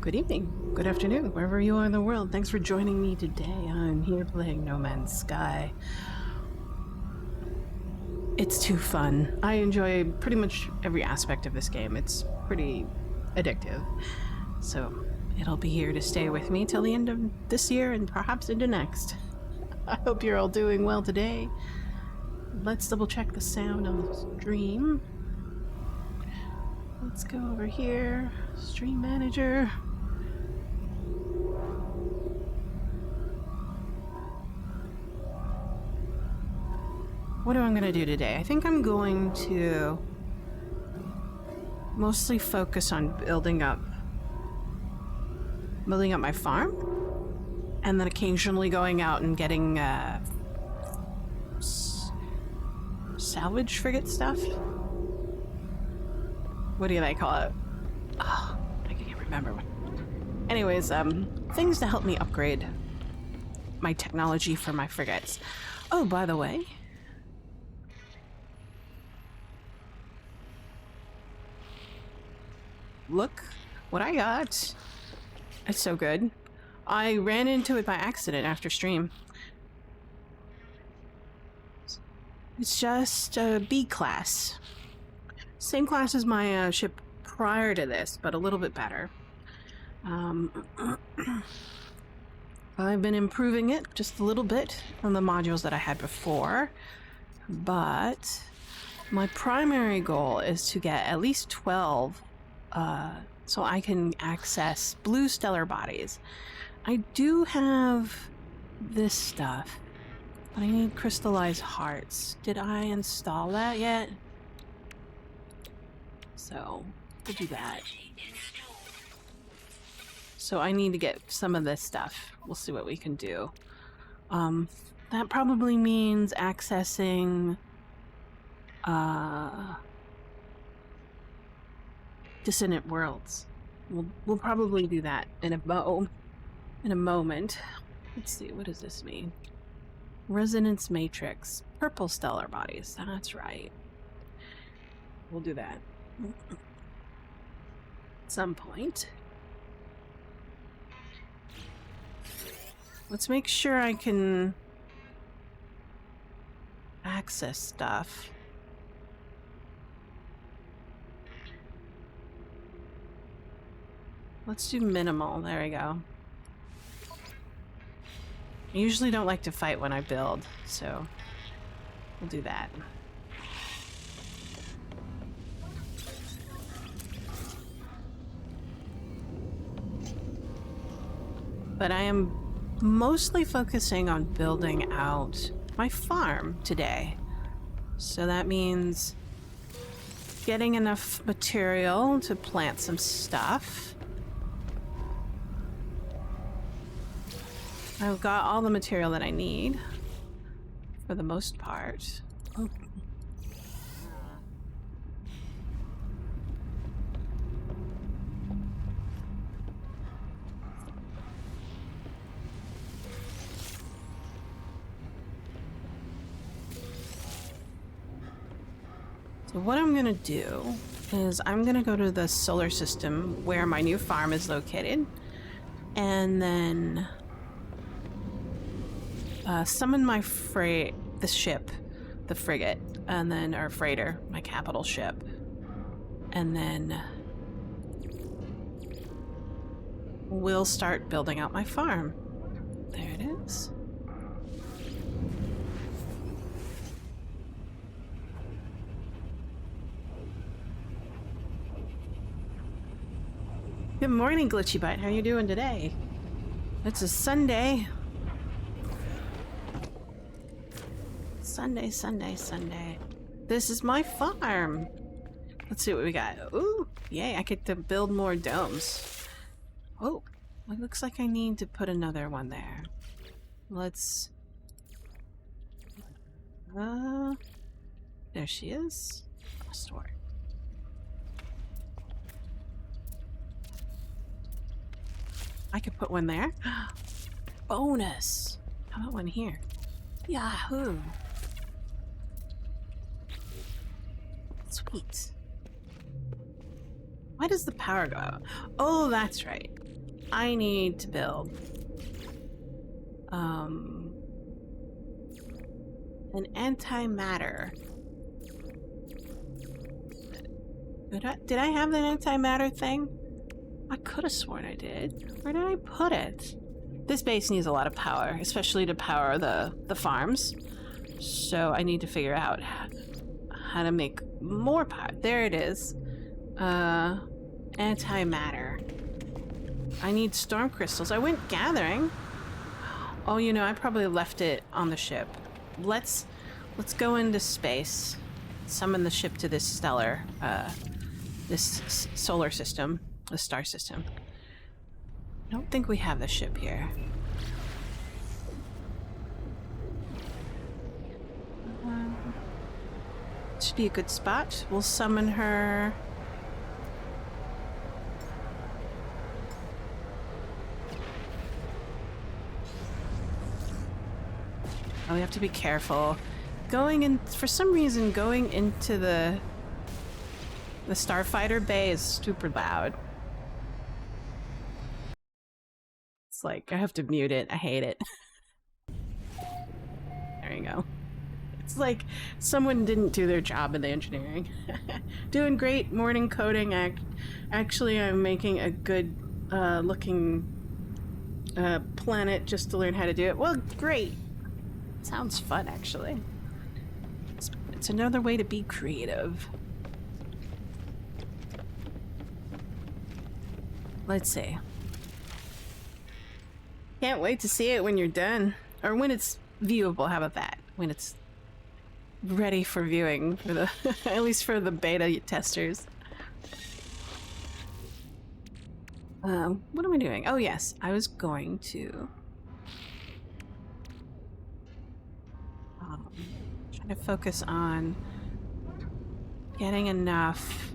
Good evening, good afternoon, wherever you are in the world. Thanks for joining me today. I'm here playing No Man's Sky. It's too fun. I enjoy pretty much every aspect of this game. It's pretty addictive. So it'll be here to stay with me till the end of this year and perhaps into next. I hope you're all doing well today. Let's double check the sound on the stream. Let's go over here. Stream manager. What am I going to do today? I think I'm going to mostly focus on building up my farm, and then occasionally going out and getting salvage frigate stuff. What do they call it? Oh, I can't remember. Anyways, things to help me upgrade my technology for my frigates. Oh, by the way, look what I got. It's so good. I ran into it by accident after stream. It's just a B class. Same class as my ship prior to this, but a little bit better. I've been improving it just a little bit from the modules that I had before, but my primary goal is to get at least 12 so I can access blue stellar bodies. I do have this stuff, but I need crystallized hearts. Did I install that yet? So we'll do that. So I need to get some of this stuff. We'll see what we can do. That probably means accessing Dissonant Worlds. We'll probably do that in a moment. Let's see, what does this mean? Resonance Matrix. Purple stellar bodies. That's right. We'll do that at some point. Let's make sure I can access stuff. Let's do minimal. There we go. I usually don't like to fight when I build, so we'll do that. But I am mostly focusing on building out my farm today. So that means getting enough material to plant some stuff. I've got all the material that I need, for the most part. Oh. So what I'm gonna do is I'm gonna go to the solar system where my new farm is located, and then summon my the ship, the frigate, and then our freighter, my capital ship, and then we'll start building out my farm. There it is. Good morning, Glitchy Bite. How you doing today? It's a Sunday. Sunday. This is my farm. Let's see what we got. Ooh, yay, I get to build more domes. Oh, it looks like I need to put another one there. Let's... there she is. Must work. I could put one there. Bonus! How about one here? Yahoo! Sweet. Why does the power go out? Oh, that's right. I need to build an antimatter. Did I have that antimatter thing? I could have sworn I did. Where did I put it? This base needs a lot of power, especially to power the farms. So I need to figure out how to make more power. There it is. Antimatter. I need storm crystals. I went gathering. Oh, you know, I probably left it on the ship. Let's go into space. Summon the ship to this stellar, this solar system, the star system. I don't think we have the ship here. Should be a good spot. We'll summon her. Oh, we have to be careful. Going in, for some reason, going into the starfighter bay is super loud. It's like, I have to mute it. I hate it. There you go. It's like someone didn't do their job in the engineering. Doing great morning coding. Actually, I'm making a good looking planet just to learn how to do it. Well, great. Sounds fun, actually. It's another way to be creative. Let's see. Can't wait to see it when you're done. Or when it's viewable, how about that? When it's ready for viewing, for the at least for the beta testers. What am I doing? Oh yes, I was going to try to focus on getting enough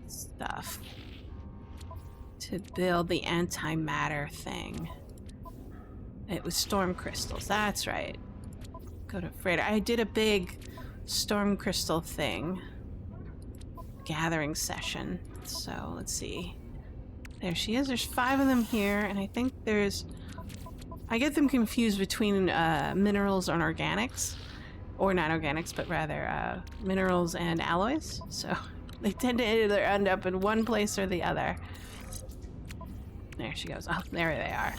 stuff to build the antimatter thing. It was storm crystals, that's right. Go to freighter. I did a big storm crystal thing. Gathering session. So let's see. There she is. There's 5 of them here, and I think there's... I get them confused between minerals and organics. Or not organics, but rather minerals and alloys. So they tend to either end up in one place or the other. There she goes. Oh, there they are.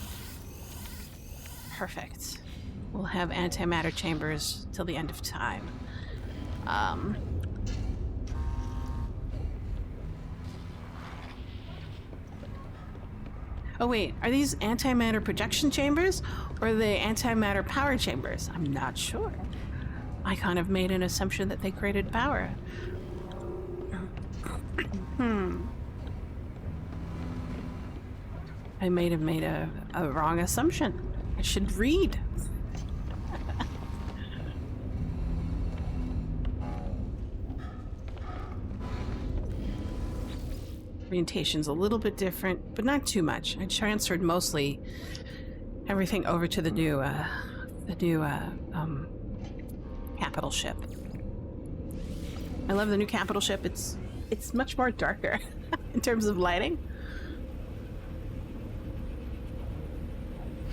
Perfect. We'll have antimatter chambers till the end of time. Oh wait, are these antimatter projection chambers or the antimatter power chambers? I'm not sure. I kind of made an assumption that they created power. I may have made a wrong assumption. I should read. Orientation's a little bit different, but not too much. I transferred mostly everything over to the new capital ship. I love the new capital ship. It's much more darker in terms of lighting.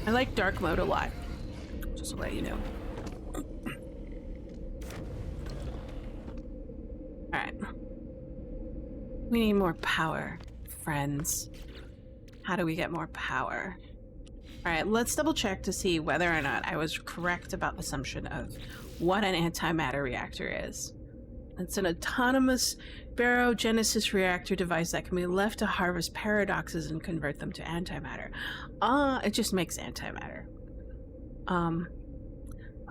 I like dark mode a lot, just to let you know. Alright. We need more power, friends. How do we get more power? Alright, let's double check to see whether or not I was correct about the assumption of what an antimatter reactor is. It's an autonomous barogenesis reactor device that can be left to harvest paradoxes and convert them to antimatter. It just makes antimatter. I'm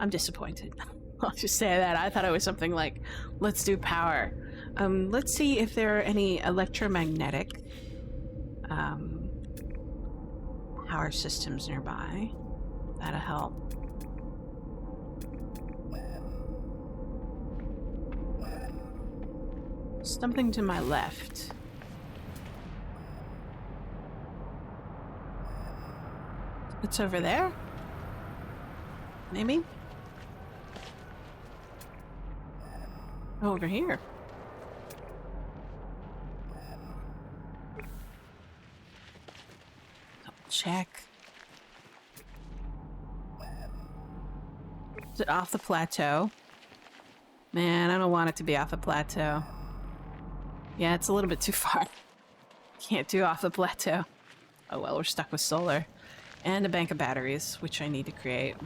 disappointed. I'll just say that. I thought it was something like, let's do power. Let's see if there are any electromagnetic power systems nearby. That'll help. Something to my left. It's over there? Maybe? Over here. check. Is it off the plateau? Man, I don't want it to be off the plateau. Yeah, it's a little bit too far. Can't do off the plateau. Oh well, we're stuck with solar. And a bank of batteries, which I need to create.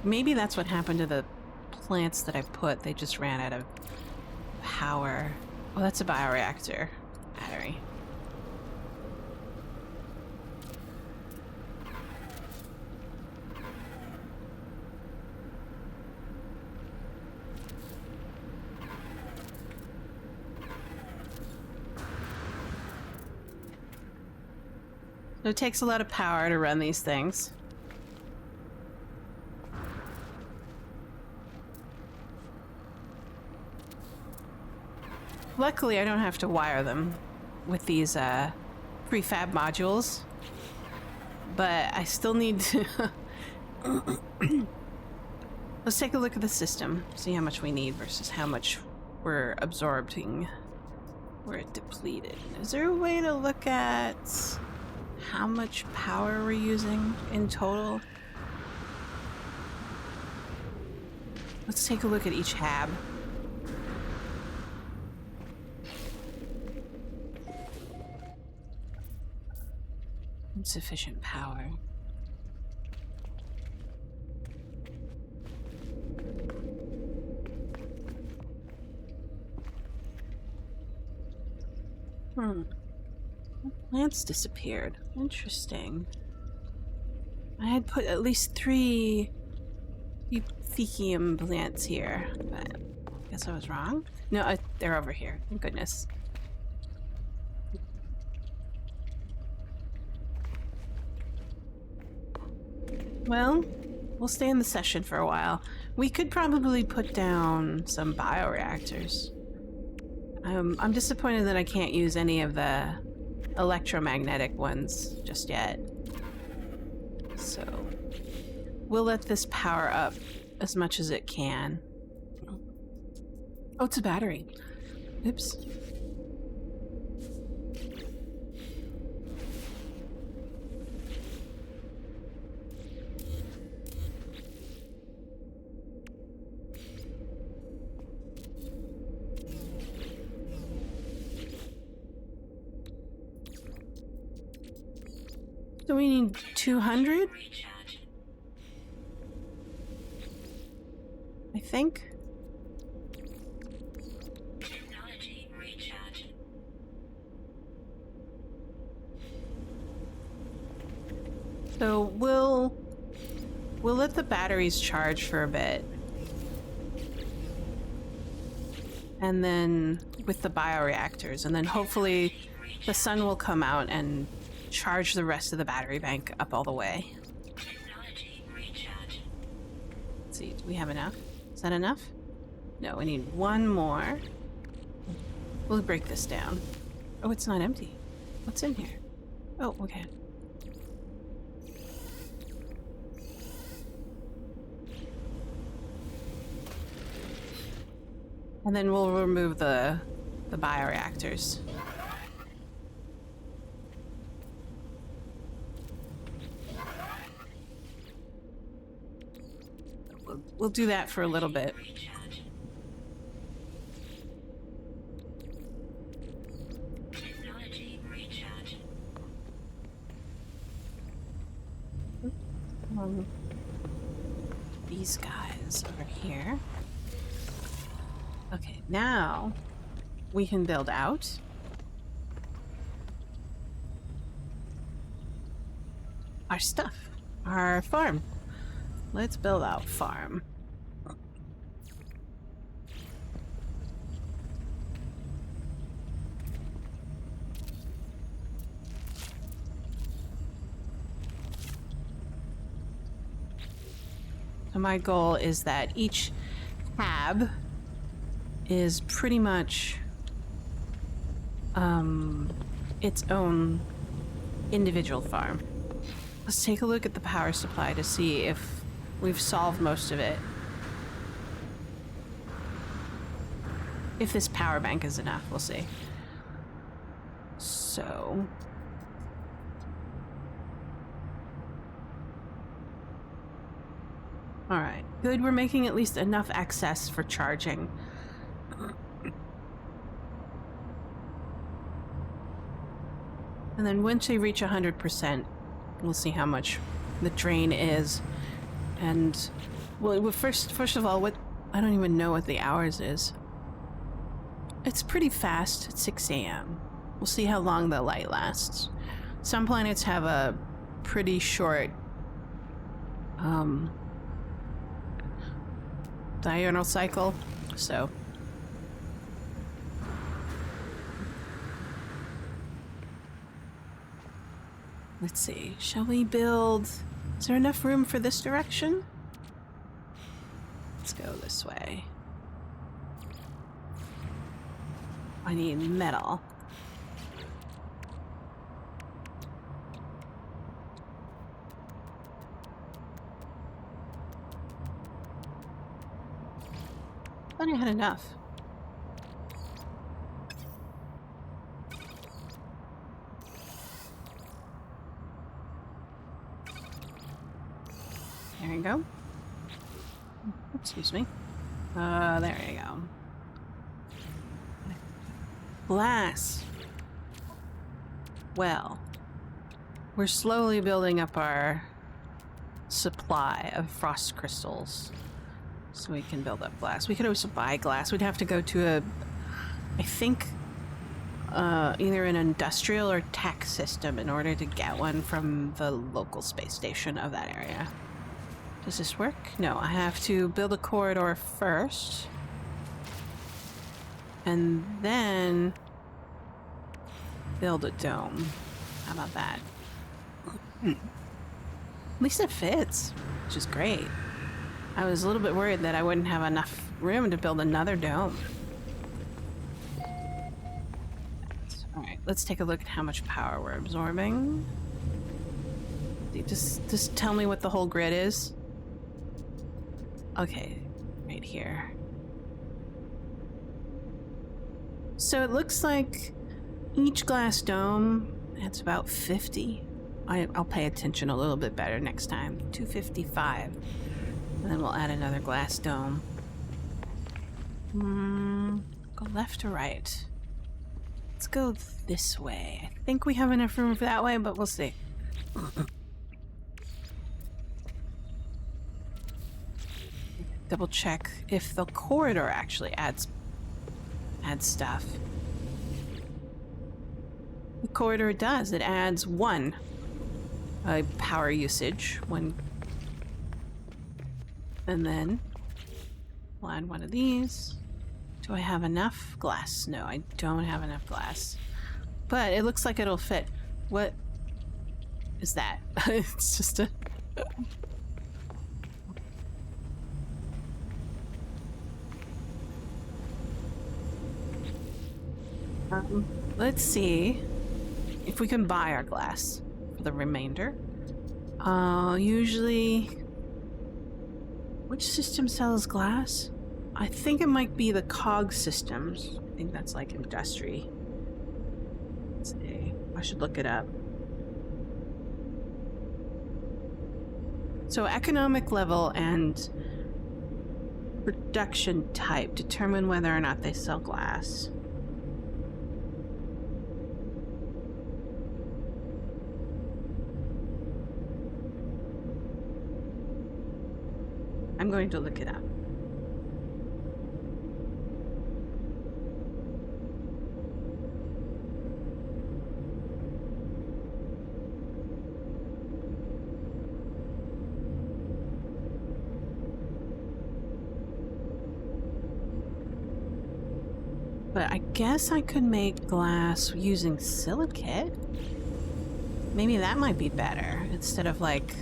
Maybe that's what happened to the plants that I put. They just ran out of power. Oh, that's a bioreactor battery. So it takes a lot of power to run these things. Luckily, I don't have to wire them with these prefab modules, but I still need to... Let's take a look at the system, see how much we need versus how much we're absorbing. We're depleted. Is there a way to look at how much power we're using in total? Let's take a look at each hab. Insufficient power. Plants disappeared. Interesting. I had put at least 3 Euphecium plants here, but I guess I was wrong. No, they're over here. Thank goodness. Well, we'll stay in the session for a while. We could probably put down some bioreactors. I'm disappointed that I can't use any of the electromagnetic ones just yet. So we'll let this power up as much as it can. Oh, it's a battery. Oops. So we need 200? I think. Technology recharge. So we'll let the batteries charge for a bit. And then with the bioreactors, and then hopefully the sun will come out and charge the rest of the battery bank up all the way. Technology recharge. Let's see, do we have enough? Is that enough? No, we need one more. We'll break this down. Oh, it's not empty. What's in here? Oh, okay. And then we'll remove the bioreactors. We'll do that for a little bit. Technology recharge. These guys over here. Okay, now we can build out. Our stuff, our farm. Let's build out farm. So my goal is that each tab is pretty much its own individual farm. Let's take a look at the power supply to see if we've solved most of it. If this power bank is enough, we'll see. So... Alright, good, we're making at least enough access for charging. And then once we reach 100%, we'll see how much the drain is. And, well, first of all, I don't even know what the hours is. It's pretty fast, it's 6 a.m. We'll see how long the light lasts. Some planets have a pretty short, diurnal cycle, so... Let's see, shall we build... Is there enough room for this direction? Let's go this way. I need metal. I thought I had enough. There you go. Excuse me. There you go. Glass. Well, we're slowly building up our supply of frost crystals so we can build up glass. We could also buy glass. We'd have to go to I think, either an industrial or tech system in order to get one from the local space station of that area. Does this work? No, I have to build a corridor first. And then build a dome. How about that? At least it fits, which is great. I was a little bit worried that I wouldn't have enough room to build another dome. Alright, let's take a look at how much power we're absorbing. Just tell me what the whole grid is. Okay, right here. So it looks like each glass dome adds about 50. I'll pay attention a little bit better next time. 255. And then we'll add another glass dome. Go left or right? Let's go this way. I think we have enough room for that way, but we'll see. Double check if the corridor actually adds stuff. The corridor does. It adds 1 power usage when, and then we'll add 1 of these. Do I have enough glass? No, I don't have enough glass, but it looks like it'll fit. What is that? It's just a let's see if we can buy our glass for the remainder. Usually, which system sells glass? I think it might be the cog systems. I think that's like industry. Let's see. I should look it up. So economic level and production type determine whether or not they sell glass. I'm going to look it up. But I guess I could make glass using silicate. Maybe that might be better instead of like...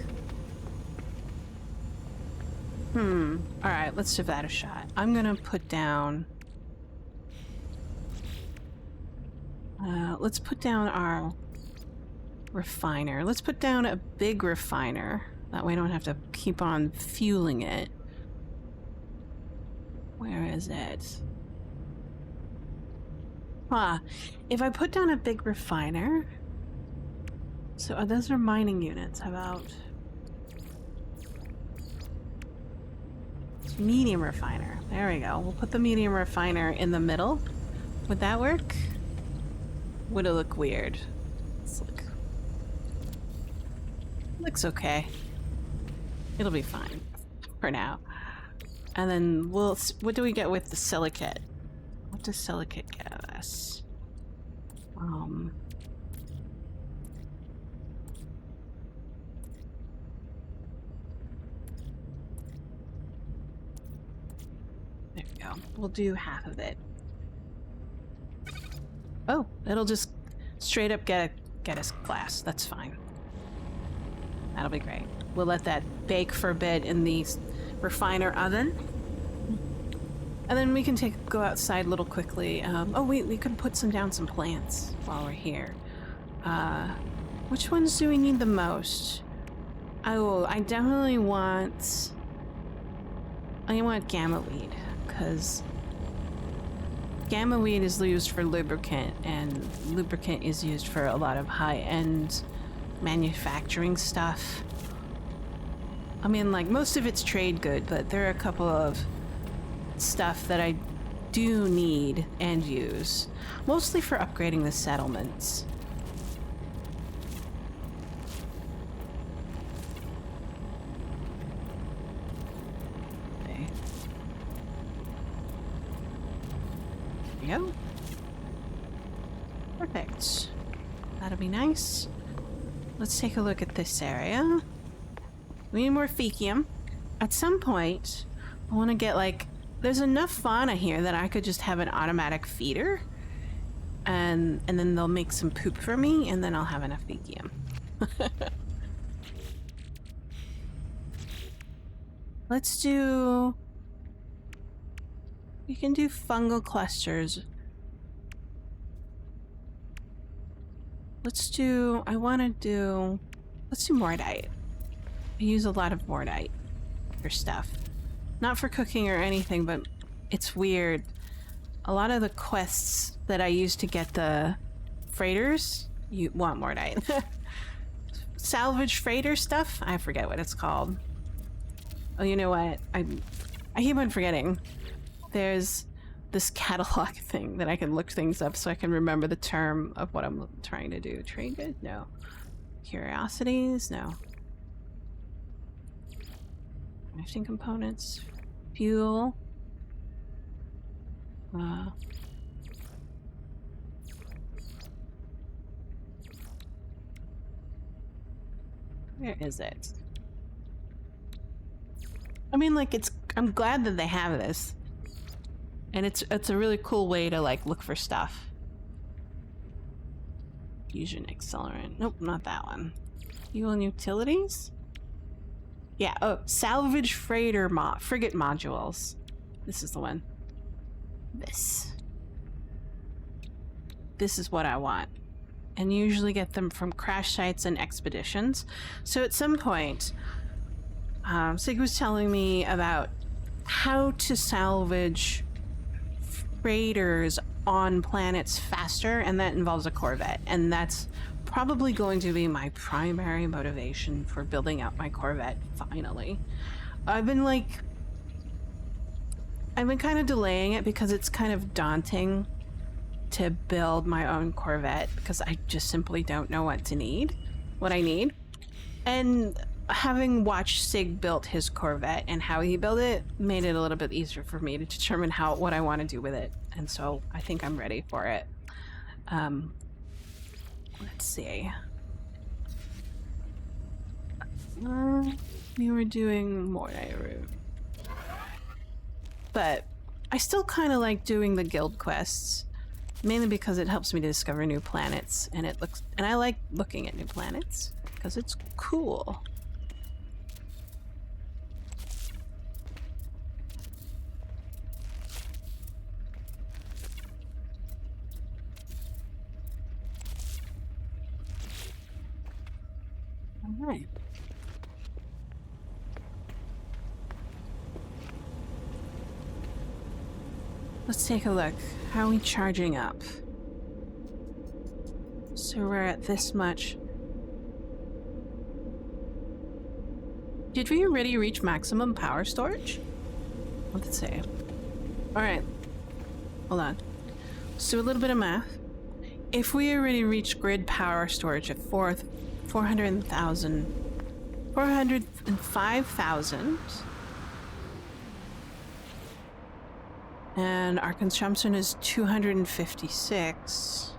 Alright, let's give that a shot. I'm gonna put down... let's put down our refiner. Let's put down a big refiner. That way I don't have to keep on fueling it. Where is it? Huh. If I put down a big refiner... So those are mining units. How about... medium refiner. There we go. We'll put the medium refiner in the middle. Would that work? Would it look weird? Let's look. Looks okay. It'll be fine for now. And then we'll... what do we get with the silicate? What does silicate get us? There we go. We'll do half of it. Oh, it'll just straight up get us glass. That's fine. That'll be great. We'll let that bake for a bit in the refiner oven. And then we can go outside a little quickly. Oh wait, we could put down some plants while we're here. Which ones do we need the most? Oh, I definitely want... I want gamma weed, because gamma weed is used for lubricant, and lubricant is used for a lot of high-end manufacturing stuff. I mean, like, most of it's trade good, but there are a couple of stuff that I do need and use, mostly for upgrading the settlements. Okay. There we go. Perfect. That'll be nice. Let's take a look at this area. We need more fecium. At some point, I want to get, like, there's enough fauna here that I could just have an automatic feeder, and then they'll make some poop for me, and then I'll have enough fecium. Let's do... we can do fungal clusters. Let's do... let's do mordite. I use a lot of mordite for stuff. Not for cooking or anything, but it's weird. A lot of the quests that I use to get the freighters, you want mordite. Salvage freighter stuff? I forget what it's called. Oh, you know what? I keep on forgetting. There's this catalog thing that I can look things up so I can remember the term of what I'm trying to do. Trade good? No. Curiosities? No. Crafting components. Fuel. Where is it? I mean, like, I'm glad that they have this. And it's a really cool way to, like, look for stuff. Fusion accelerant. Nope, not that one. Fuel and utilities? Yeah, oh, salvage freighter frigate modules. This is the one. This is what I want. And usually get them from crash sites and expeditions. So at some point, Sig was telling me about how to salvage freighters on planets faster, and that involves a Corvette. And that's probably going to be my primary motivation for building out my Corvette, finally. I've been kind of delaying it because it's kind of daunting to build my own Corvette because I just simply don't know what I need. And having watched Sig build his Corvette and how he built it made it a little bit easier for me to determine what I want to do with it. And so I think I'm ready for it. Let's see. We were doing Mordai route. But I still kind of like doing the guild quests, mainly because it helps me to discover new planets, and I like looking at new planets because it's cool. All right. Let's take a look. How are we charging up? So we're at this much. Did we already reach maximum power storage? Let's see. Alright. Hold on. Let's do a little bit of math. If we already reached grid power storage at 405,000, and our consumption is 256.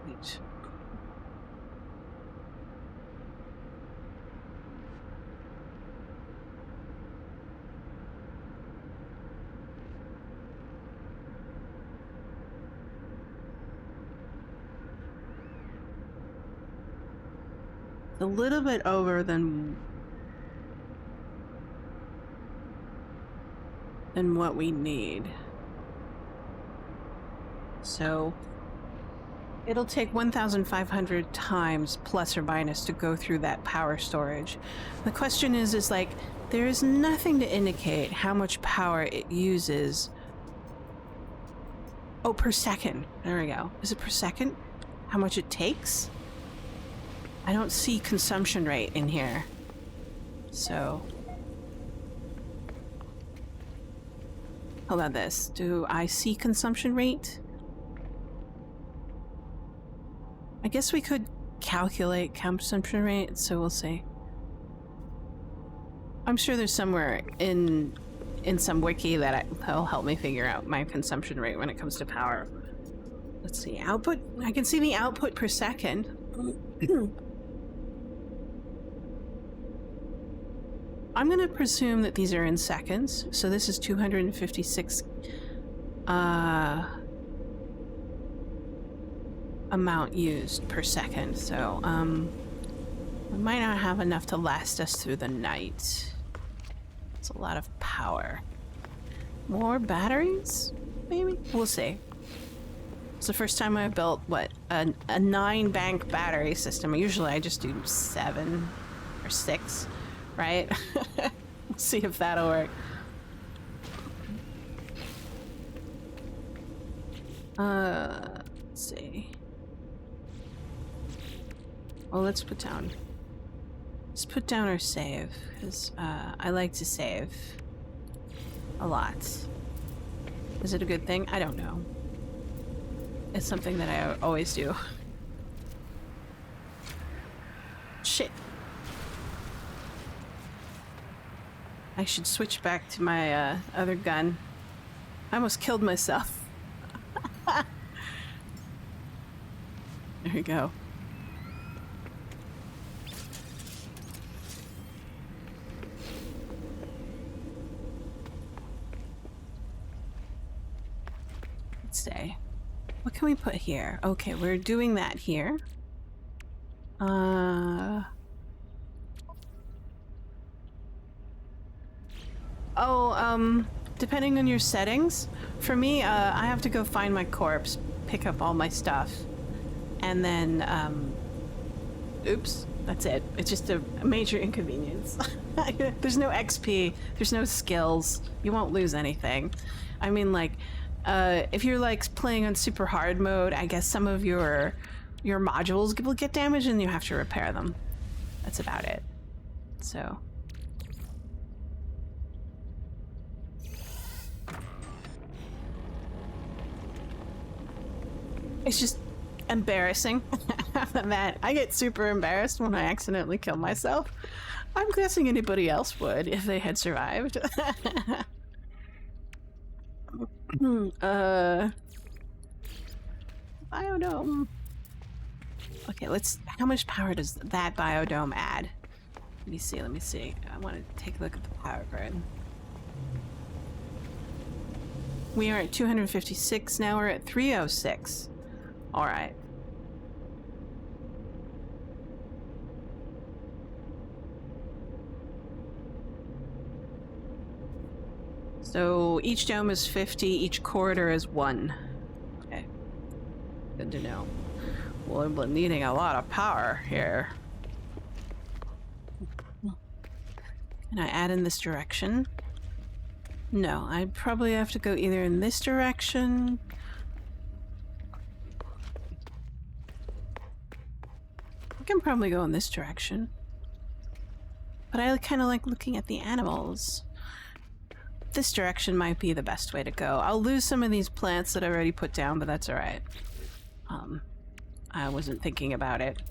Wait. A little bit over than what we need. So it'll take 1,500 times plus or minus to go through that power storage. The question is like, there is nothing to indicate how much power it uses. Oh, per second. There we go. Is it per second? How much it takes? I don't see consumption rate in here. So how about this? Do I see consumption rate? I guess we could calculate consumption rate, so we'll see. I'm sure there's somewhere in some wiki that'll help me figure out my consumption rate when it comes to power. Let's see, output. I can see the output per second. I'm gonna presume that these are in seconds, so this is 256 amount used per second, so we might not have enough to last us through the night. It's a lot of power. More batteries? Maybe? We'll see. It's the first time I've built, what, a 9-bank battery system. Usually I just do 7 or 6. Right? We'll see if that'll work. Let's see. Well, let's put down our save, because I like to save a lot. Is it a good thing? I don't know. It's something that I always do. Shit. I should switch back to my other gun. I almost killed myself. There we go. Let's see. What can we put here? Okay, we're doing that here. Depending on your settings, for me, I have to go find my corpse, pick up all my stuff, and then, oops, that's it. It's just a major inconvenience. There's no XP, there's no skills, you won't lose anything. I mean, like, if you're, like, playing on super hard mode, I guess some of your modules will get damaged and you have to repair them. That's about it. So... it's just embarrassing that I get super embarrassed when I accidentally kill myself. I'm guessing anybody else would if they had survived. Biodome. Okay, how much power does that biodome add? Let me see. I want to take a look at the power grid. We are at 256, now we're at 306. All right. So each dome is 50, each corridor is 1. Okay. Good to know. Well, we're needing a lot of power here. Can I add in this direction? No, I probably have to go either in this direction I can probably go in this direction. But I kind of like looking at the animals. This direction might be the best way to go. I'll lose some of these plants that I already put down, but that's alright. I wasn't thinking about it.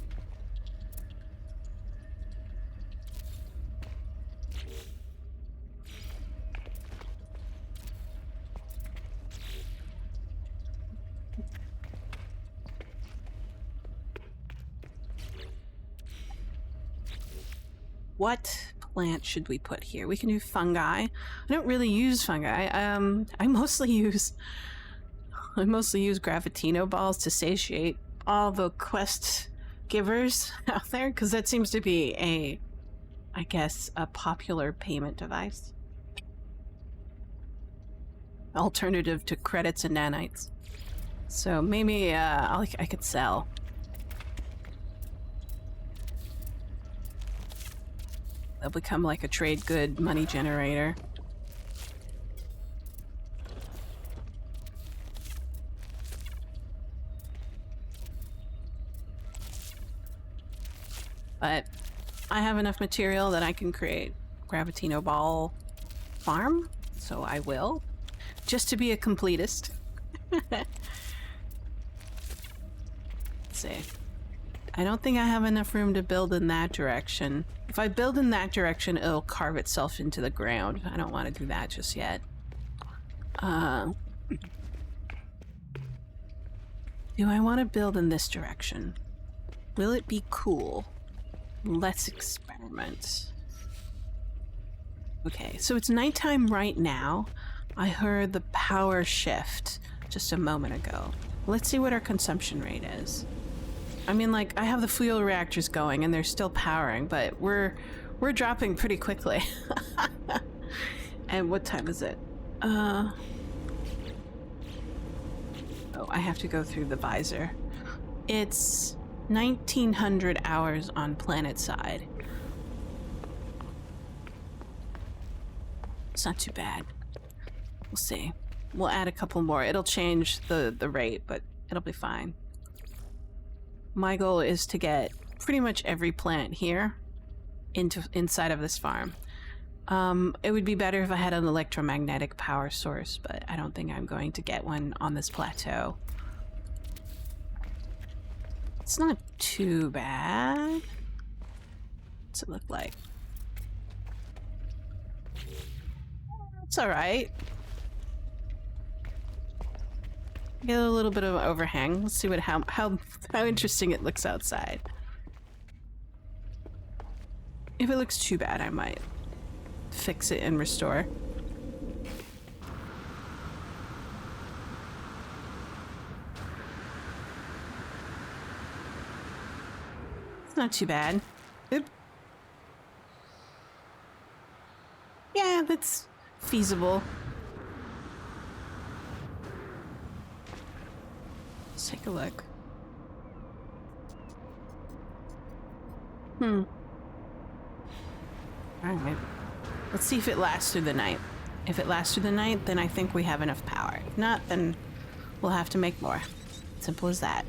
What plant should we put here? We can do fungi. I don't really use fungi. I mostly use Gravitino balls to satiate all the quest givers out there, because that seems to be I guess, a popular payment device. Alternative to credits and nanites. So maybe I could sell. They'll become like a trade good money generator. But I have enough material that I can create Gravitino Ball farm, so I will. Just to be a completist. Let's see. I don't think I have enough room to build in that direction. If I build in that direction, it'll carve itself into the ground. I don't want to do that just yet. Do I want to build in this direction? Will it be cool? Let's experiment. Okay, so it's nighttime right now. I heard the power shift just a moment ago. Let's see what our consumption rate is. I mean, like, I have the fuel reactors going and they're still powering, but we're dropping pretty quickly. And what time is it? Oh, I have to go through the visor. It's 1900 hours on planet side. It's not too bad. We'll see. We'll add a couple more. It'll change the rate, but it'll be fine. My goal is to get pretty much every plant here inside of this farm. It would be better if I had an electromagnetic power source, but I don't think I'm going to get one on this plateau. It's not too bad. What's it look like? It's alright. Get a little bit of an overhang. Let's see how interesting it looks outside. If it looks too bad, I might fix it and restore. It's not too bad. Oop. Yeah, that's feasible. Let's take a look. Alright. Let's see if it lasts through the night. If it lasts through the night, then I think we have enough power. If not, then we'll have to make more. Simple as that.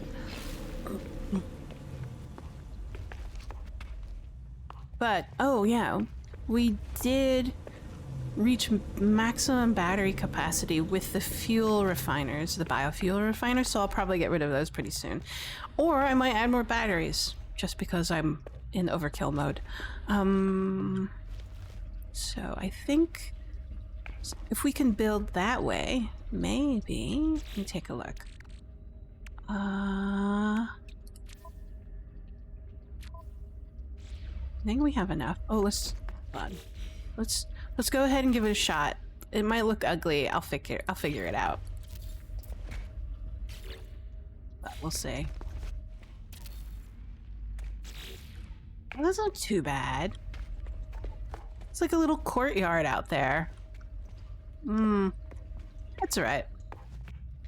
But, oh yeah, we did reach maximum battery capacity with the fuel refiners, the biofuel refiners, so I'll probably get rid of those pretty soon. Or I might add more batteries, just because I'm in overkill mode. So I think if we can build that way, maybe... Let me take a look. I think we have enough. Oh, let's... Hold on. Let's go ahead and give it a shot. It might look ugly. I'll figure it out. But we'll see. Well, that's not too bad. It's like a little courtyard out there. That's alright.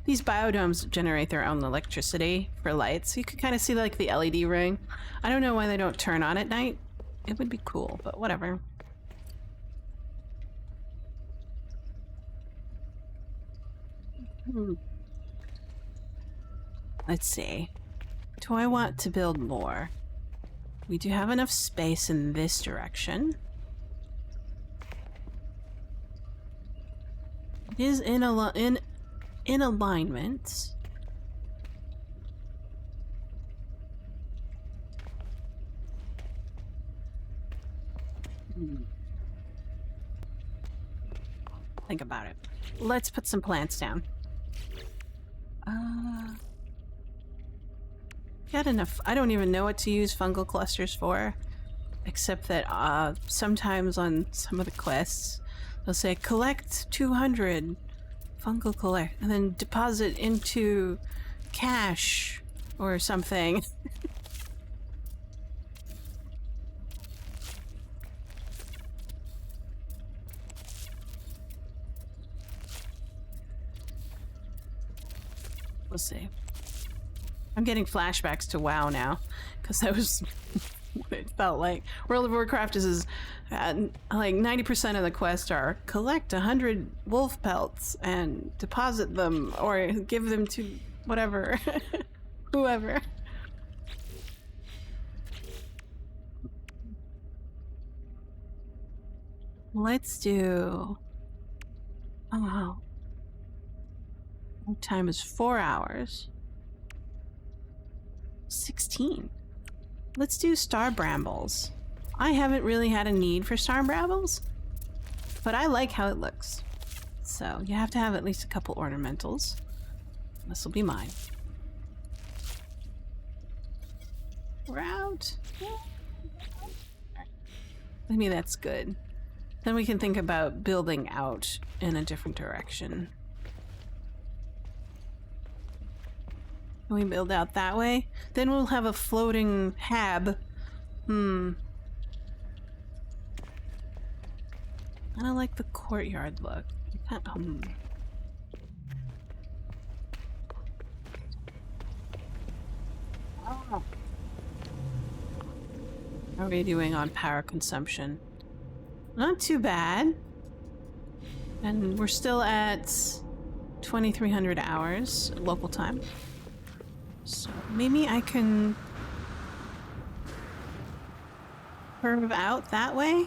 These biodomes generate their own electricity for lights. You could kind of see like the LED ring. I don't know why they don't turn on at night. It would be cool, but whatever. Let's see. Do I want to build more? We do have enough space in this direction. It is in alignment. Think about it. Let's put some plants down. Got enough. I don't even know what to use fungal clusters for, except that sometimes on some of the quests, they'll say collect 200 fungal collect, and then deposit into cache or something. We'll see. I'm getting flashbacks to WoW now, because that was what it felt like. World of Warcraft is like 90% of the quests are collect 100 wolf pelts and deposit them or give them to whatever, whoever. Let's do. Oh wow. Time is 4 hours. 16. Let's do star brambles. I haven't really had a need for star brambles, but I like how it looks. So you have to have at least a couple ornamentals. This will be mine. We're out. Maybe that's good. Then we can think about building out in a different direction. Can we build out that way? Then we'll have a floating hab. I don't like the courtyard look. How are we doing on power consumption? Not too bad. And we're still at 2,300 hours local time. So maybe I can curve out that way?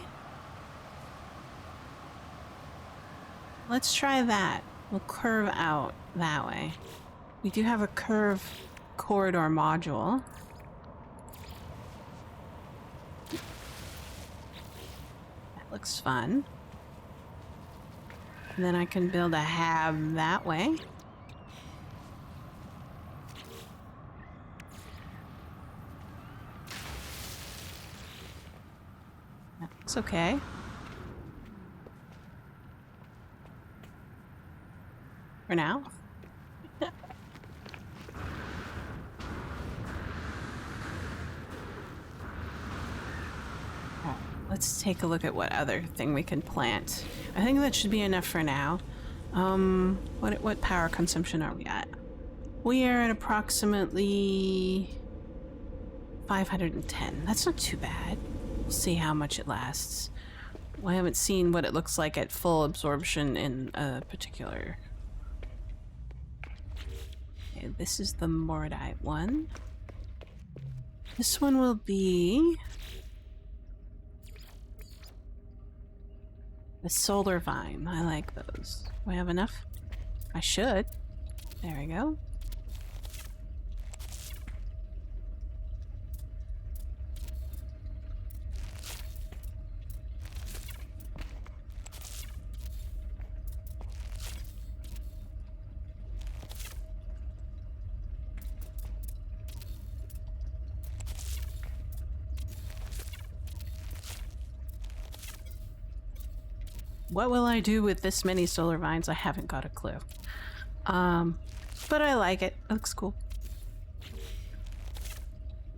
Let's try that. We'll curve out that way. We do have a curve corridor module. That looks fun. And then I can build a hab that way. It's okay. For now. Let's take a look at what other thing we can plant. I think that should be enough for now. What power consumption are we at? We are at approximately 510. That's not too bad. We'll see how much it lasts. I haven't seen what it looks like at full absorption in a particular. Okay, this is the Mordite one. This one will be the solar vine. I like those. Do I have enough? I should. There we go. What will I do with this many solar vines? I haven't got a clue. But I like it. It looks cool.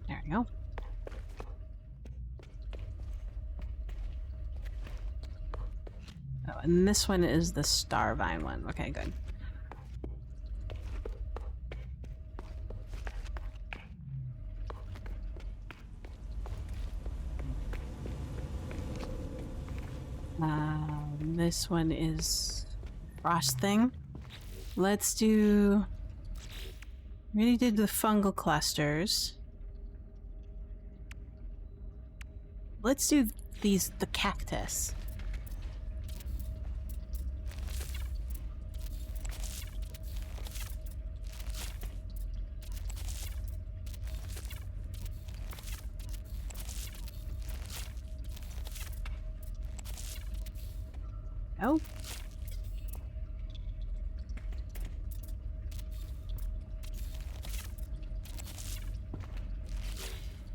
There we go. Oh, and this one is the star vine one. Okay, good. This one is frost thing. Let's do. Really did the fungal clusters. let's do the cactus. Oh.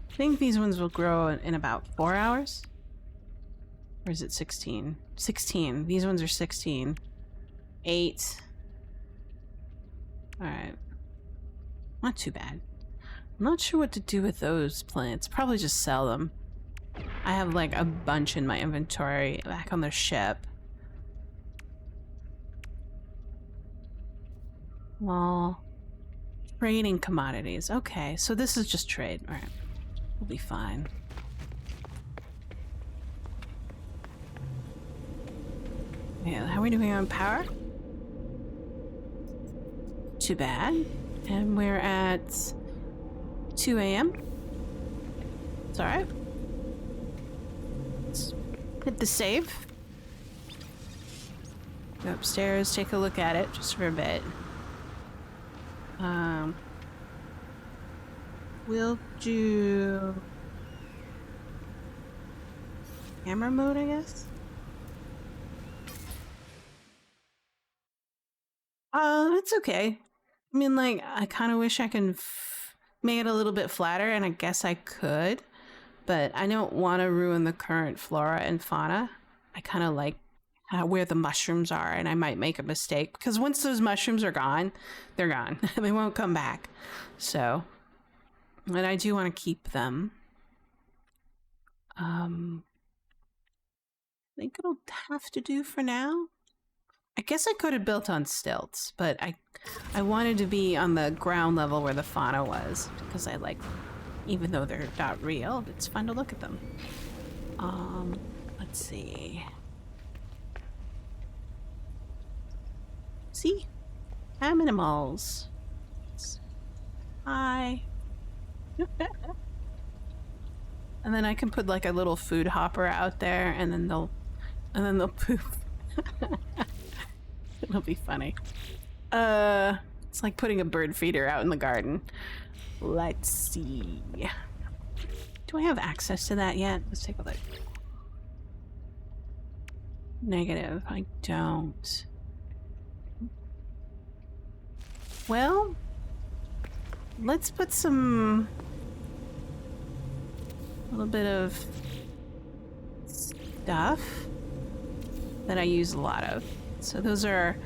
I think these ones will grow in about 4 hours. Or is it 16? 16. These ones are 16. 8. Alright. Not too bad. I'm not sure what to do with those plants. Probably just sell them. I have like a bunch in my inventory back on the ship. Well, trading commodities. Okay, so this is just trade. Alright. We'll be fine. Yeah, how are we doing on power? Too bad. And we're at 2 a.m. It's alright. Let's hit the save. Go upstairs, take a look at it just for a bit. We'll do camera mode, I guess. It's okay. I mean, like, I kind of wish I could make it a little bit flatter, and I guess I could, but I don't want to ruin the current flora and fauna. I kind of like where the mushrooms are, and I might make a mistake, because once those mushrooms are gone, they're gone. They won't come back. So, and I do want to keep them. I think it'll have to do for now. I guess I could have built on stilts, but I wanted to be on the ground level where the fauna was, because I like, even though they're not real, it's fun to look at them. Let's see. See? Animals. Hi. And then I can put like a little food hopper out there, and then they'll poop. It'll be funny. It's like putting a bird feeder out in the garden. Let's see. Do I have access to that yet? Let's take a look. Negative. I don't. Well, let's put a little bit of stuff that I use a lot of. So those are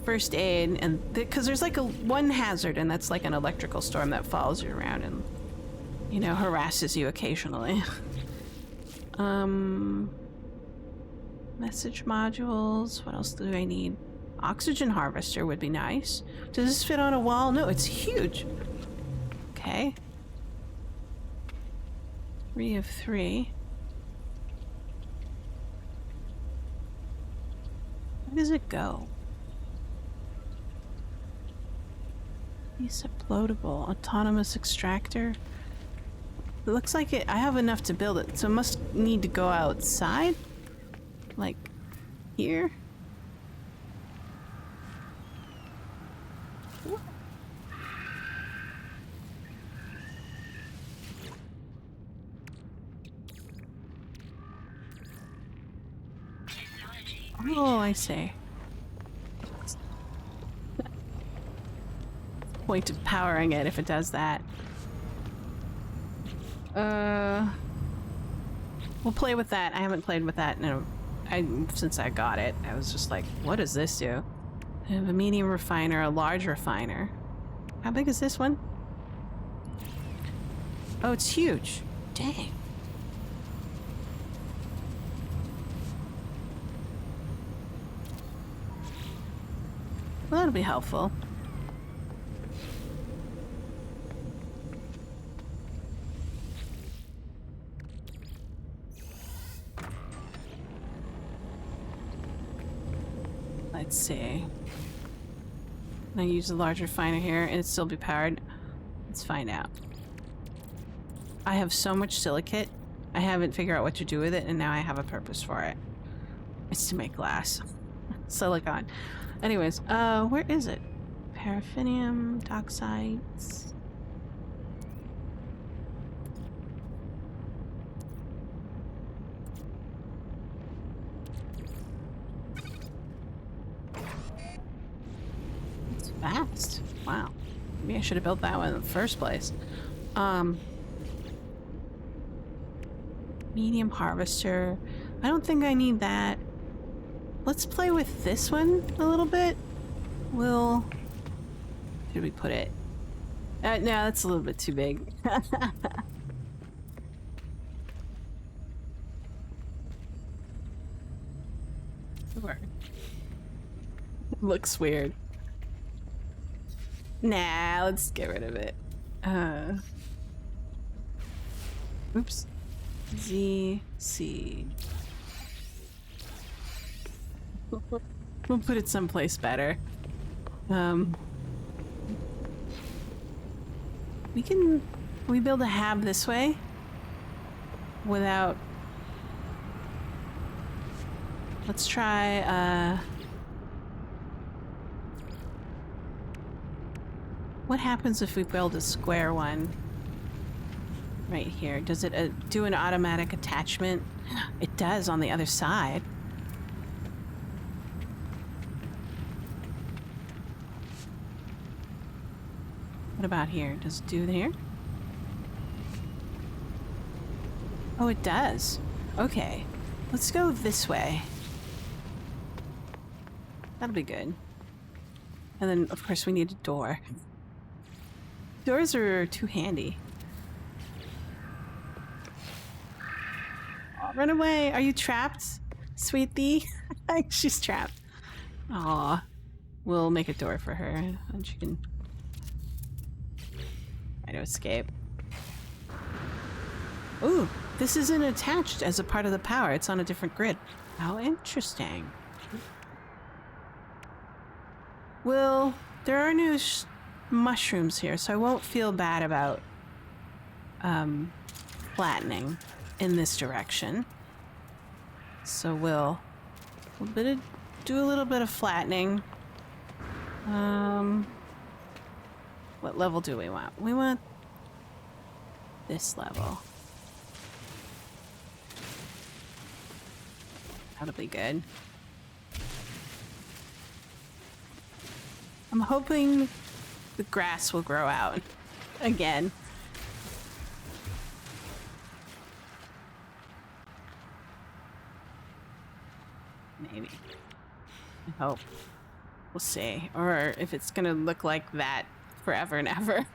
first aid, and because there's like one hazard, and that's like an electrical storm that follows you around and, you know, harasses you occasionally. Message modules. What else do I need? Oxygen harvester would be nice. Does this fit on a wall? No, it's huge. Okay. 3 of 3. Where does it go? Piece uploadable. Autonomous extractor. It looks like I have enough to build it, so it must need to go outside? Like here? Oh, I see. Point of powering it if it does that. We'll play with that. I haven't played with that since I got it. I was just like, what does this do? I have a medium refiner, a large refiner. How big is this one? Oh, it's huge. Dang. Well, that'll be helpful. Let's see. I use a large refiner here and it'd still be powered. Let's find out. I have so much silicate I haven't figured out what to do with it, and now I have a purpose for it. It's to make glass. Silicon. Anyways, where is it? Paraffinium, doxites. It's fast. Wow. Maybe I should have built that one in the first place. Medium harvester. I don't think I need that. Let's play with this one a little bit. Where did we put it? No, that's a little bit too big. Sure. Looks weird. Nah, let's get rid of it. Oops. ZC. We'll put it someplace better. Can we build a hab this way? Without... Let's try, what happens if we build a square one? Right here. Does it do an automatic attachment? It does on the other side. What about here? Does it do it here? Oh, it does. Okay. Let's go this way. That'll be good. And then, of course, we need a door. Doors are too handy. Oh, run away! Are you trapped, sweetie? She's trapped. Aw. We'll make a door for her, and she can try to escape. Ooh, this isn't attached as a part of the power. It's on a different grid. How interesting. Well, there are no mushrooms here, so I won't feel bad about flattening in this direction. So we'll do a little bit of flattening. What level do we want? We want this level. That'll be good. I'm hoping the grass will grow out again. Maybe. I hope. We'll see. Or if it's gonna look like that forever and ever.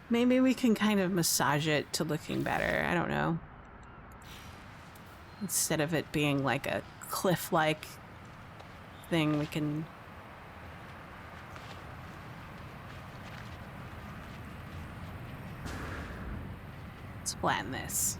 Maybe we can kind of massage it to looking better. I don't know. Instead of it being like a cliff-like thing, we can... Let's flatten this.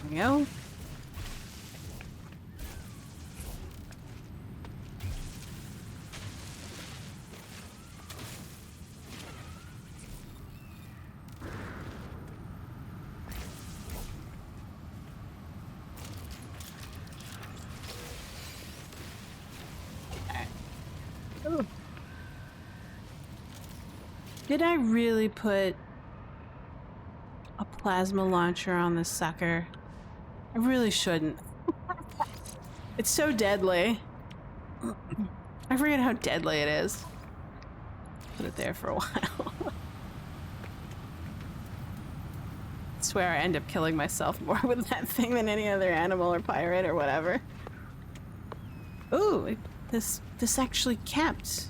There we go. Ooh. Did I really put a plasma launcher on this sucker? I really shouldn't. It's so deadly. I forget how deadly it is. Put it there for a while. I swear I end up killing myself more with that thing than any other animal or pirate or whatever. Ooh, this actually kept.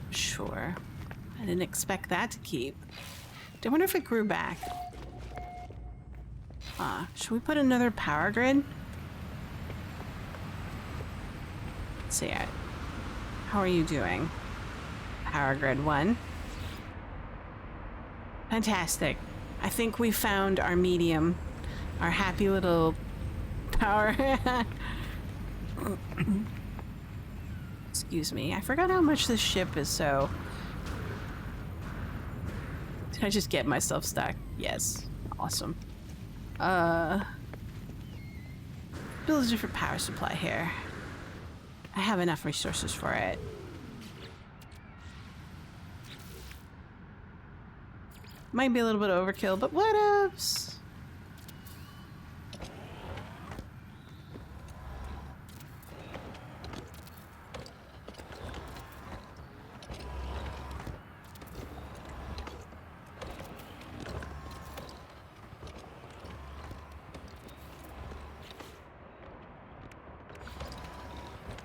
Sure. I didn't expect that to keep. I wonder if it grew back. Should we put another power grid? Let's see it. How are you doing? Power grid 1. Fantastic. I think we found our medium. Our happy little power. Excuse me. I forgot how much this ship is, so... Did I just get myself stuck? Yes. Awesome. Build a different power supply here. I have enough resources for it. Might be a little bit overkill, but whatevs.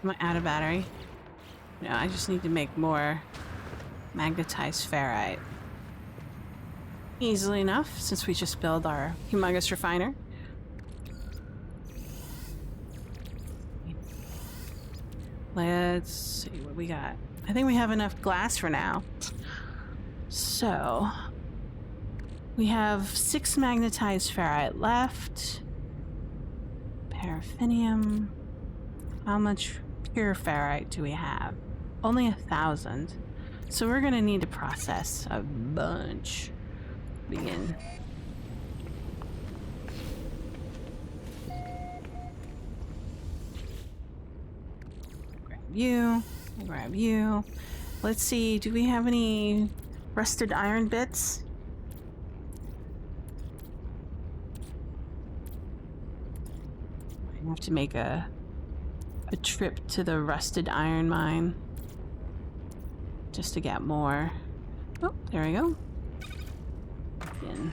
Am I out of battery? No, I just need to make more magnetized ferrite. Easily enough, since we just built our humongous refiner. Let's see what we got. I think we have enough glass for now. So, we have 6 magnetized ferrite left. Paraffinium. How much pure ferrite do we have? Only 1,000. So we're gonna need to process a bunch. Begin. Grab you. Grab you. Let's see, do we have any rusted iron bits? I have to make a trip to the rusted iron mine just to get more. Oh, there we go. In.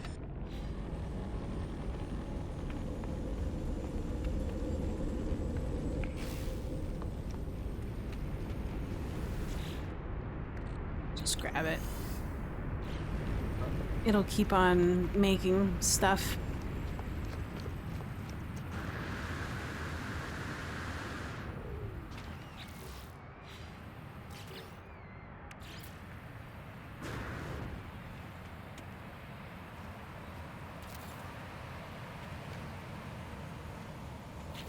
Just grab it. It'll keep on making stuff.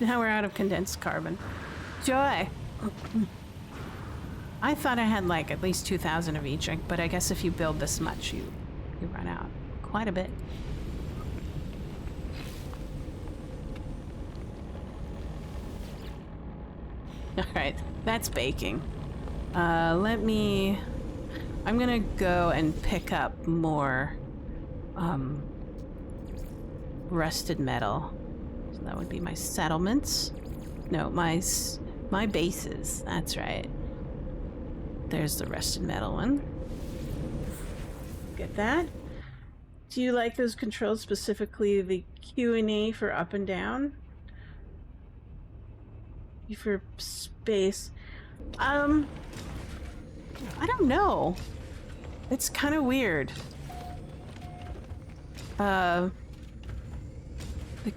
Now we're out of condensed carbon. Joy! I thought I had like at least 2,000 of each, but I guess if you build this much, you run out quite a bit. Alright, that's baking. I'm gonna go and pick up more rusted metal. So that would be my settlements. No, my bases. That's right. There's the rusted metal one. Get that. Do you like those controls, specifically the Q and E for up and down? E for space. I don't know. It's kind of weird. The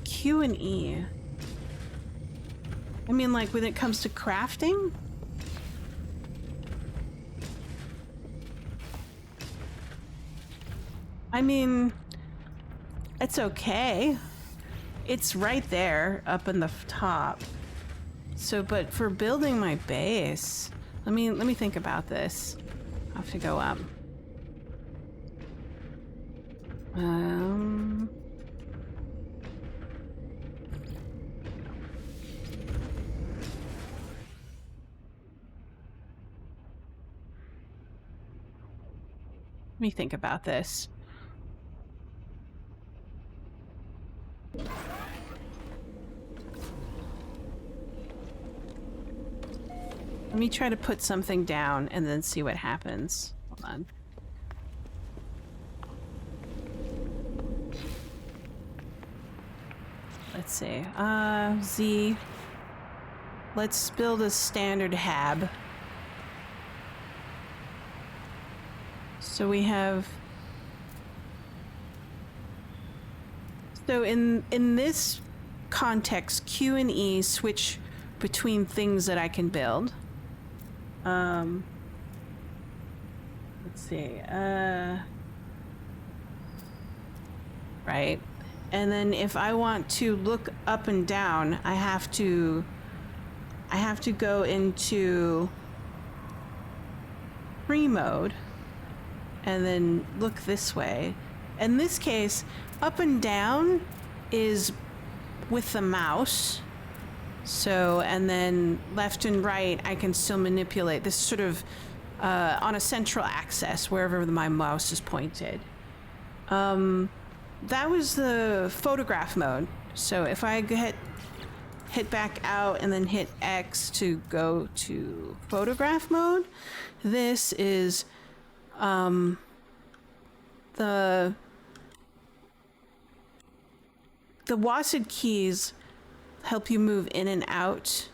Q and E. I mean, like, when it comes to crafting? I mean, it's okay. It's right there, up in the top. So, but for building my base, let me think about this. I have to go up. Let me think about this. Let me try to put something down and then see what happens. Hold on. Let's see. Z. Let's build a standard hab. So we have... So in this context, Q and E switch between things that I can build. Let's see. Right. And then if I want to look up and down, I have to go into free mode and then look this way. In this case, up and down is with the mouse. So, and then left and right, I can still manipulate this sort of on a central axis wherever my mouse is pointed. That was the photograph mode. So if I hit back out and then hit X to go to photograph mode, this is the WASD keys help you move in and out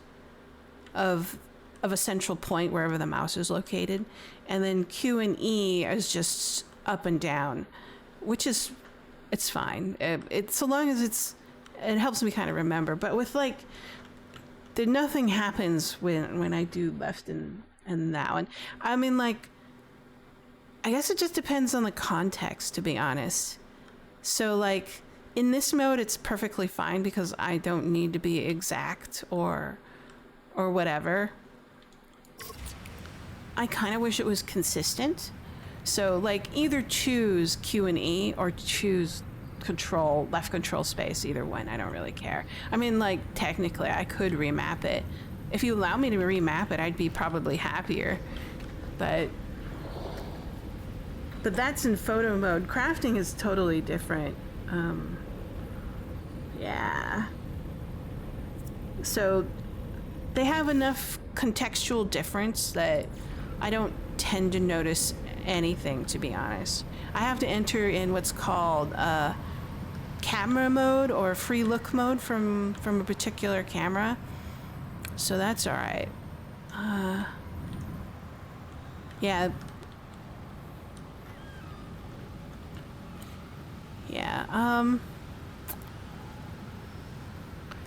of a central point wherever the mouse is located, and then Q and E is just up and down, which is it's fine. It's so long as it helps me kind of remember. But with like, nothing happens when I do left and now. And I mean, like, I guess it just depends on the context, to be honest. So like in this mode, it's perfectly fine because I don't need to be exact or whatever. I kind of wish it was consistent. So like either choose Q and E or choose left control space, either one. I don't really care. I mean, like technically I could remap it. If you allow me to remap it, I'd be probably happier. But that's in photo mode. Crafting is totally different. Yeah. So they have enough contextual difference that I don't tend to notice anything, to be honest. I have to enter in what's called camera mode or free look mode from a particular camera. So that's all right. Yeah. Yeah,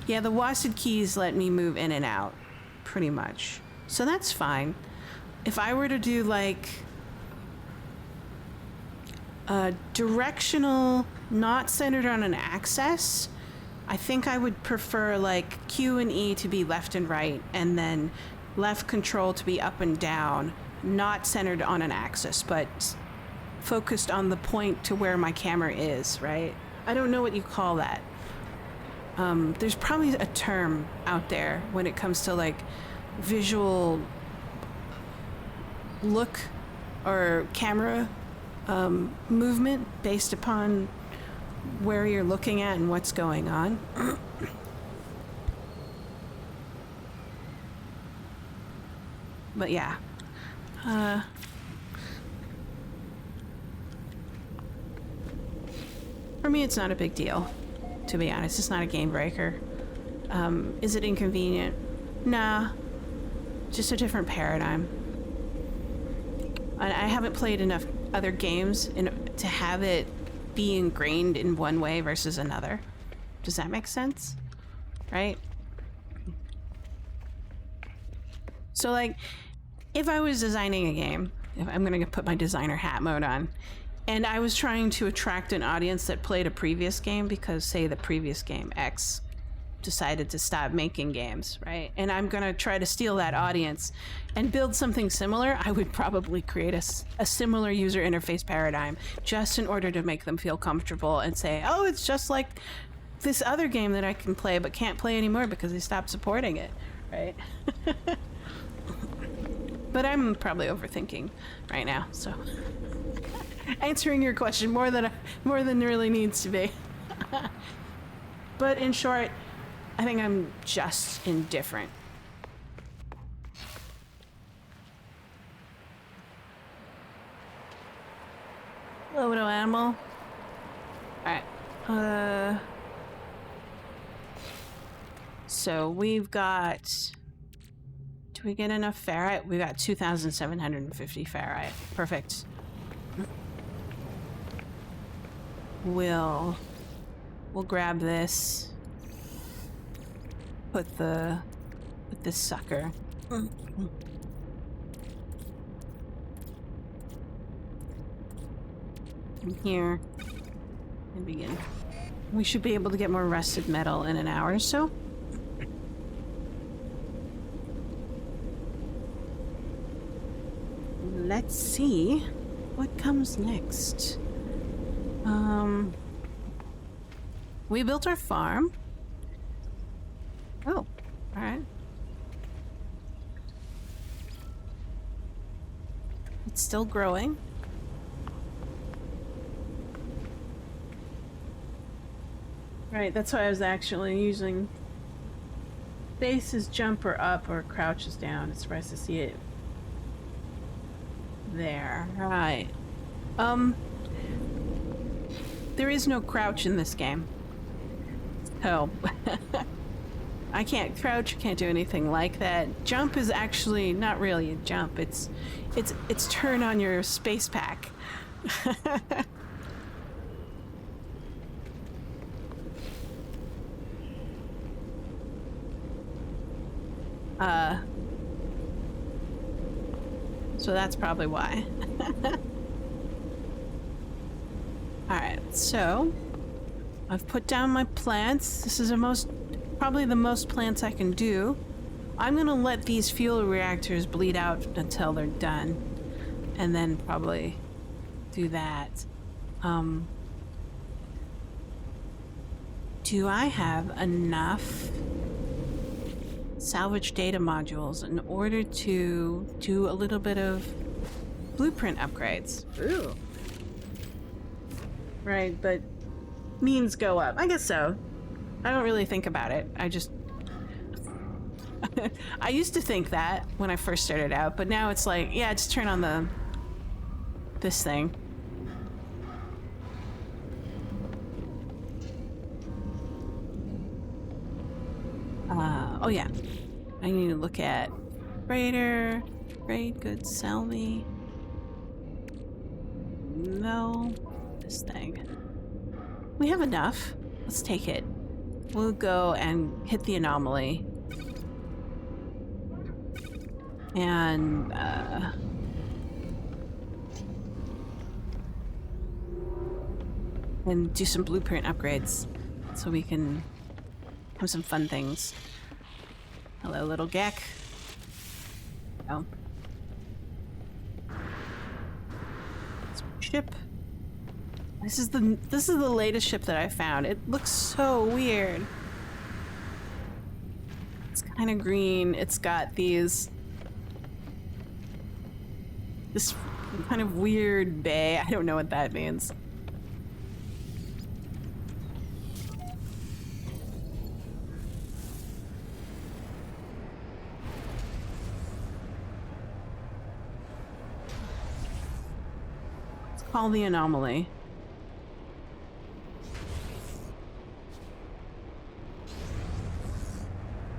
yeah, the WASD keys let me move in and out, pretty much. So that's fine. If I were to do like a directional, not centered on an axis, I think I would prefer like Q and E to be left and right, and then left control to be up and down, not centered on an axis, but focused on the point to where my camera is, right? I don't know what you call that. There's probably a term out there when it comes to like visual look or camera movement based upon where you're looking at and what's going on. But yeah. For me, it's not a big deal, to be honest. It's not a game breaker. Is it inconvenient? Nah. Just a different paradigm. I haven't played enough other games to have it be ingrained in one way versus another. Does that make sense? Right? So, like, if I was designing a game, if I'm gonna put my designer hat mode on, and I was trying to attract an audience that played a previous game because, say, the previous game, X, decided to stop making games, right? And I'm gonna try to steal that audience and build something similar. I would probably create a similar user interface paradigm just in order to make them feel comfortable and say, oh, it's just like this other game that I can play but can't play anymore because they stopped supporting it, right? But I'm probably overthinking right now, so answering your question more than really needs to be. But in short, I think I'm just indifferent. Hello, little animal. Alright. So we've got... Do we get enough ferrite? We got 2,750 ferrite. Perfect. We'll grab this. Put this sucker. From here and begin. We should be able to get more rusted metal in an hour or so. Let's see what comes next. We built our farm. Oh, all right. It's still growing. Right, that's why I was actually using space is jump or up or crouch is down. It's surprised to see it there. Right. There is no crouch in this game. Oh. I can't crouch, can't do anything like that. Jump is actually not really a jump. It's turn on your space pack. So that's probably why. Alright, so I've put down my plants. This is probably the most plants I can do. I'm gonna let these fuel reactors bleed out until they're done, and then probably do that. Do I have enough salvage data modules in order to do a little bit of blueprint upgrades? Ooh. Right, but means go up. I guess so. I don't really think about it. I just... I used to think that when I first started out, but now it's like, yeah, just turn on this thing. Oh yeah. I need to look at Raider. Raid, good, sell me. No. This thing. We have enough. Let's take it. We'll go and hit the anomaly. And, do some blueprint upgrades so we can have some fun things. Hello, little Gek. Oh. Ship. This is the latest ship that I found. It looks so weird. It's kind of green. It's got this kind of weird bay. I don't know what that means. Let's call the anomaly.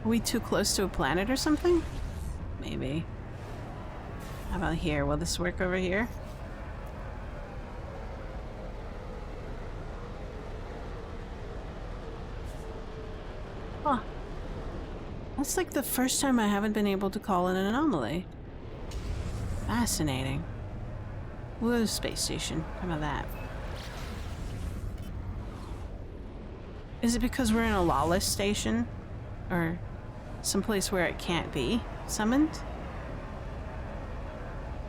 Are we too close to a planet or something? Maybe. How about here? Will this work over here? Huh. That's like the first time I haven't been able to call in an anomaly. Fascinating. Woo, space station. How about that? Is it because we're in a lawless station? Or someplace where it can't be summoned?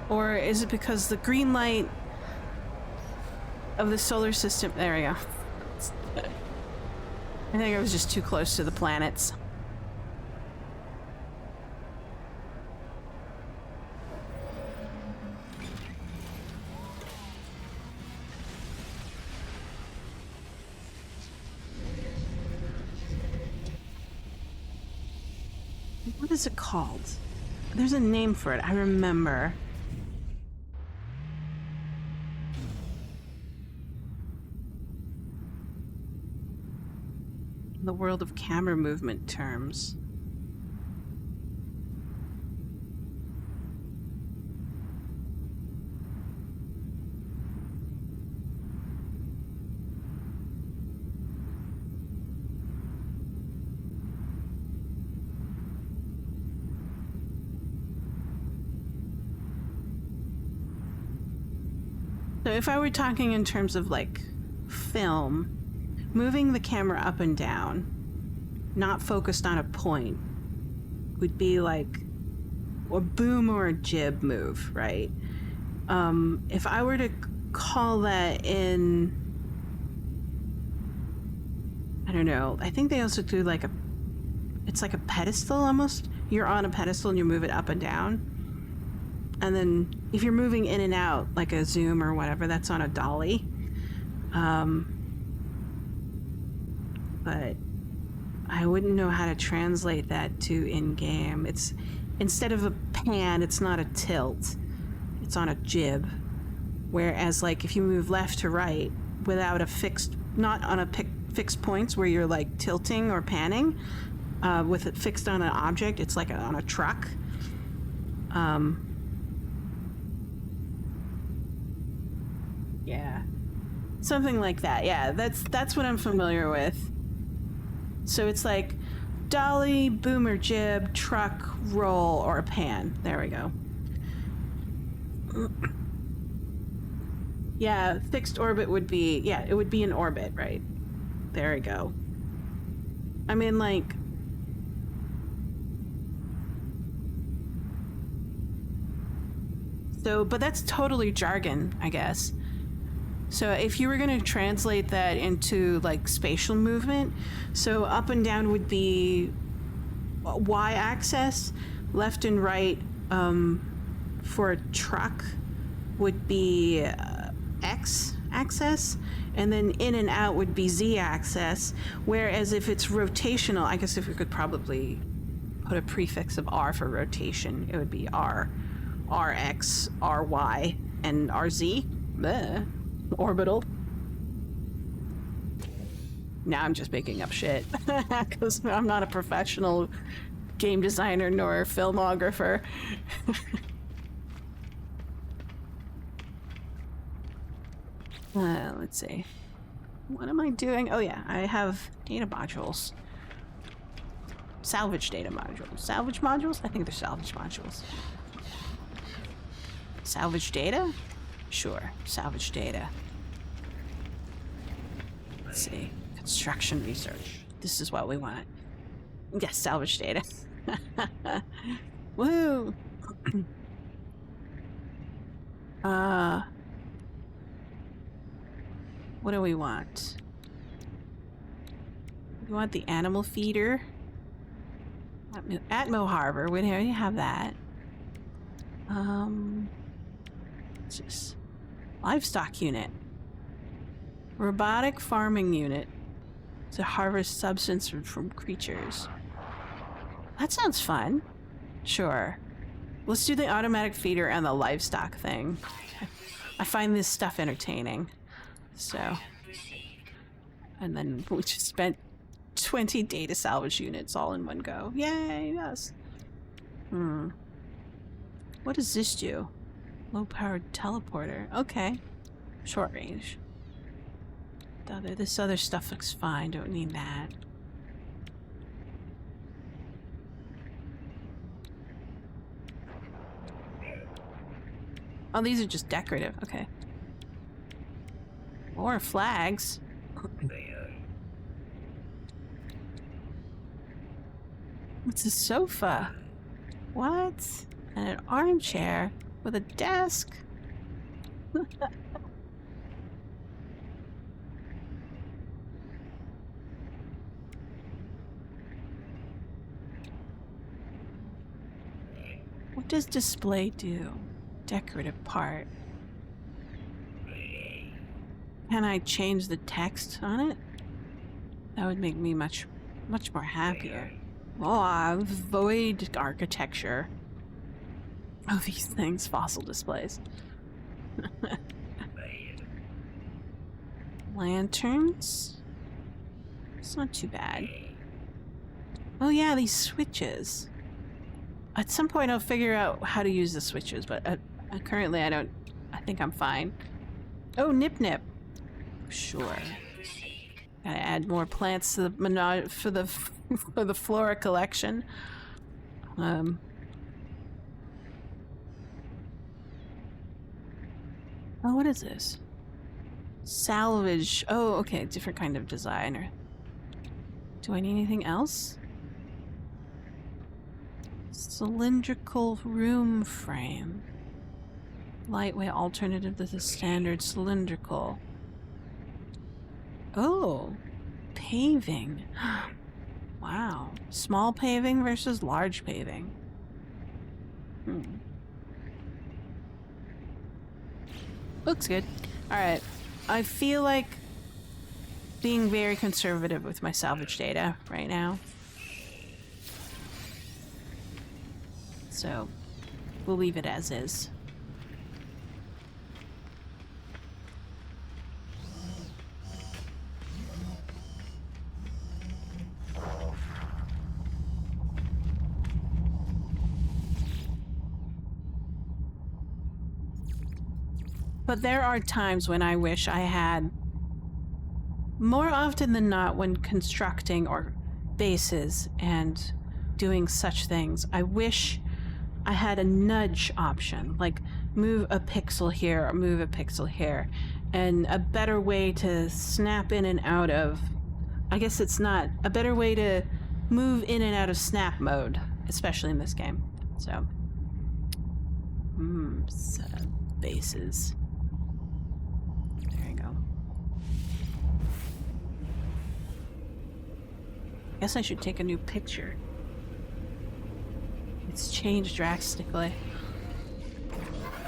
Or is it because the green light of the solar system... There we go. I think I was just too close to the planets. What is it called? There's a name for it. I remember. The world of camera movement terms. So if I were talking in terms of like film, moving the camera up and down, not focused on a point, would be like a boom or a jib move, right? If I were to call that in, I don't know, I think they also do like it's like a pedestal almost. You're on a pedestal and you move it up and down. And then if you're moving in and out, like a zoom or whatever, that's on a dolly. But I wouldn't know how to translate that to in-game. It's, instead of a pan, it's not a tilt. It's on a jib. Whereas like if you move left to right without a fixed, not on a fixed points where you're like tilting or panning, with it fixed on an object, it's like on a truck. Yeah, something like that. Yeah, that's what I'm familiar with. So it's like dolly, boomer, jib, truck, roll, or a pan. There we go. Yeah, fixed orbit would be, yeah, it would be an orbit, right? There we go. I mean, like, so, but that's totally jargon, I guess. So if you were going to translate that into like spatial movement, so up and down would be y-axis, left and right for a truck would be x-axis, and then in and out would be z-axis, whereas if it's rotational, I guess if we could probably put a prefix of r for rotation, it would be r, rx, ry, and rz. Bleh. Orbital. Now I'm just making up shit because I'm not a professional game designer nor filmographer. Let's see. What am I doing? Oh yeah, I have data modules. Salvage data modules. Salvage modules? I think they're salvage modules. Salvage data? Sure, salvage data. Let's see. Construction research. This is what we want. Yes, salvage data. Woo! What do we want? We want the animal feeder. Atmo Harbor. We already have that. What's this? Livestock unit. Robotic farming unit to harvest substance from creatures. That sounds fun. Sure. Let's do the automatic feeder and the livestock thing. I find this stuff entertaining. So. And then we just spent 20 data salvage units all in one go. Yay, yes. What does this do? Low-powered teleporter. Okay. Short range. This other stuff looks fine. Don't need that. Oh, these are just decorative. Okay. More flags. It's a sofa. What? And an armchair with a desk. What does display do? Decorative part. Can I change the text on it? That would make me much more happier. Oh, void architecture. Oh, these things, fossil displays. Lanterns? It's not too bad. Oh yeah, these switches. At some point I'll figure out how to use the switches, but currently I don't. I think I'm fine. Oh, Nip Nip. Sure. Gotta add more plants to the for the flora collection. Oh, what is this? Salvage. Oh, okay. Different kind of designer. Do I need anything else? Cylindrical room frame. Lightweight alternative to the standard cylindrical. Oh, paving. Wow. Small paving versus large paving. Looks good. Alright. I feel like being very conservative with my salvage data right now. So, we'll leave it as is. But there are times when I wish I had, more often than not, when constructing or bases and doing such things, I wish I had a nudge option, like move a pixel here or move a pixel here, and a better way to snap in and out of, I guess it's not, a better way to move in and out of snap mode, especially in this game. So, bases. There you go. Guess I should take a new picture. It's changed drastically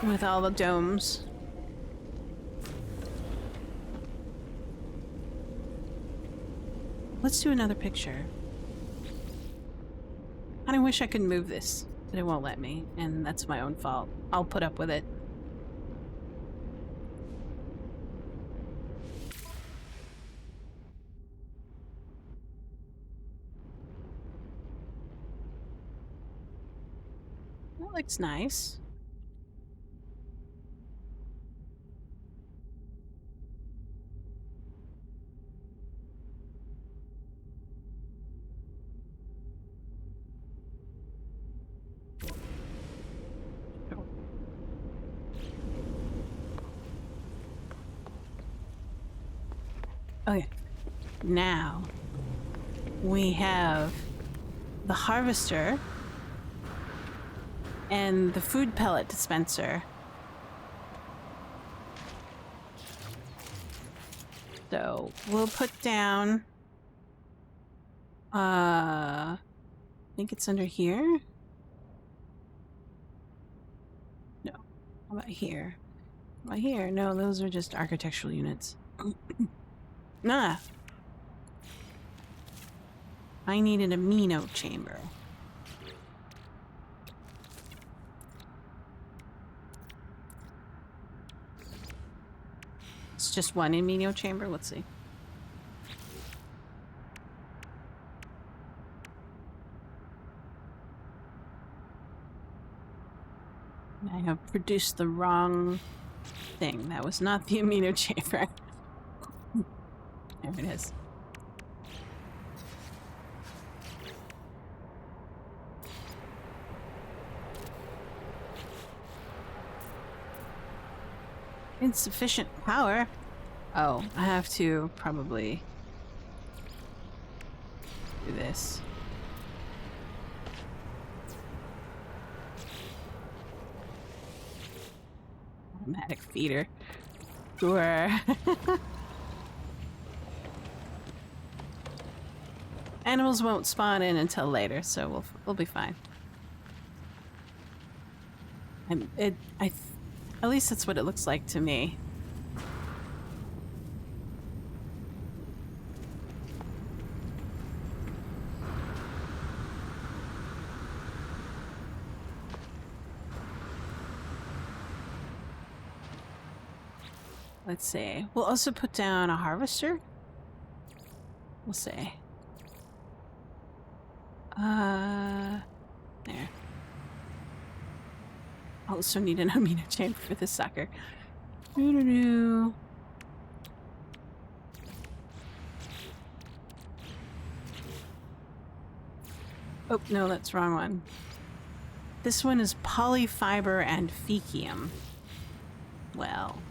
with all the domes. Let's do another picture. And I wish I could move this, but it won't let me, and that's my own fault. I'll put up with it. That looks nice. Okay, now we have the harvester and the food pellet dispenser. So we'll put down, I think it's under here. No, how about here? How about here? No, those are just architectural units. Nah. I need an amino chamber. It's just one amino chamber. Let's see. I have produced the wrong thing. That was not the amino chamber. There it is. Insufficient power? Oh, I have to probably do this. Automatic feeder. Sure. Animals won't spawn in until later, so we'll be fine. And at least that's what it looks like to me. Let's see. We'll also put down a harvester. We'll see. There. I'll also need an amino chamber for this sucker. Doo-doo-doo. Oh, no, that's the wrong one. This one is polyfiber and fecium. Well.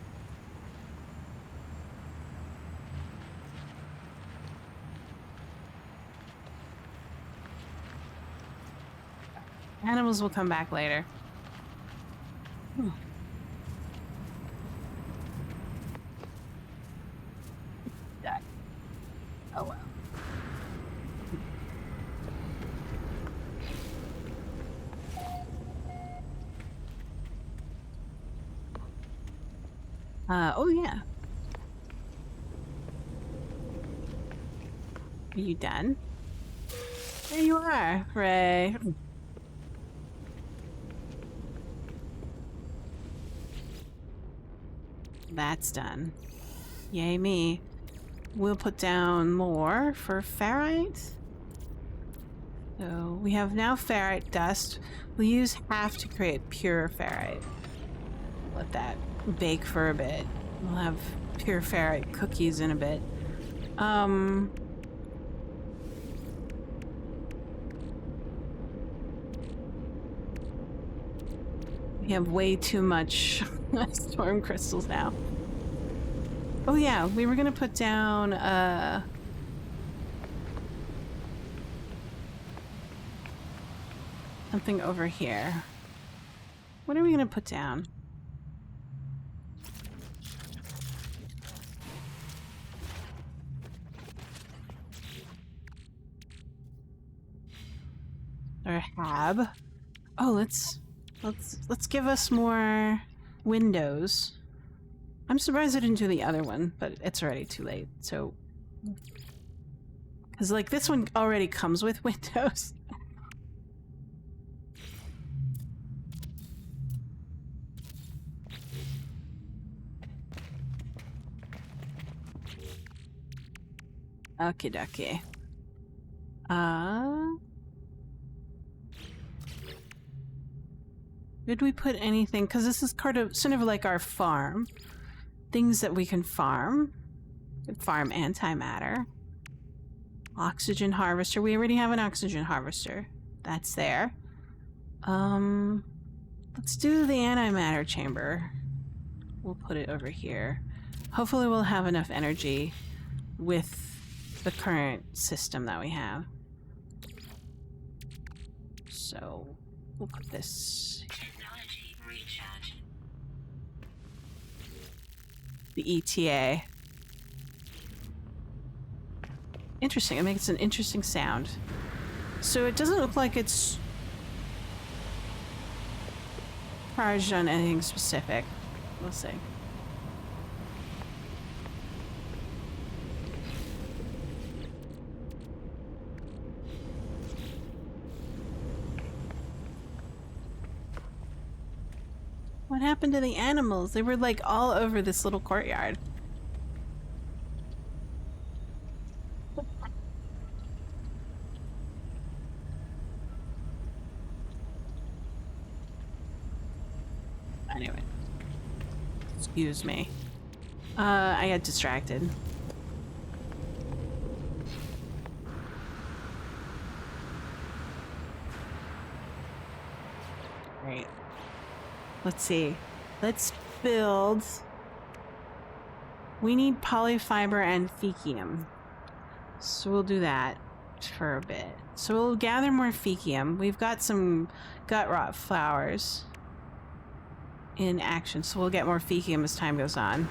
Animals will come back later. Die. Oh well. Oh yeah. Are you done? There you are, Ray. That's done. Yay me. We'll put down more for ferrite. So we have now ferrite dust. We'll use half to create pure ferrite. Let that bake for a bit. We'll have pure ferrite cookies in a bit. We have way too much storm crystals now. Oh yeah, we were gonna put down something over here. What are we gonna put down? Or hab. Oh, let's give us more windows. I'm surprised I didn't do the other one, but it's already too late. So, because like this one already comes with windows. Okie dokie. Did we put anything? Because this is sort of like our farm. Things that we can farm. We can farm antimatter. Oxygen harvester. We already have an oxygen harvester. That's there. Let's do the antimatter chamber. We'll put it over here. Hopefully we'll have enough energy with the current system that we have. So we'll put this. Technology recharge. The ETA. Interesting. It makes an interesting sound. So it doesn't look like it's charged on anything specific. We'll see. What happened to the animals? They were like all over this little courtyard. Anyway. Excuse me. I got distracted. Right. Let's see. Let's build. We need polyfiber and fecium. So we'll do that for a bit. So we'll gather more fecium. We've got some gut rot flowers in action, so we'll get more fecium as time goes on.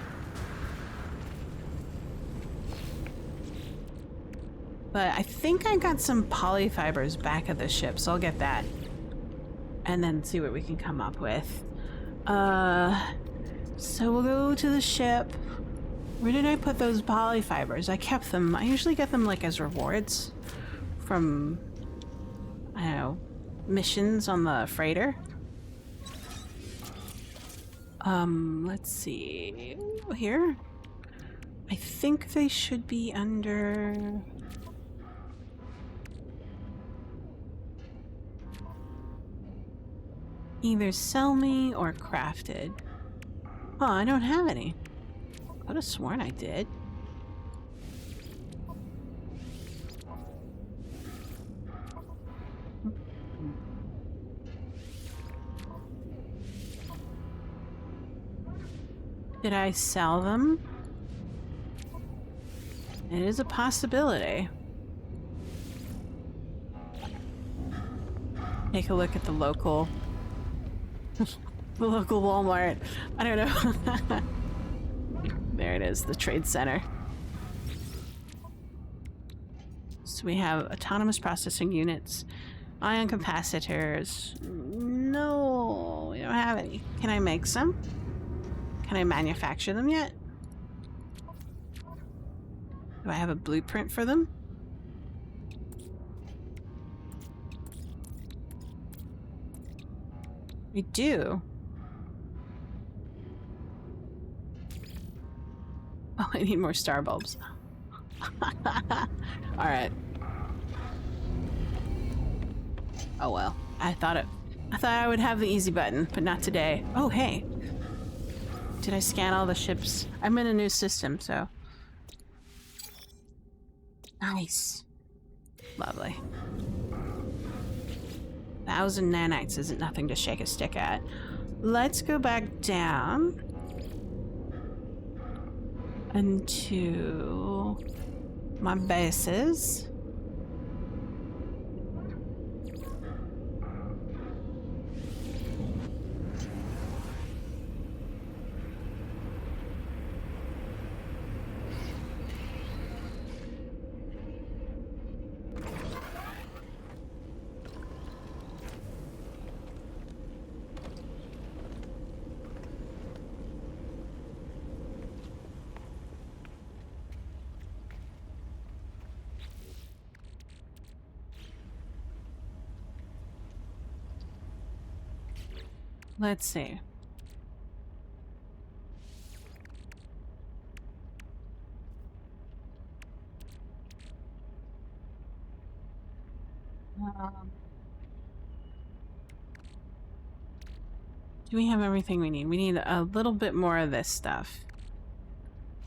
But I think I got some polyfibers back at the ship, so I'll get that. And then see what we can come up with. So we'll go to the ship. Where did I put those polyfibers? I kept them. I usually get them like as rewards from, I don't know, missions on the freighter. Let's see. Here? I think they should be under... either sell me or crafted. Oh, I don't have any. I could have sworn I did. Did I sell them? It is a possibility. take a look at the local Walmart. I don't know. There it is, the trade center. So we have autonomous processing units, ion capacitors. No, we don't have any. Can I make some? Can I manufacture them yet? Do I have a blueprint for them? We do. Oh, I need more star bulbs. Alright. Oh well. I thought I would have the easy button, but not today. Oh hey. Did I scan all the ships? I'm in a new system, so. Nice. Lovely. 1,000 nanites isn't nothing to shake a stick at. Let's go back down into my bases. Let's see. Do we have everything we need? We need a little bit more of this stuff.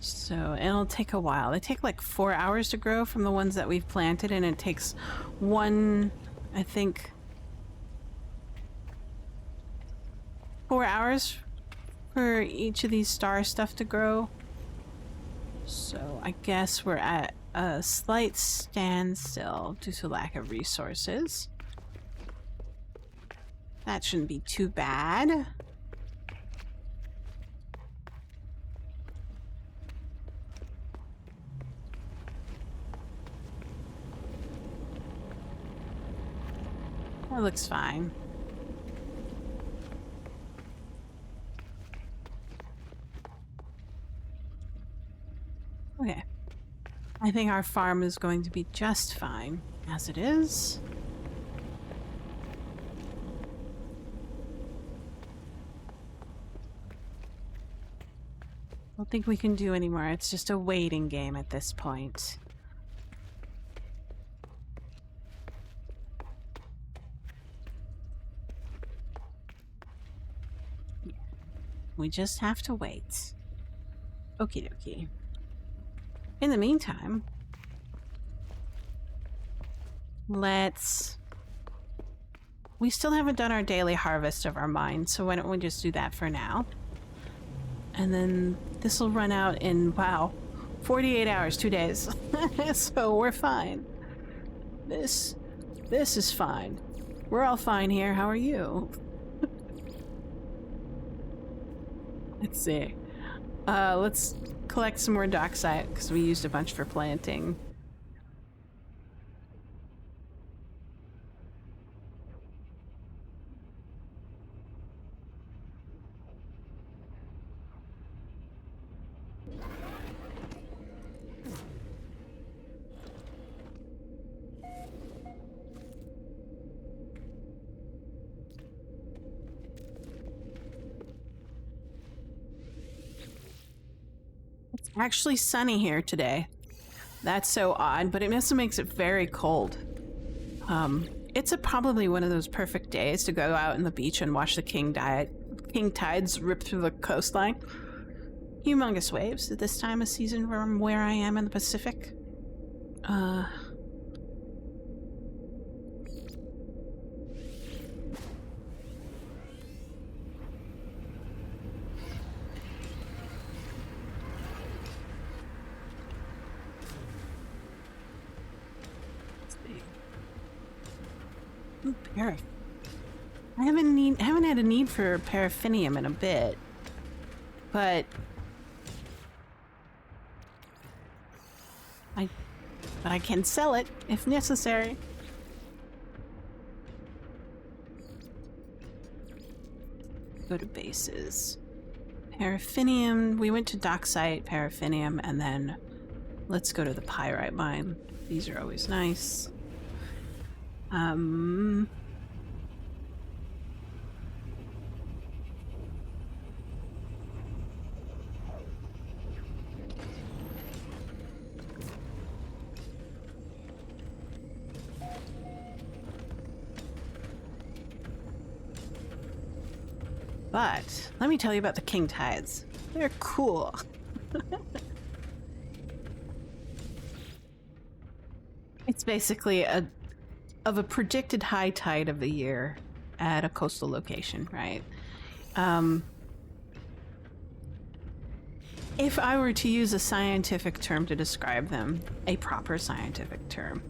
So it'll take a while. They take like 4 hours to grow from the ones that we've planted, and it takes one, I think, 4 hours for each of these star stuff to grow. So I guess we're at a slight standstill due to lack of resources. That shouldn't be too bad. That looks fine. Okay. I think our farm is going to be just fine as it is. I don't think we can do any more. It's just a waiting game at this point. Yeah. We just have to wait. Okie dokie. In the meantime, we still haven't done our daily harvest of our mine, so why don't we just do that for now? And then this will run out in, wow, 48 hours, 2 days. So we're fine. This is fine. We're all fine here. How are you? Let's see. Let's collect some more docksite because we used a bunch for planting. Actually sunny here today. That's so odd, but it also makes it very cold. It's probably one of those perfect days to go out on the beach and watch the king tides rip through the coastline. Humongous waves at this time of season from where I am in the Pacific. Ooh, paraffin. I haven't had a need for paraffinium in a bit, but I can sell it if necessary. Go to bases. Paraffinium. We went to docksite, paraffinium, and then let's go to the pyrite mine. These are always nice. But let me tell you about the king tides. They're cool. It's basically a predicted high tide of the year at a coastal location, right? If I were to use a scientific term to describe them, a proper scientific term,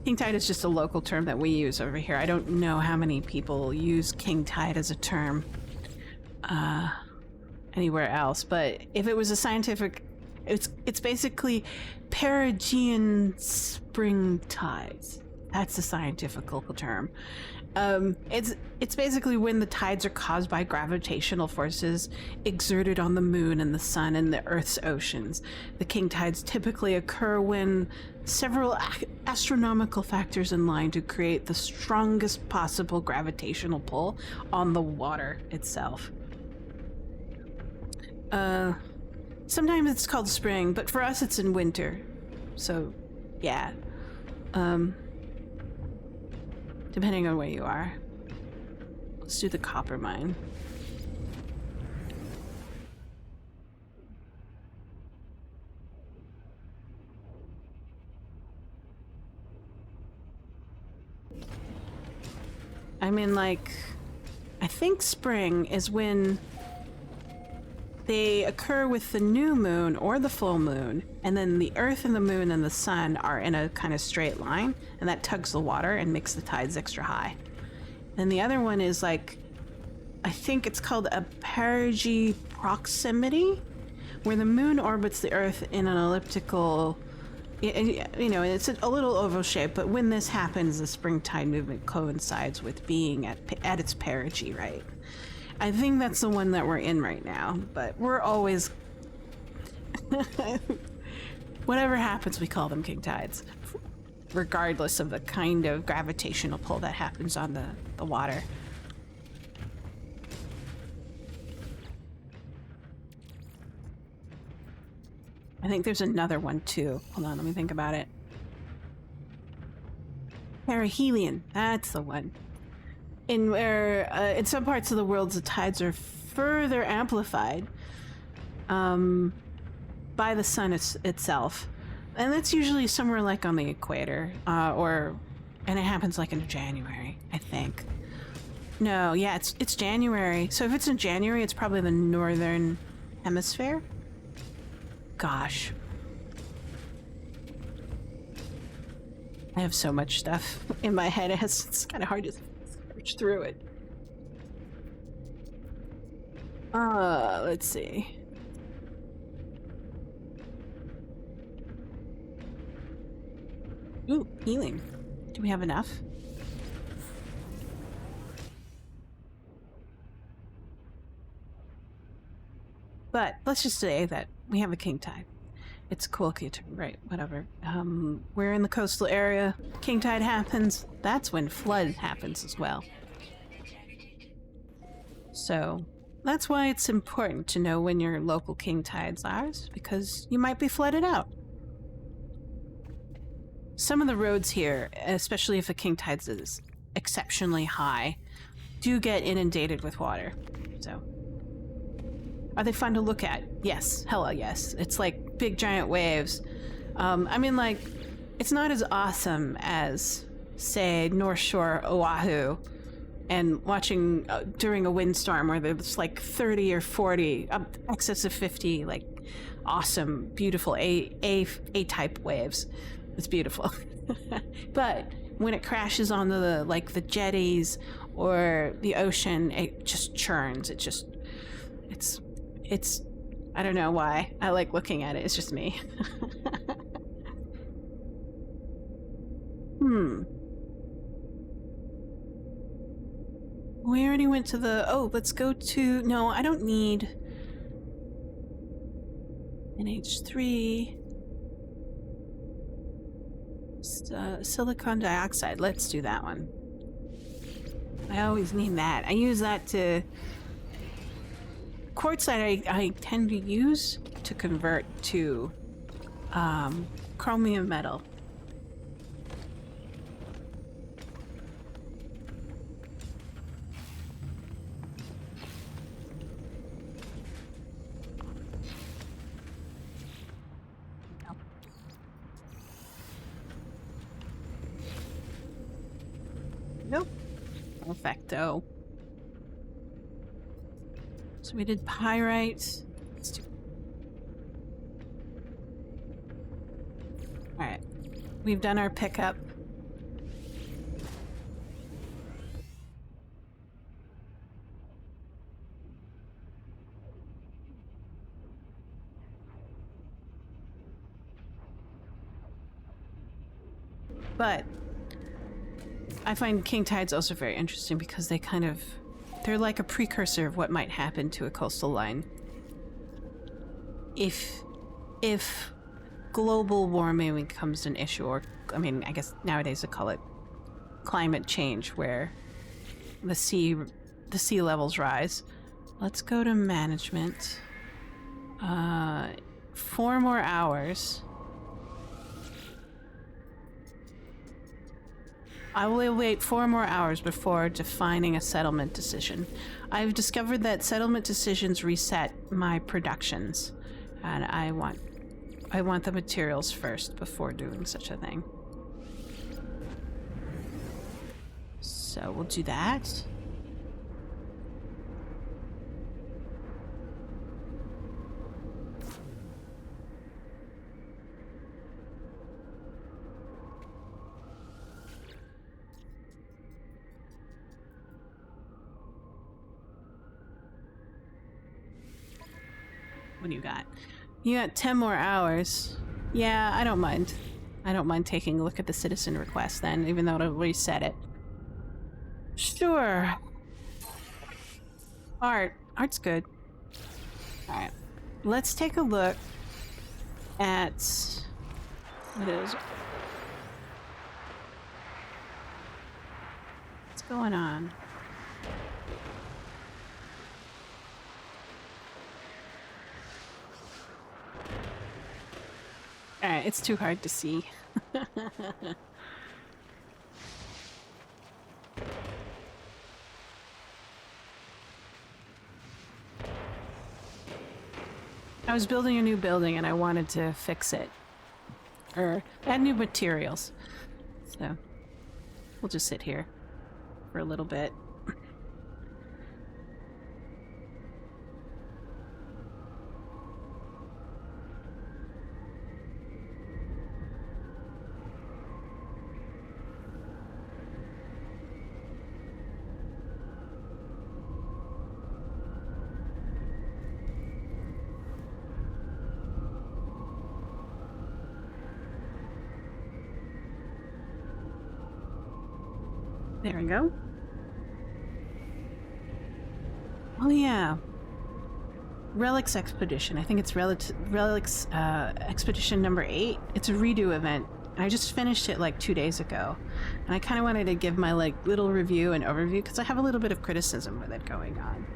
king tide is just a local term that we use over here. I don't know how many people use king tide as a term anywhere else, but if it was a scientific, it's basically perigean spring tides. That's the scientific term. It's basically when the tides are caused by gravitational forces exerted on the moon and the sun and the Earth's oceans. The king tides typically occur when several astronomical factors align to create the strongest possible gravitational pull on the water itself. Sometimes it's called spring, but for us it's in winter. So, yeah. Depending on where you are. Let's do the copper mine. I mean, like, I think spring is when they occur with the new moon or the full moon, and then the earth and the moon and the sun are in a kind of straight line, and that tugs the water and makes the tides extra high. And the other one is like, I think it's called a perigee proximity, where the moon orbits the earth in an elliptical, you know, it's a little oval shape, but when this happens, the spring tide movement coincides with being at its perigee, right? I think that's the one that we're in right now, but we're always... Whatever happens, we call them king tides, regardless of the kind of gravitational pull that happens on the water. I think there's another one too. Hold on, let me think about it. Perihelion, that's the one. In some parts of the world, the tides are further amplified by the sun itself, and that's usually somewhere like on the equator, and it happens like in January, I think. No, yeah, it's January. So if it's in January, it's probably the northern hemisphere. Gosh, I have so much stuff in my head. It's kind of hard to through it. Let's see. Ooh, healing. Do we have enough? But let's just say that we have a king tide. It's a cool king tide, right? Whatever. We're in the coastal area. King tide happens. That's when flood happens as well. So that's why it's important to know when your local king tides are, because you might be flooded out. Some of the roads here, especially if the king tides is exceptionally high, do get inundated with water. So, are they fun to look at? Yes, hella yes. It's like big giant waves. I mean, like, it's not as awesome as, say, North Shore Oahu, and watching during a windstorm where there's like 30 or 40, excess of 50, like awesome, beautiful A-type waves. It's beautiful. But when it crashes on the jetties or the ocean, it just churns. It's, I don't know why. I like looking at it. It's just me. We already went to the... Oh, let's go to... No, I don't need... NH3... silicon dioxide. Let's do that one. I always need that. I use that to... Quartzite I tend to use to convert to chromium metal. Nope. Perfecto. So we did pyrite. Let's do... Alright. We've done our pickup. But I find king tides also very interesting because they kind of... They're like a precursor of what might happen to a coastal line. If global warming becomes an issue, or I mean, I guess nowadays they call it climate change, where the sea levels rise. Let's go to management. 4 more hours. I will wait 4 more hours before defining a settlement decision. I've discovered that settlement decisions reset my productions, and I want the materials first before doing such a thing. So we'll do that. What do you got? You got 10 more hours. Yeah, I don't mind. I don't mind taking a look at the citizen request then, even though it'll reset it. Sure. Art's good. Alright. Let's take a look at... What is... What's going on? Alright, it's too hard to see. I was building a new building and I wanted to fix it. Or add new materials. So, we'll just sit here for a little bit. There we go. Oh yeah. Relics Expedition. I think it's Relics Expedition number 8. It's a redo event. I just finished it like 2 days ago. And I kind of wanted to give my like little review and overview because I have a little bit of criticism with it going on.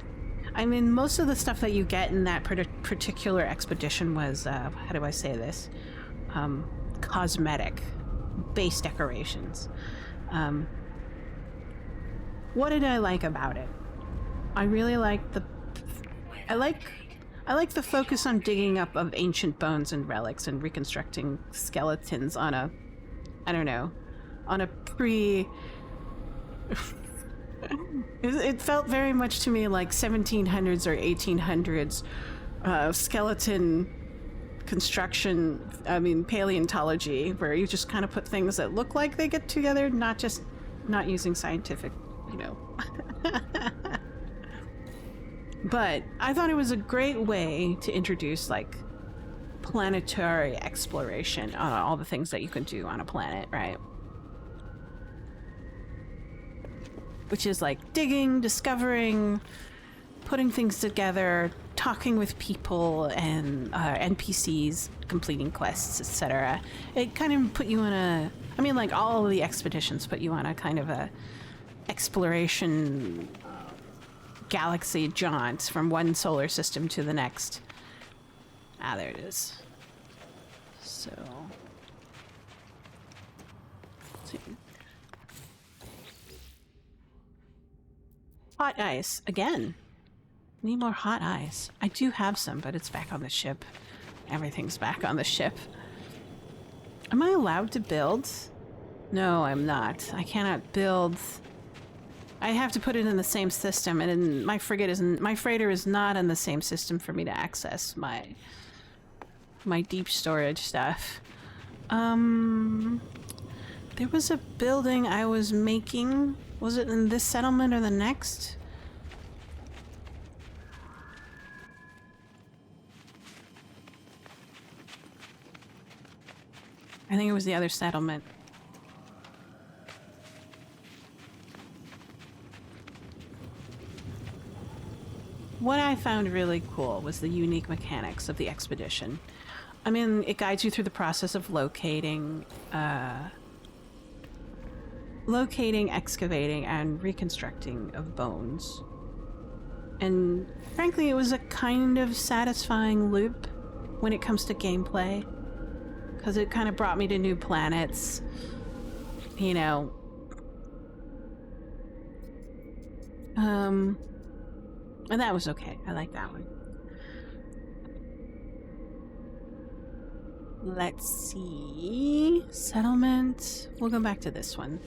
I mean, most of the stuff that you get in that particular expedition was, how do I say this? Cosmetic. Base decorations. What did I like about it? I really liked the... I like the focus on digging up of ancient bones and relics and reconstructing skeletons on a... I don't know. On a pre... It felt very much to me like 1700s or 1800s skeleton construction, I mean paleontology, where you just kind of put things that look like they get together, not using scientific you know. But I thought it was a great way to introduce like planetary exploration on all the things that you can do on a planet, right? Which is like digging, discovering, putting things together, talking with people and NPCs, completing quests, etc. It kind of put you in a, I mean, like all of the expeditions put you on a kind of a exploration galaxy jaunt from one solar system to the next. Ah, there it is. So, let's see. Hot ice again. Need more hot ice. I do have some, but it's back on the ship. Everything's back on the ship. Am I allowed to build? No, I'm not. I cannot build. I have to put it in the same system, and my frigate isn't. My freighter is not in the same system for me to access my deep storage stuff. There was a building I was making. Was it in this settlement or the next? I think it was the other settlement. What I found really cool was the unique mechanics of the expedition. I mean, it guides you through the process of locating, excavating, and reconstructing of bones. And frankly, it was a kind of satisfying loop when it comes to gameplay, because it kind of brought me to new planets, you know. And that was okay. I like that one. Let's see. Settlement. We'll go back to this one.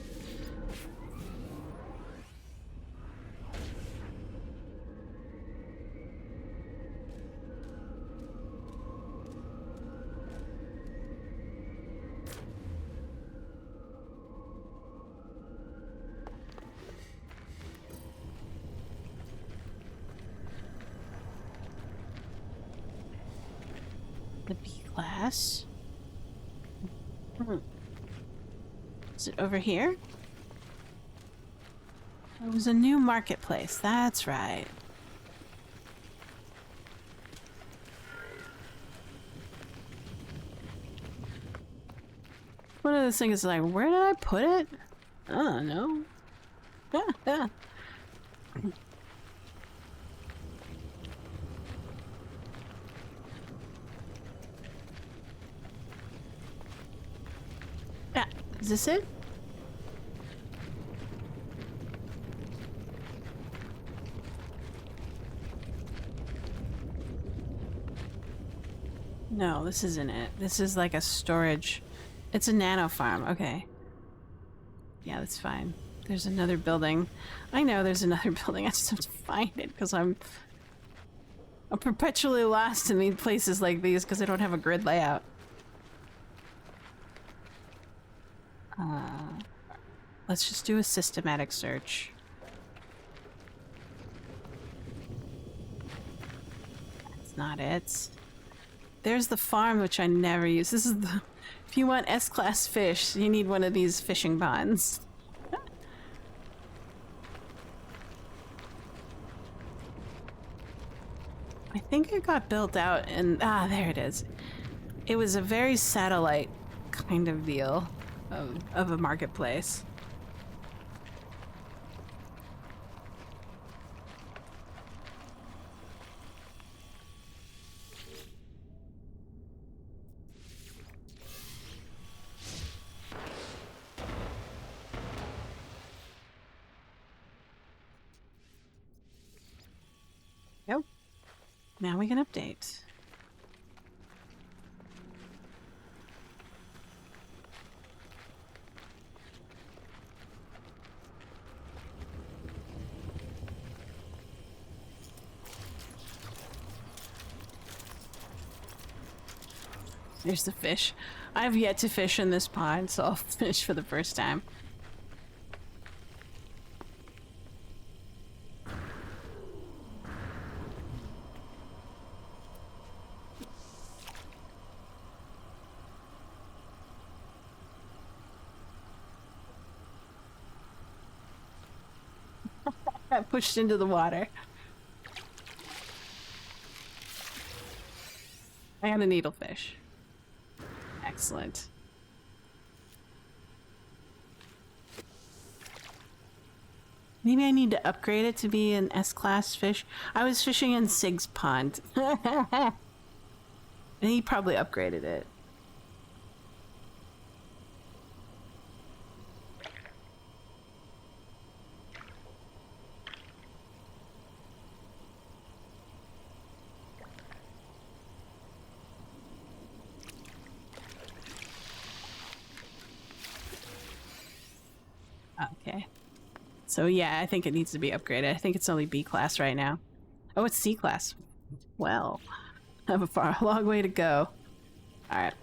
The B-class. Is it over here? It was a new marketplace. That's right. One of those things is like, where did I put it? I don't know. Yeah. Is this it? No, this isn't it. This is like a storage. It's a nano farm. Okay. Yeah, that's fine. There's another building. I know there's another building. I just have to find it because I'm perpetually lost in these places like these because I don't have a grid layout. Let's just do a systematic search. That's not it. There's the farm, which I never use. This is the... If you want S-class fish, you need one of these fishing ponds. I think it got built out and... Ah, there it is. It was a very satellite kind of deal of a marketplace. Yep. Now we can update. There's the fish. I've yet to fish in this pond, so I'll fish for the first time. Got pushed into the water. I got a needlefish. Excellent. Maybe I need to upgrade it to be an S-class fish. I was fishing in Sig's pond. And he probably upgraded it. Okay. So yeah, I think it needs to be upgraded. I think it's only B class right now. Oh, it's C class. Well, I have a long way to go. All right.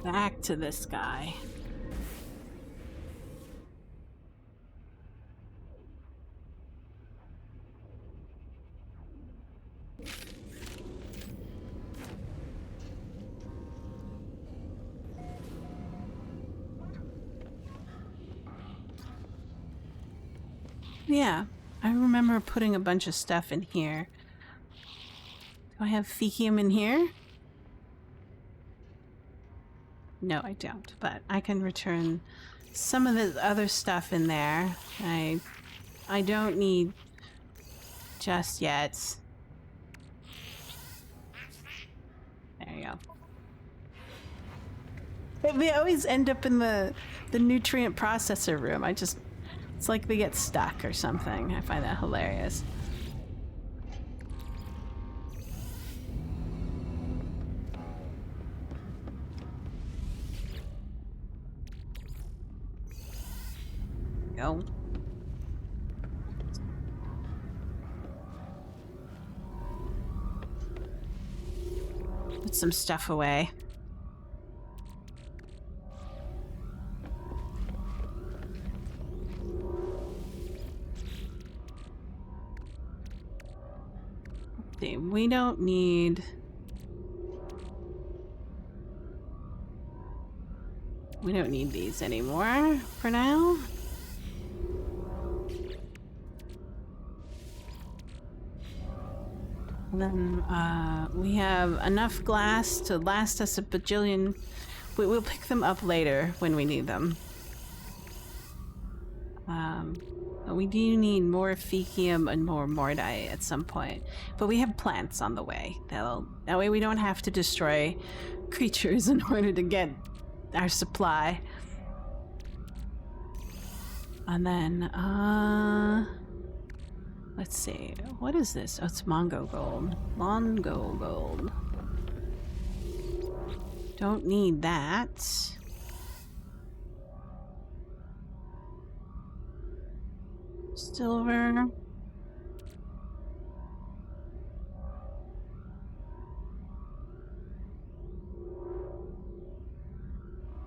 Back to this guy. Yeah, I remember putting a bunch of stuff in here. Do I have Fekium in here? No, I don't, but I can return some of the other stuff in there. I don't need just yet. There you go. They always end up in the nutrient processor room. It's like they get stuck or something. I find that hilarious. Go. Put some stuff away. See, we don't need... We don't need these anymore for now. And then we have enough glass to last us a bajillion. We'll pick them up later when we need them. But we do need more Fekium and more Mordite at some point. But we have plants on the way. That way we don't have to destroy creatures in order to get our supply. And then, let's see. What is this? Oh, it's Mongo Gold. Mongo Gold. Don't need that. Silver.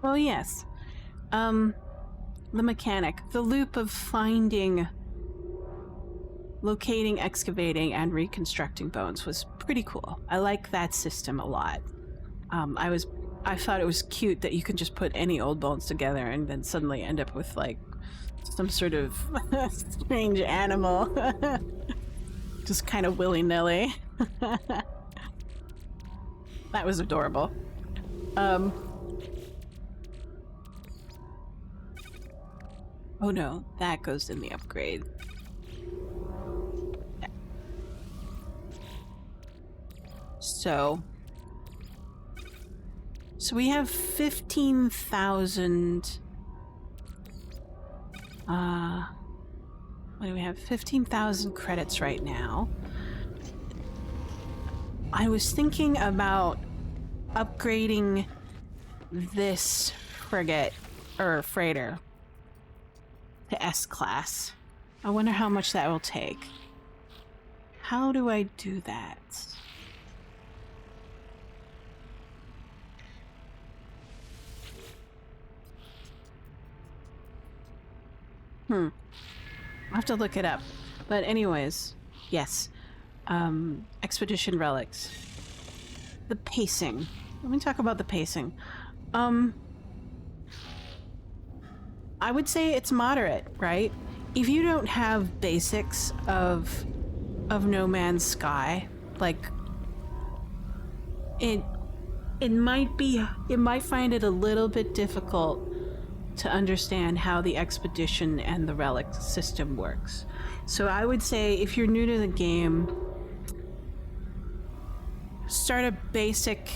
Oh, yes. The mechanic. The loop of finding, locating, excavating, and reconstructing bones was pretty cool. I like that system a lot. I thought it was cute that you can just put any old bones together and then suddenly end up with, like, some sort of strange animal. Just kind of willy-nilly. That was adorable. Oh no, that goes in the upgrade. Yeah. So we have 15,000. What do we have? 15,000 credits right now. I was thinking about upgrading this frigate or freighter to S-class. I wonder how much that will take. How do I do that? I'll have to look it up. But anyways, yes. Expedition relics. The pacing. Let me talk about the pacing. I would say it's moderate, right? If you don't have basics of No Man's Sky, like it might find it a little bit difficult to understand how the expedition and the relic system works. So I would say if you're new to the game, start a basic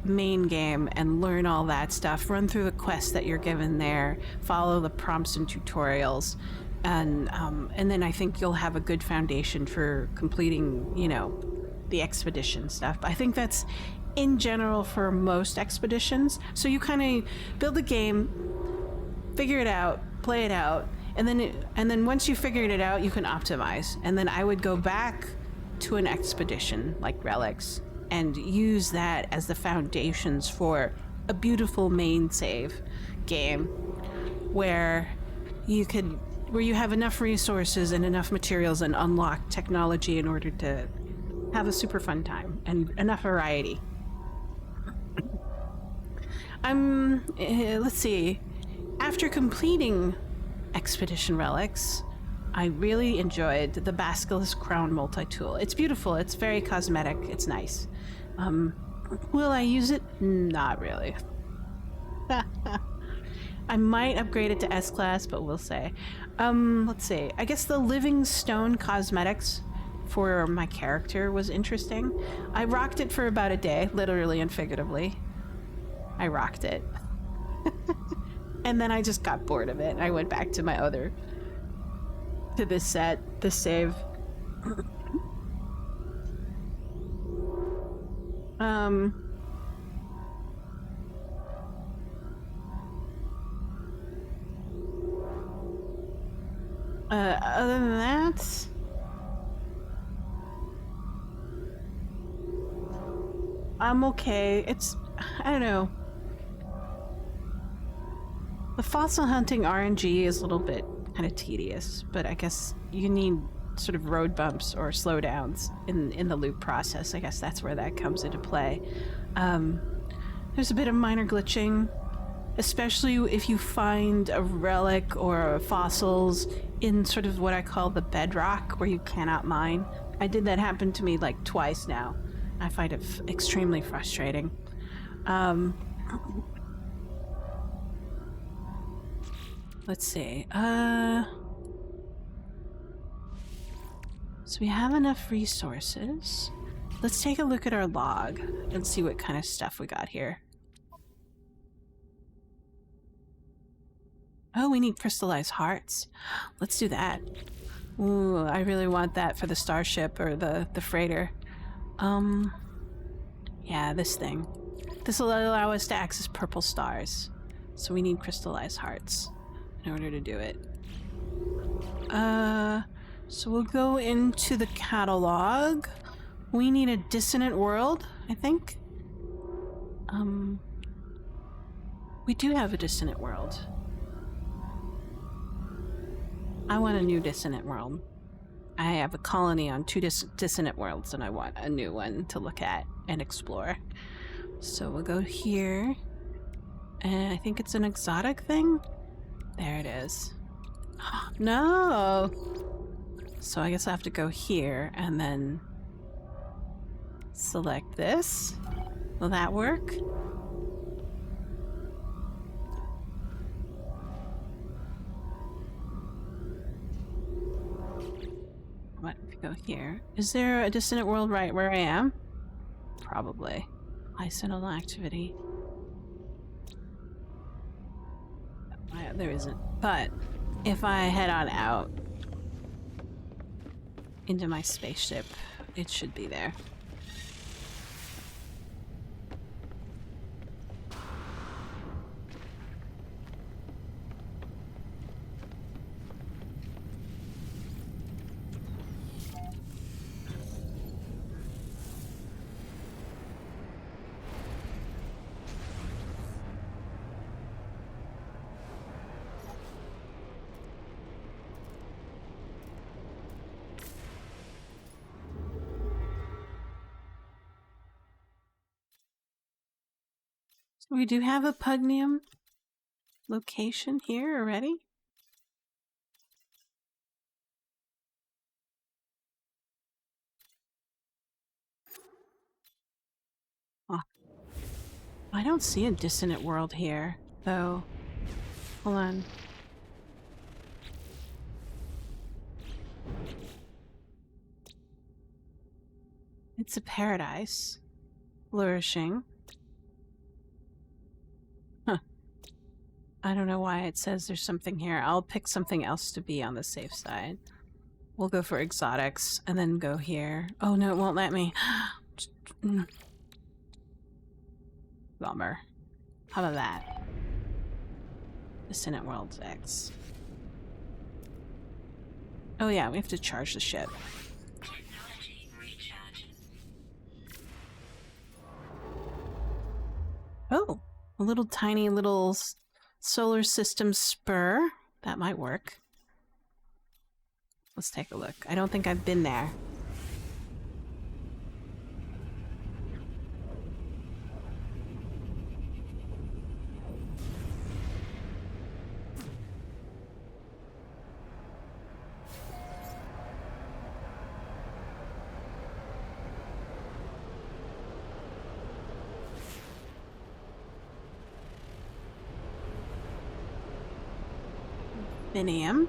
main game and learn all that stuff. Run through the quests that you're given there, follow the prompts and tutorials, and then I think you'll have a good foundation for completing, you know, the expedition stuff. I think that's in general for most expeditions. So you kind of build a game, figure it out, play it out, and then once you figured it out, you can optimize. And then I would go back to an expedition like Relics and use that as the foundations for a beautiful main save game where you have enough resources and enough materials and unlock technology in order to have a super fun time and enough variety. Let's see. After completing Expedition Relics, I really enjoyed the Basilisk Crown multi-tool. It's beautiful, it's very cosmetic, it's nice. Will I use it? Not really. I might upgrade it to S-Class, but we'll say. Let's see. I guess the Living Stone cosmetics for my character was interesting. I rocked it for about a day, literally and figuratively. I rocked it. And then I just got bored of it. I went back to my other... to this save. Other than that... I'm okay. I don't know. The fossil hunting RNG is a little bit kind of tedious, but I guess you need sort of road bumps or slowdowns in the loop process. I guess that's where that comes into play. There's a bit of minor glitching, especially if you find a relic or fossils in sort of what I call the bedrock, where you cannot mine. I did that happen to me like twice now. I find it extremely frustrating. Let's see. So we have enough resources. Let's take a look at our log and see what kind of stuff we got here. Oh, we need crystallized hearts. Let's do that. Ooh, I really want that for the starship or the freighter. Yeah, this thing. This will allow us to access purple stars. So we need crystallized hearts in order to do it. So we'll go into the catalog. We need a dissonant world, I think. We do have a dissonant world. I want a new dissonant world. I have a colony on two dissonant worlds, and I want a new one to look at and explore. So we'll go here. And I think it's an exotic thing. There it is. No! So I guess I have to go here and then select this. Will that work? What if you go here? Is there a dissonant world right where I am? Probably. Incidental activity. There isn't. But if I head on out into my spaceship, it should be there. We do have a Pugnium location here already. Oh, I don't see a dissonant world here, though. Hold on. It's a paradise. Flourishing. Huh. I don't know why it says there's something here. I'll pick something else to be on the safe side. We'll go for exotics and then go here. Oh no, it won't let me. Bummer. How about that? Dissonant Worlds X. Oh yeah, we have to charge the ship. Technology recharge. Oh, a little tiny little solar system spur. That might work. Let's take a look. I don't think I've been there. Vinium.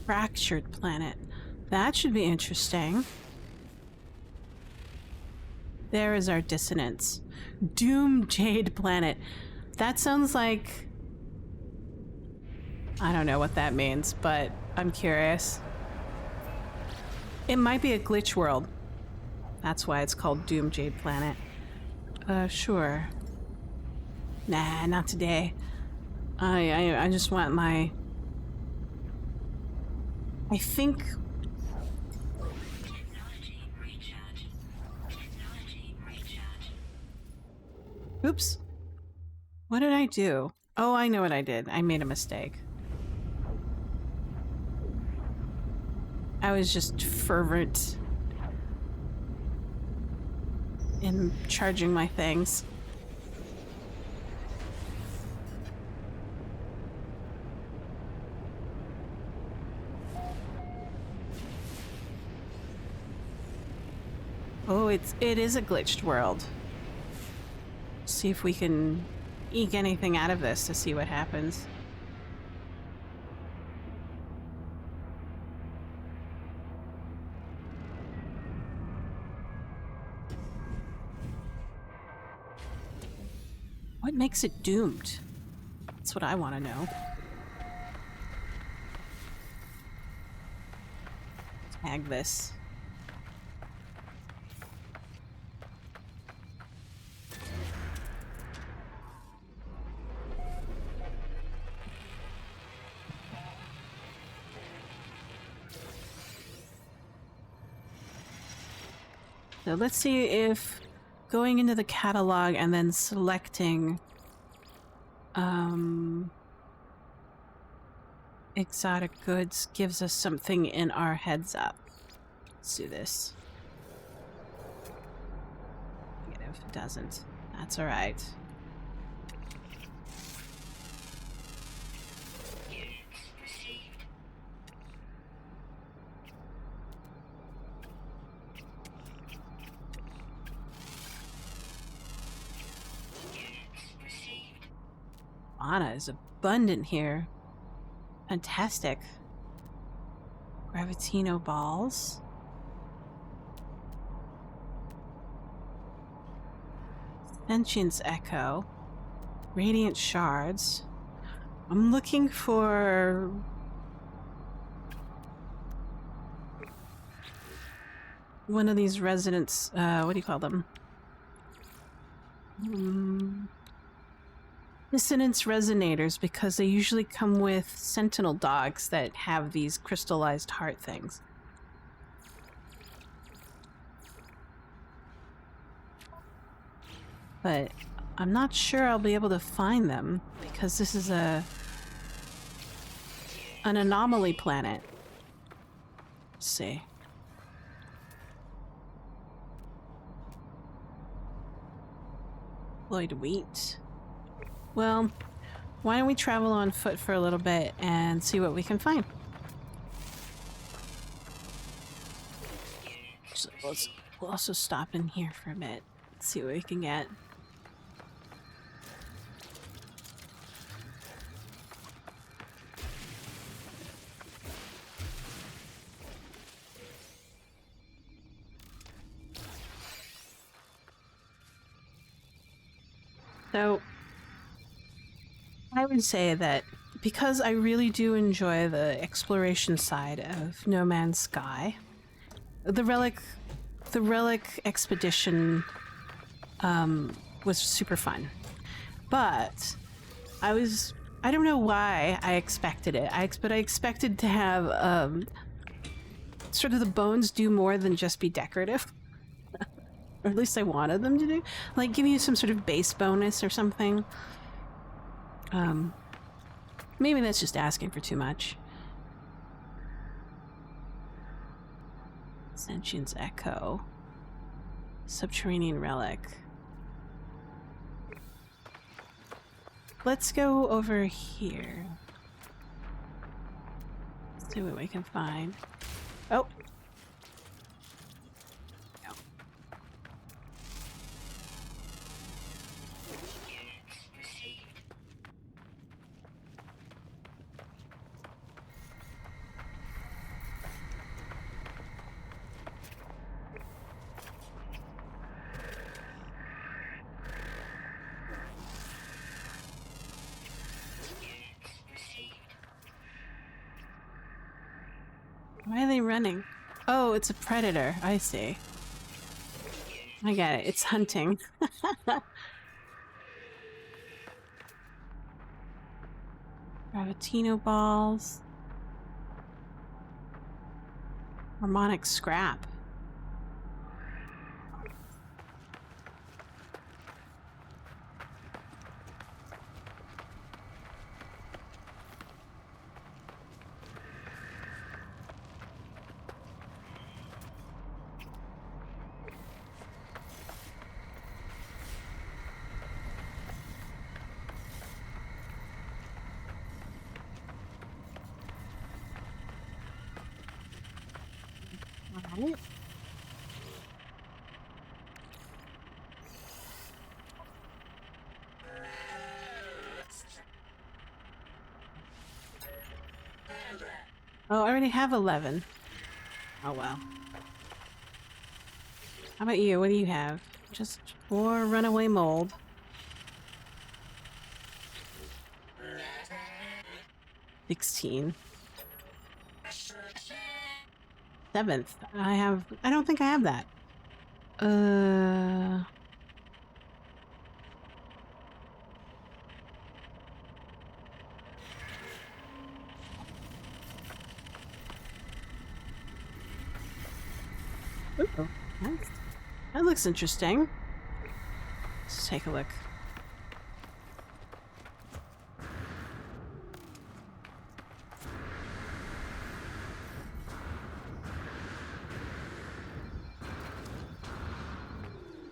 Fractured planet. That should be interesting. There is our dissonance. Doom Jade planet. That sounds like... I don't know what that means, but I'm curious. It might be a glitch world. That's why it's called Doom Jade planet. Sure. Nah, not today. I just want my... I think... Technology recharge. Technology recharge. Oops. What did I do? Oh, I know what I did. I made a mistake. I was just fervent in charging my things. Oh, it is a glitched world. See if we can eke anything out of this to see what happens. What makes it doomed? That's what I want to know. Tag this. So let's see if going into the catalog and then selecting exotic goods gives us something in our heads up. Let's do this. Negative. It doesn't. That's all right. Units received. Units received. Mana is abundant here. Fantastic. Gravitino balls. Sentience echo. Radiant shards. I'm looking for... one of these residents, what do you call them? Dissonance resonators, because they usually come with sentinel dogs that have these crystallized heart things. But I'm not sure I'll be able to find them because this is an anomaly planet. Let's see. Lloyd wheat. Well, why don't we travel on foot for a little bit and see what we can find? So we'll also stop in here for a bit. See what we can get. So, I would say that because I really do enjoy the exploration side of No Man's Sky, the relic expedition was super fun. But I don't know why I expected it. But I expected to have sort of the bones do more than just be decorative. Or at least I wanted them to do. Like, give you some sort of base bonus or something. Maybe that's just asking for too much. Sentience Echo. Subterranean Relic. Let's go over here. Let's see what we can find. Oh! No. Why are they running? Oh, it's a predator. I see. I get it. It's hunting. Gravitino balls. Harmonic scrap. Alright. Oh, I already have 11. Oh well. How about you? What do you have? Just 4 runaway mold. 16. 7th. I don't think I have that. Ooh, that looks interesting. Let's take a look.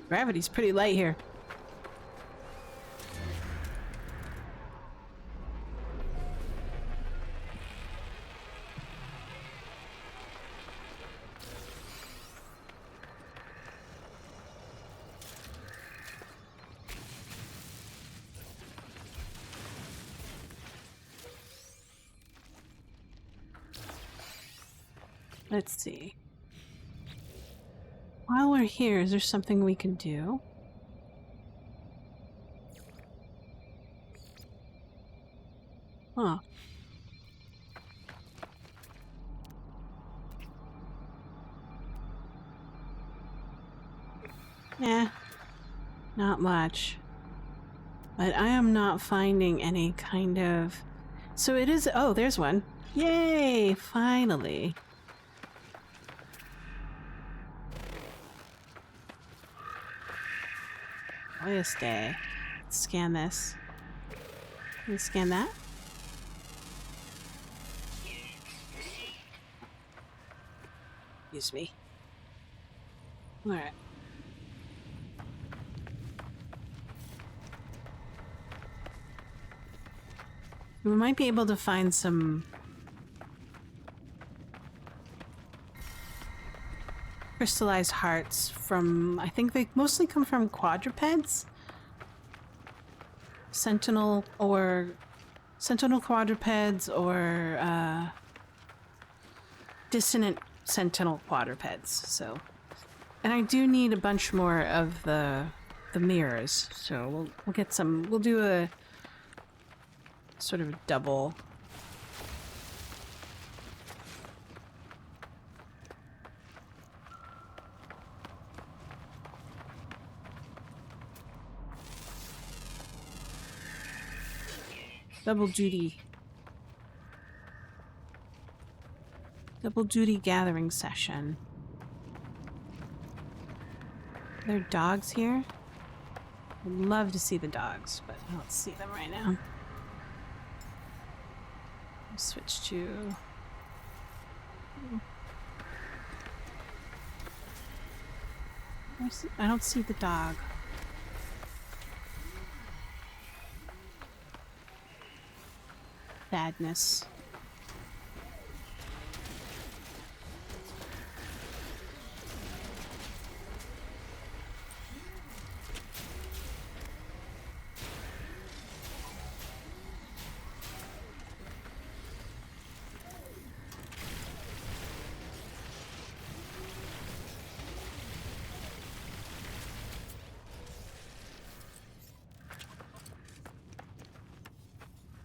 Gravity's pretty light here. Let's see. While we're here, is there something we can do? Huh. Eh, not much. But I am not finding any kind of... So it is... Oh, there's one. Yay! Finally. Wait a stay. Let's scan this. Can we scan that? Excuse me. Alright. We might be able to find some crystallized hearts from, I think they mostly come from quadrupeds? Sentinel quadrupeds or dissonant sentinel quadrupeds. So, and I do need a bunch more of the mirrors. So we'll get some. We'll do a sort of double. Double duty. Double duty gathering session. Are there dogs here? I'd love to see the dogs, but I don't see them right now. I'll switch to... I don't see the dog. Sadness.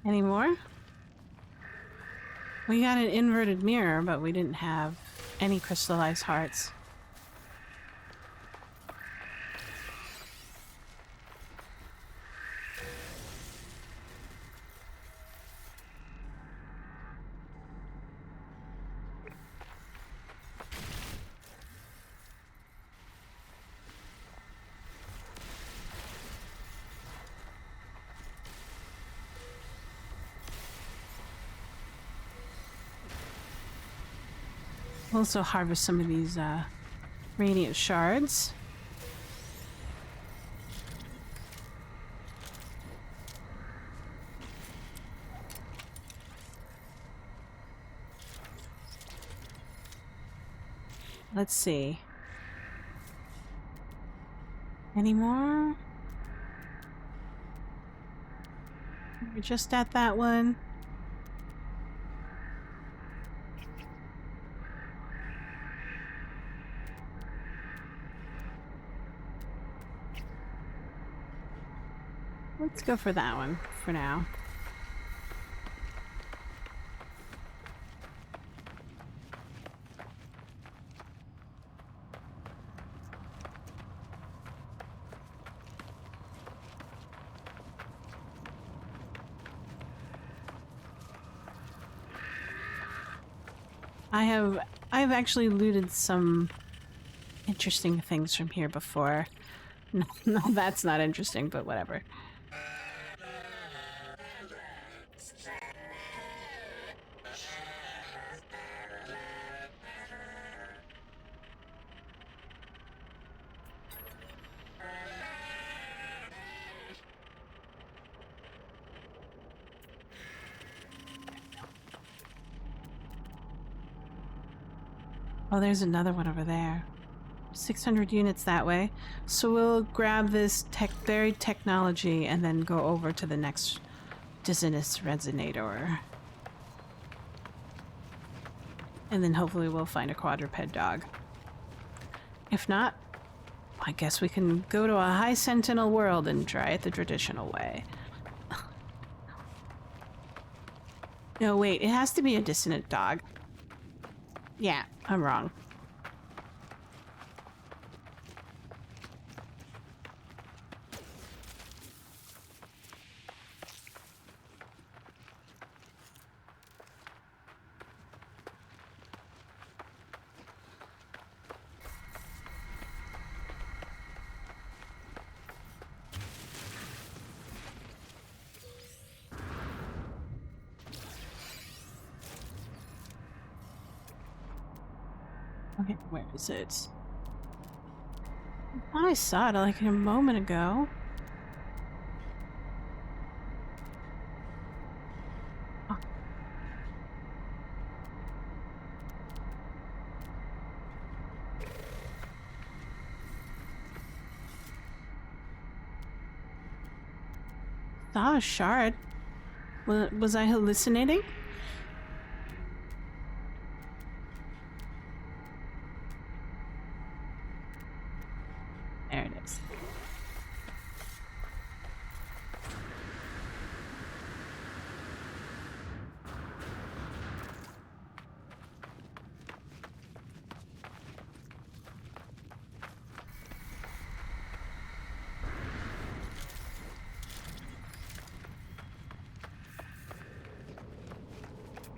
Any more? We got an inverted mirror, but we didn't have any crystallized hearts. Also harvest some of these radiant shards. Let's see. Any more? We're just at that one. Let's go for that one for now. I've actually looted some interesting things from here before. No, that's not interesting, but whatever. Oh, there's another one over there. 600 units that way. So we'll grab this buried technology and then go over to the next dissonance resonator. And then hopefully we'll find a quadruped dog. If not, I guess we can go to a high sentinel world and try it the traditional way. No, wait, it has to be a dissonant dog. Yeah, I'm wrong. Okay, where is it? I thought I saw it like a moment ago. Oh. Saw a shard. Was I hallucinating? There it is.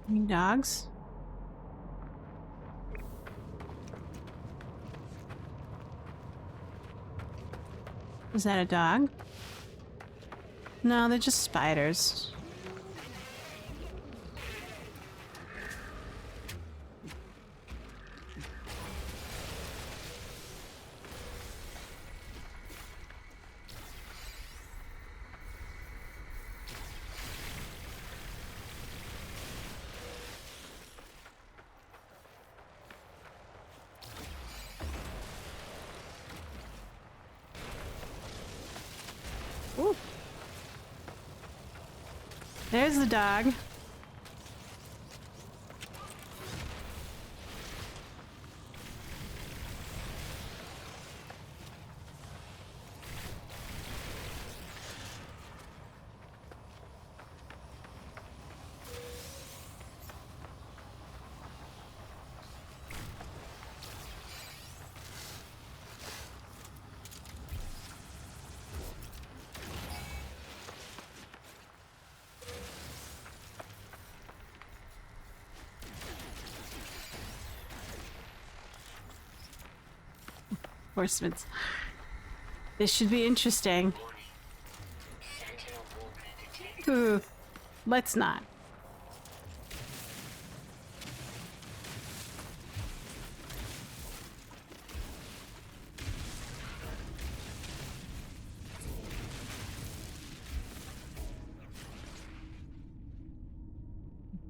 Any dogs? Is that a dog? No, they're just spiders. Ooh. There's the dog. Horsemen's. This should be interesting. Sentinel walker detected. Ooh, let's not.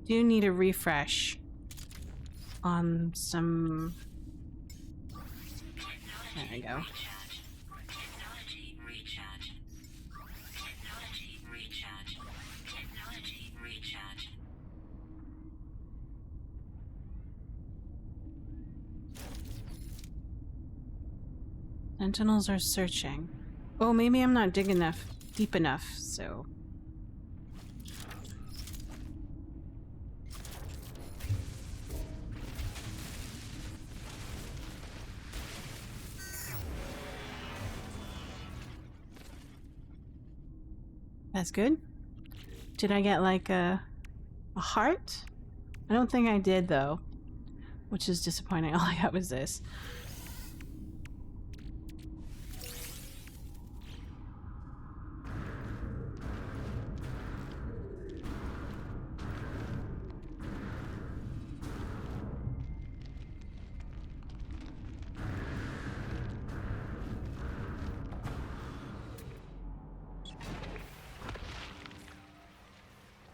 Do need a refresh on some. There we go. Recharge. Technology recharge. Technology recharge. Technology recharge. Sentinels are searching. Oh, maybe I'm not digging enough, deep enough, so. That's good. Did I get like a heart? I don't think I did though, which is disappointing. All I got was this.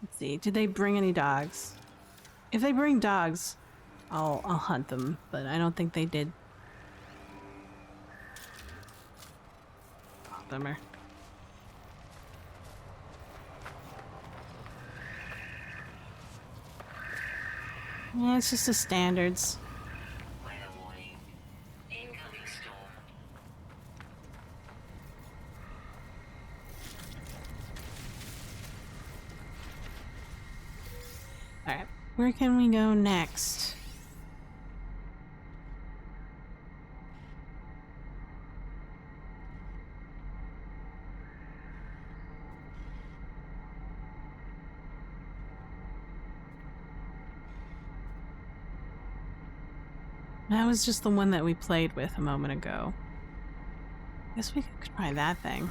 Let's see. Did they bring any dogs? If they bring dogs, I'll hunt them, but I don't think they did. Oh, bummer. Yeah, it's just the standards. Weather warning. Incoming storm. Alright, where can we go next? That was just the one that we played with a moment ago. Guess we could try that thing.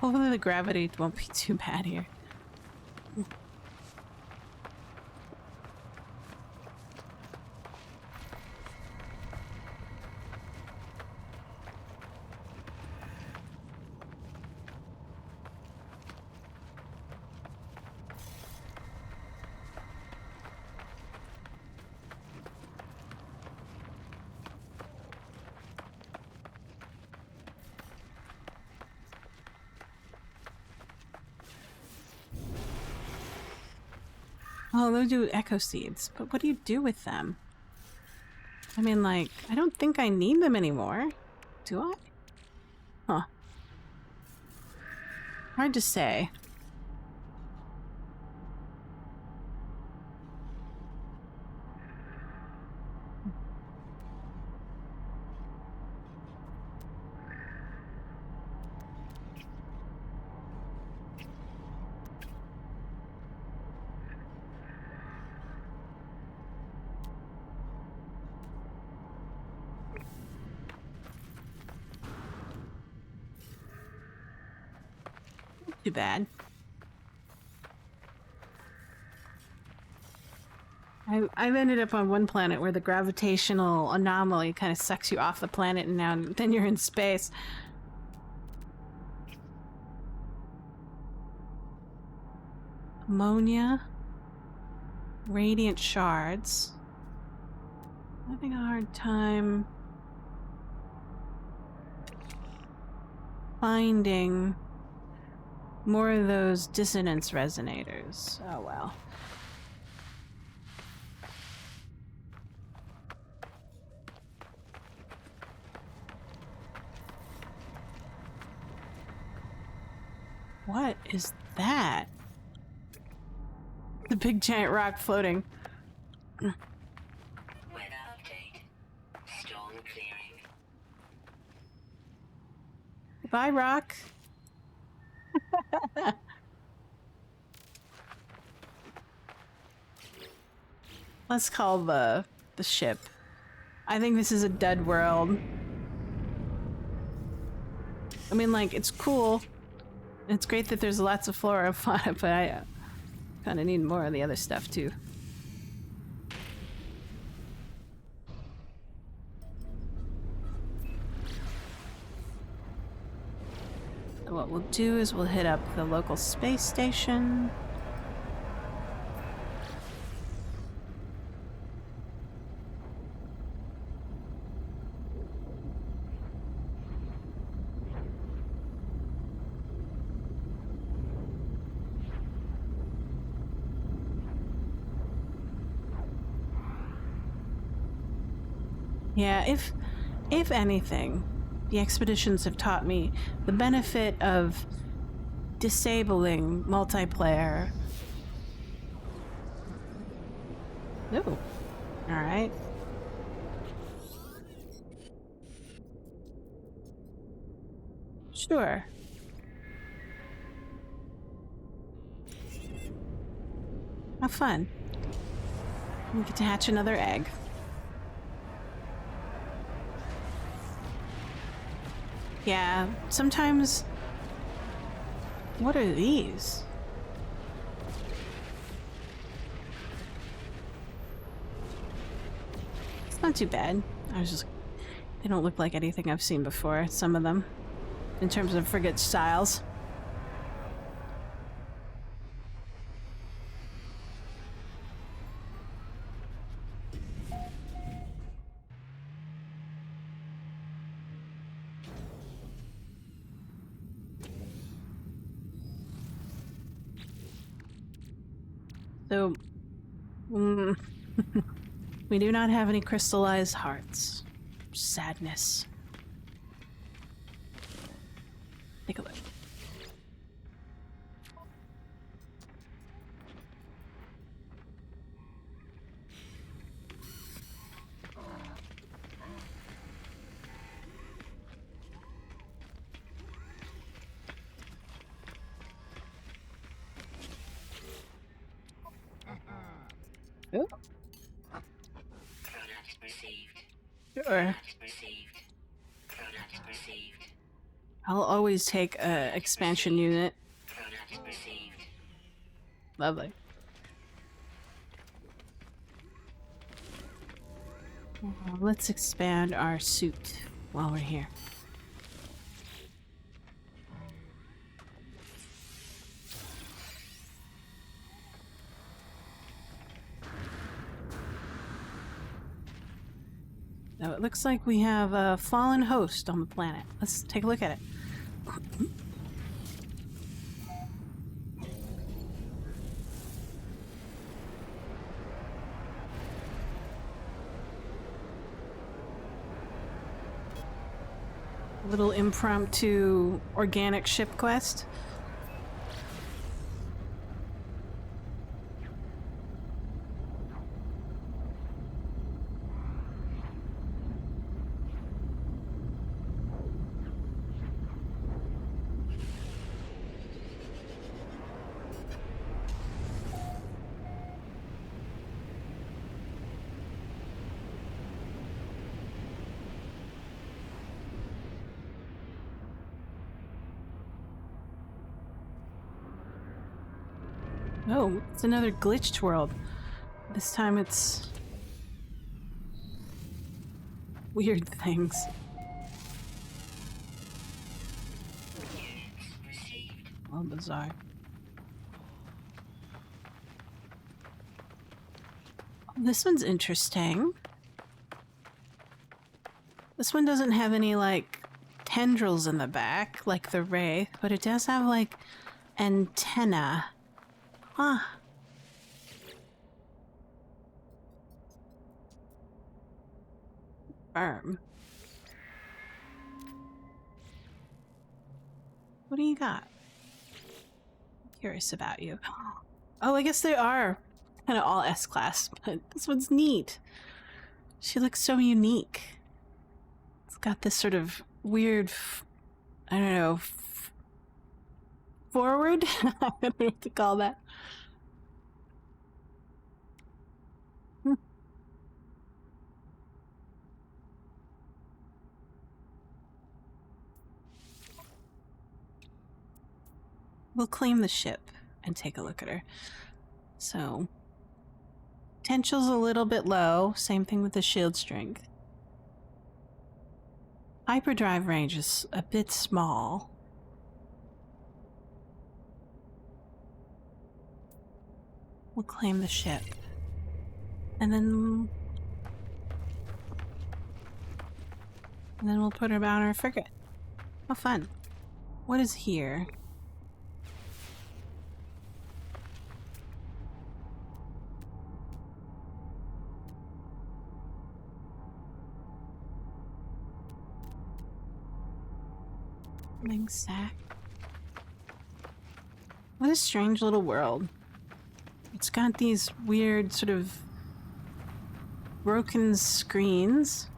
Hopefully the gravity won't be too bad here. Oh, they'll do echo seeds, but what do you do with them? I mean, like, I don't think I need them anymore. Do I? Huh. Hard to say. Too bad. I've ended up on one planet where the gravitational anomaly kind of sucks you off the planet, and now then you're in space. Ammonia. Radiant shards. Having a hard time finding more of those dissonance resonators. Oh well. What is that? The big giant rock floating. Weather update. Storm clearing. Bye, rock. Let's call the ship. I think this is a dead world. I mean, like, it's cool. It's great that there's lots of flora and fauna, but I kind of need more of the other stuff, too. So what we'll do is we'll hit up the local space station. Yeah, if anything, the expeditions have taught me the benefit of disabling multiplayer. Ooh. Alright. Sure. How fun. We get to hatch another egg. Yeah, sometimes... What are these? It's not too bad. I was just... They don't look like anything I've seen before, some of them. In terms of frigate styles. So, we do not have any crystallized hearts. Sadness. Take a look. Oh. Product received. Sure. Product received. Product received. I'll always take a expansion unit. Product received. Lovely. Let's expand our suit while we're here. Now it looks like we have a fallen host on the planet. Let's take a look at it. Little impromptu organic ship quest. Oh, it's another glitched world. This time it's weird things. All bizarre. Oh, this one's interesting. This one doesn't have any, like, tendrils in the back, like the Wraith, but it does have, like, antenna. Huh. Firm. What do you got? I'm curious about you. Oh, I guess they are kind of all S-class, but this one's neat. She looks so unique. It's got this sort of weird, I don't know, forward? I don't know what to call that. We'll claim the ship and take a look at her. So, potential's a little bit low. Same thing with the shield strength. Hyperdrive range is a bit small. We'll claim the ship. And then we'll put her on our frigate. How fun. What is here? Sack. What a strange little world. It's got these weird sort of broken screens.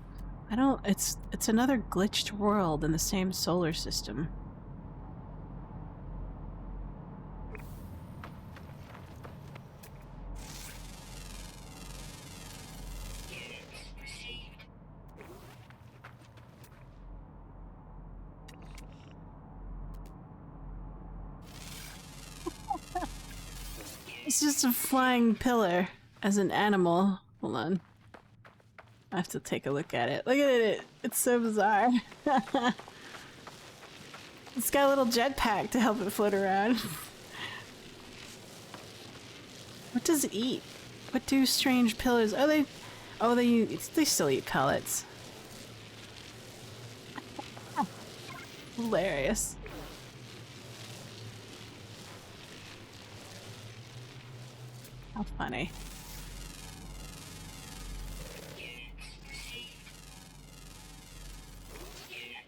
It's another glitched world in the same solar system. It's just a flying pillar as an animal. Hold on. I have to take a look at it. Look at it. It's so bizarre. It's got a little jetpack to help it float around. What does it eat? What do strange pillars? They still eat pellets. Hilarious. How funny.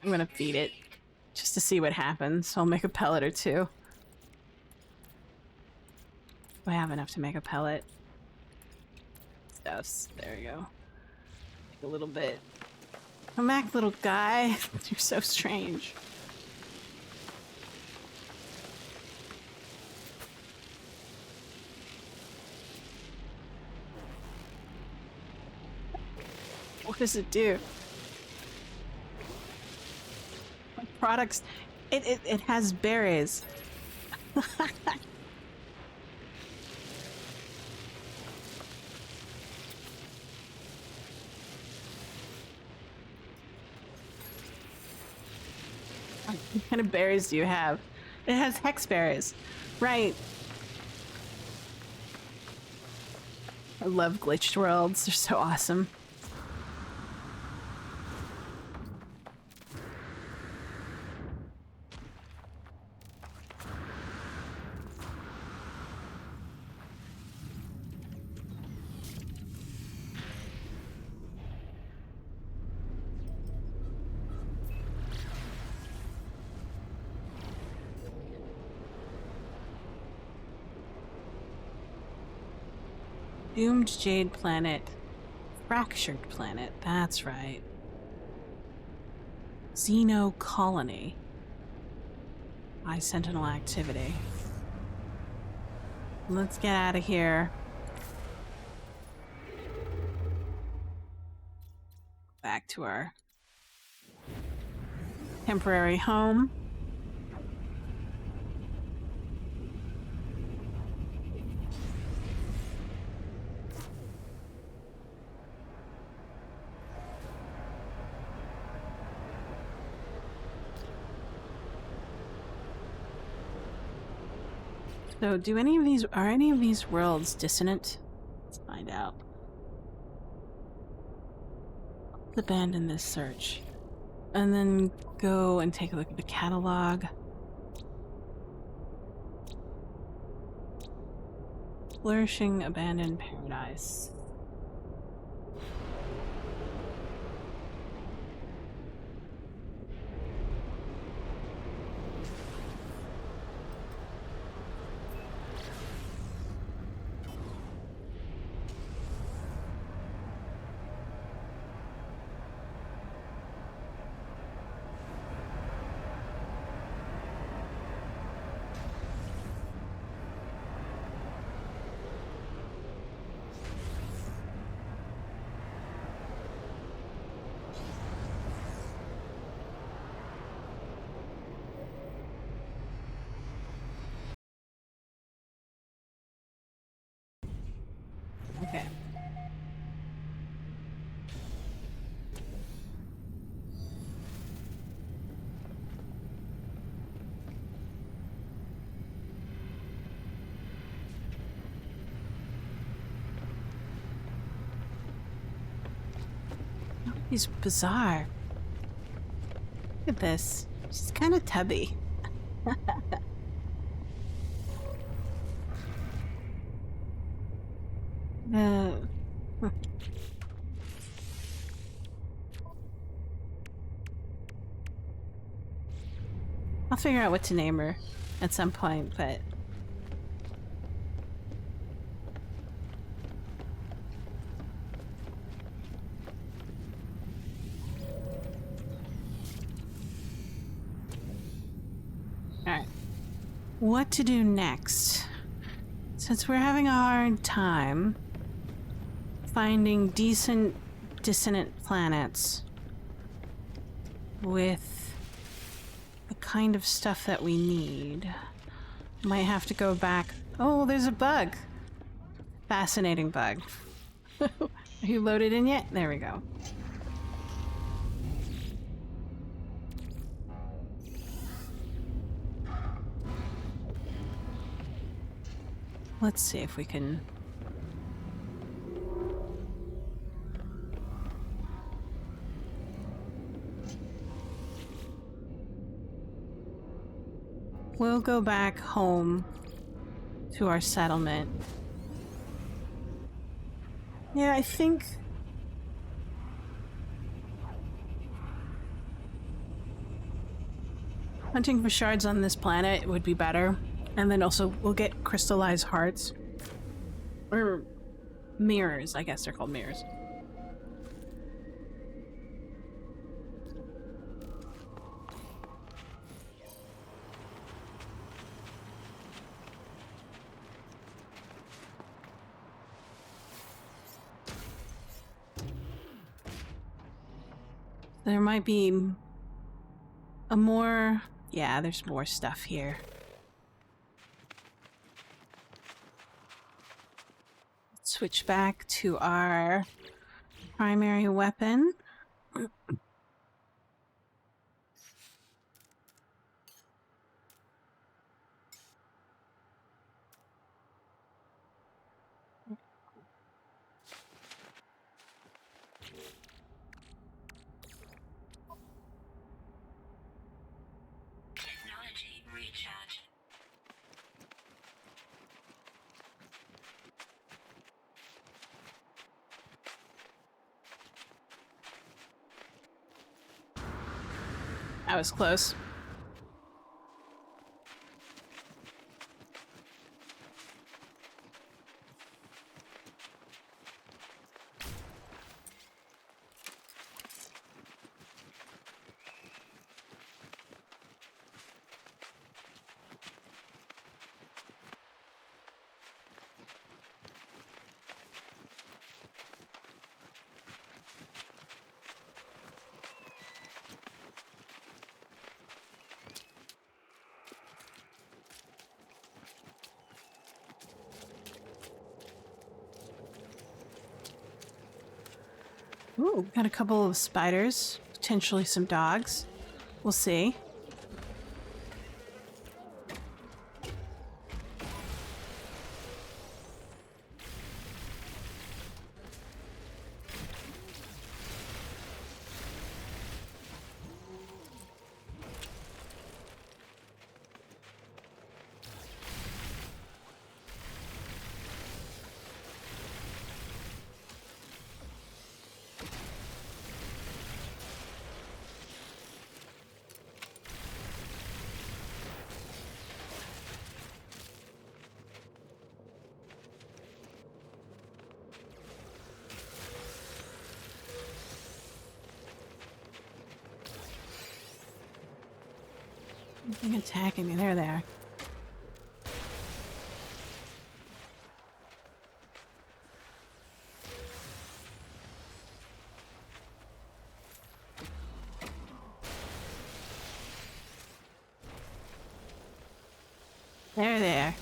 I'm gonna feed it just to see what happens. I'll make a pellet or two. I have enough to make a pellet. Stuffs. There we go. Take a little bit. Come back, little guy. You're so strange. What does it do? What products? It has berries. What kind of berries do you have? It has hex berries. Right. I love glitched worlds. They're so awesome. Doomed Jade Planet. Fractured Planet. That's right. Xeno Colony. Eye Sentinel activity. Let's get out of here. Back to our temporary home. So, are any of these worlds dissonant? Let's find out. Let's abandon this search. And then go and take a look at the catalog. Flourishing Abandoned Paradise. Okay. He's bizarre. Look at this. She's kind of tubby. uh, I'll figure out what to name her at some point, but... Alright. What to do next? Since we're having a hard time finding decent dissonant planets with the kind of stuff that we need, might have to go back. Oh, there's a bug. Fascinating bug. Are you loaded in yet? There we go. Let's see if we can... We'll go back home to our settlement. Yeah, I think... hunting for shards on this planet would be better. And then also, we'll get crystallized hearts. Or mirrors, I guess they're called mirrors. There might be a more... Yeah, there's more stuff here. Switch back to our primary weapon. Technology recharge. That was close. Ooh, got a couple of spiders, potentially some dogs. We'll see. Nothing attacking me. There they are. There they are.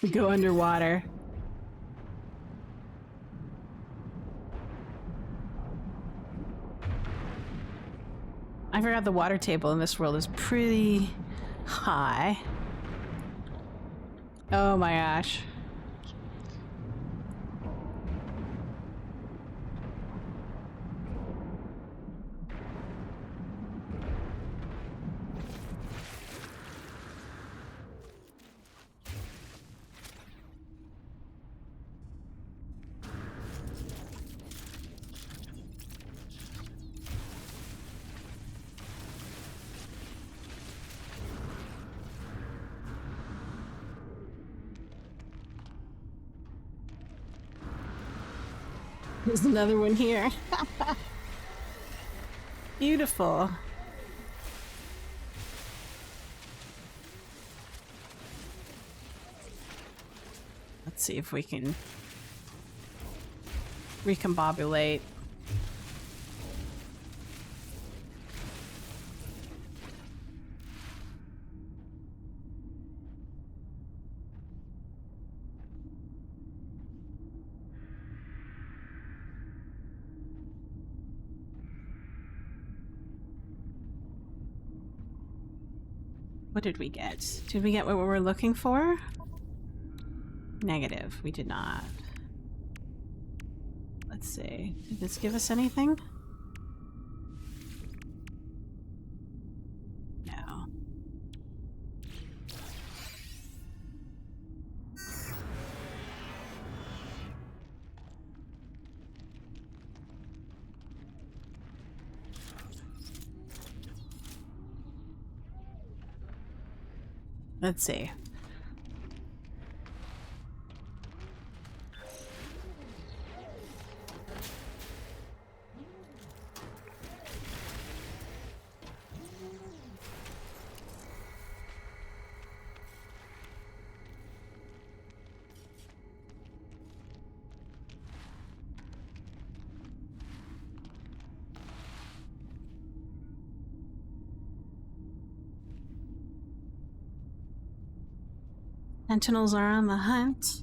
We go underwater. I forgot the water table in this world is pretty high. Oh my gosh. There's another one here. Beautiful. Let's see if we can recombobulate. What did we get? Did we get what we were looking for? Negative. We did not. Let's see. Did this give us anything? No. Let's see. Sentinels are on the hunt.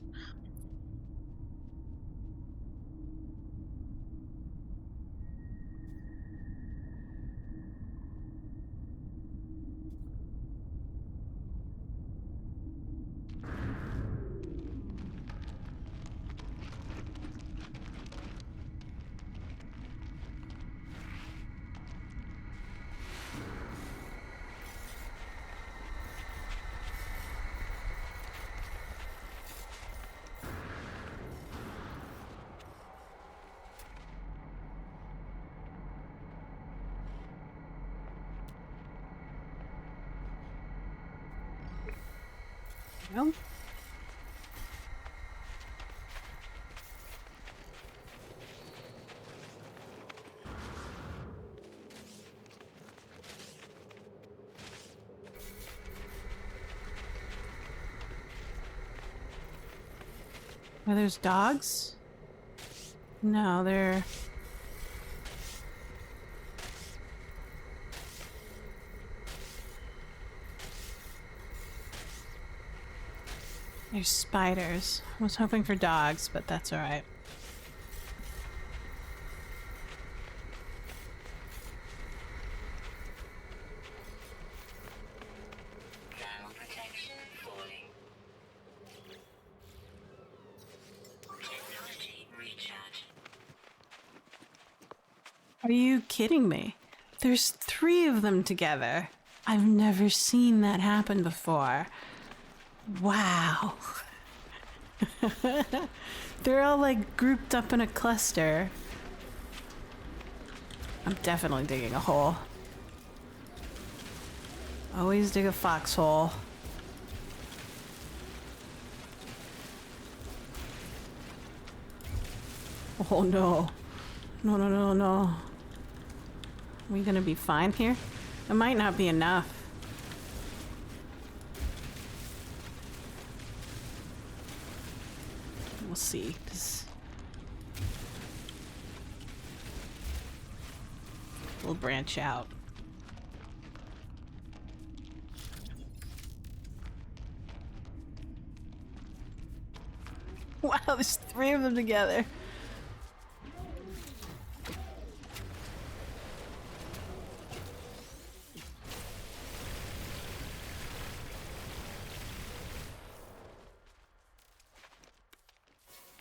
Well, are those dogs? No, they're... They're spiders. I was hoping for dogs, but that's alright. Thermal protection falling. Technology recharge. Are you kidding me? There's 3 of them together. I've never seen that happen before. Wow. They're all like grouped up in a cluster. I'm definitely digging a hole. Always dig a foxhole. Oh no. No, no, no, no. Are we gonna be fine here? It might not be enough. We'll see. We'll branch out. Wow, there's 3 of them together.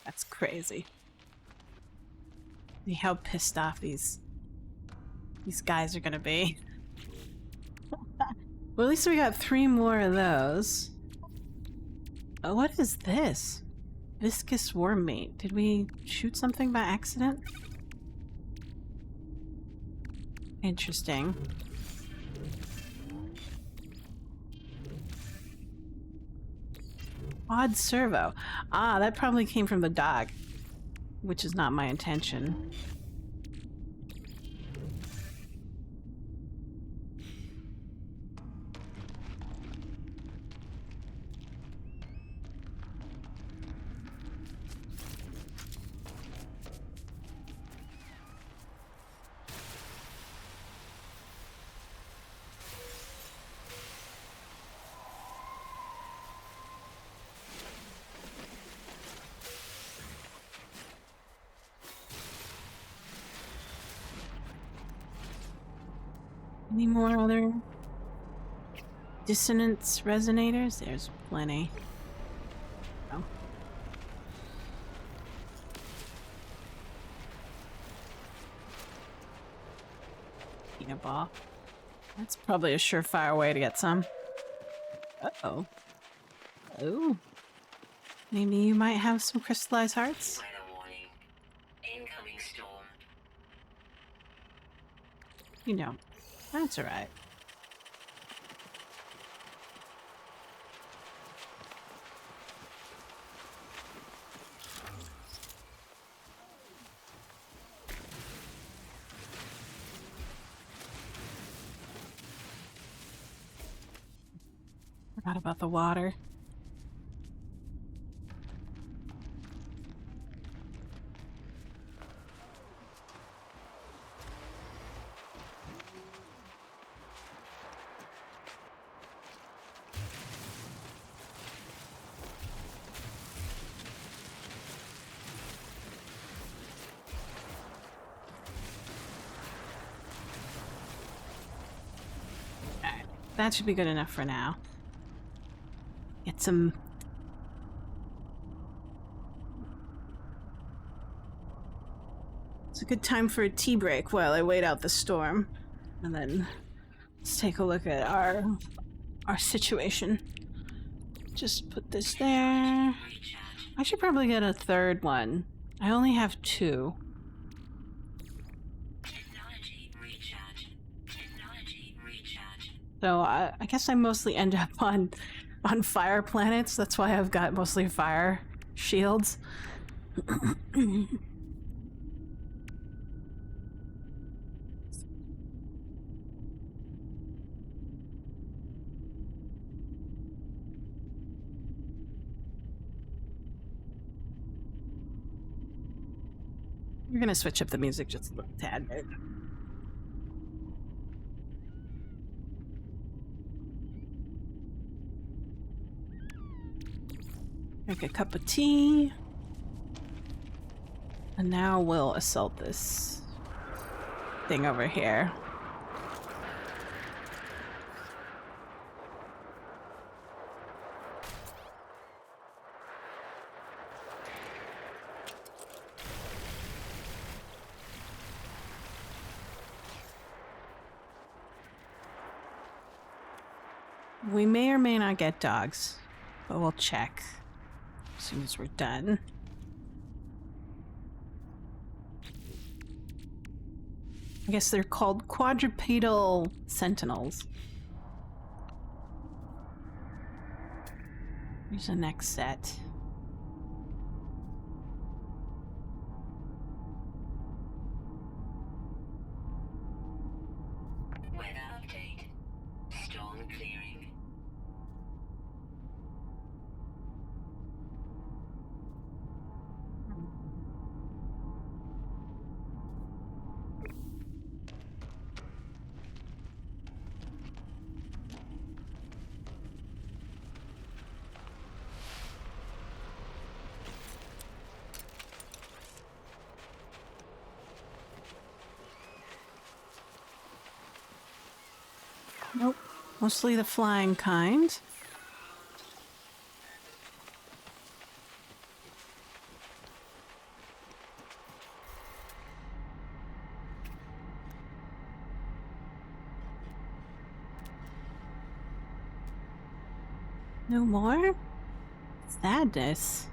That's crazy. See how pissed off these guys are gonna be. Well, at least we got 3 more of those. Oh, what is this? Viscous worm meat. Did we shoot something by accident? Interesting. Odd servo. Ah, that probably came from the dog, which is not my intention. Any more other dissonance resonators? There's plenty. Oh. Peanut ball. That's probably a surefire way to get some. Uh-oh. Oh. Maybe you might have some crystallized hearts? Weather warning. Incoming storm. You know, that's alright. Forgot about the water. Alright, that should be good enough for now. Get some... It's a good time for a tea break while I wait out the storm. And then let's take a look at our situation. Just put this there. I should probably get a 3rd one. I only have 2. Technology recharge. Technology recharge. So I guess I mostly end up on on fire planets. That's why I've got mostly fire shields. We're gonna switch up the music just a little tad bit. Make a cup of tea. And now we'll assault this thing over here. We may or may not get dogs, but we'll check as soon as we're done. I guess they're called quadrupedal sentinels. Here's the next set. Weather update. Storm clearing. Nope. Mostly the flying kind. No more? Sadness.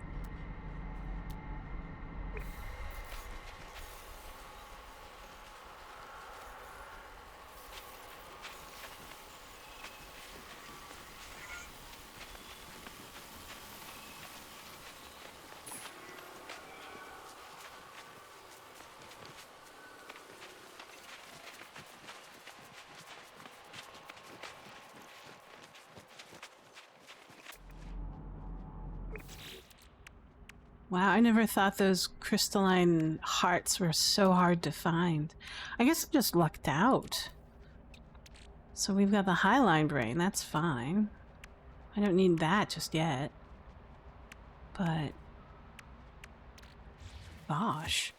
Wow, I never thought those crystalline hearts were so hard to find. I guess I just lucked out. So we've got the highline brain, that's fine. I don't need that just yet. But... gosh.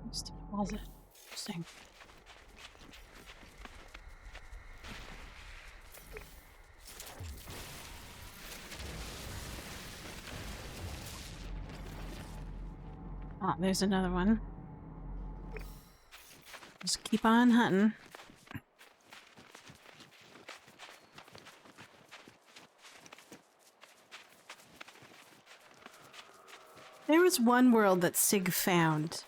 Just deposit. Interesting. Ah, there's another one. Just keep on hunting. There was one world that Sig found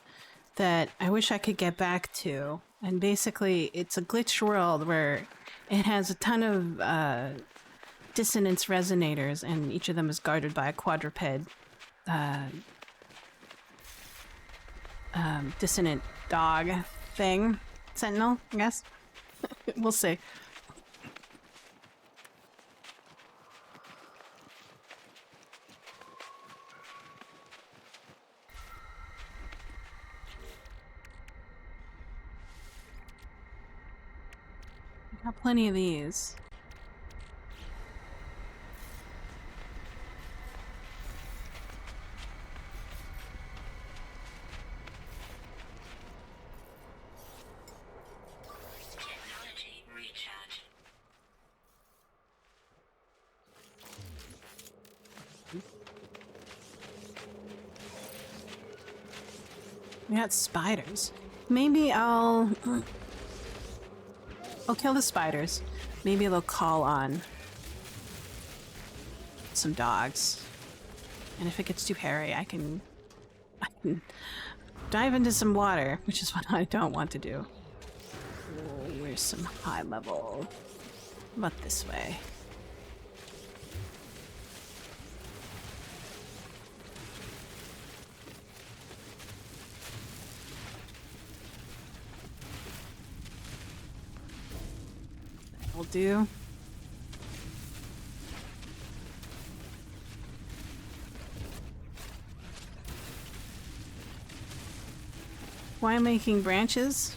that I wish I could get back to. And basically, it's a glitched world where it has a ton of dissonance resonators, and each of them is guarded by a quadruped dissonant dog thing. Sentinel, I guess. We'll see. I got plenty of these. Technology recharge. We got spiders. Maybe I'll kill the spiders. Maybe they'll call on some dogs. And if it gets too hairy, I can dive into some water, which is what I don't want to do. Oh, where's some high level? But this way. That'll do. Why making branches?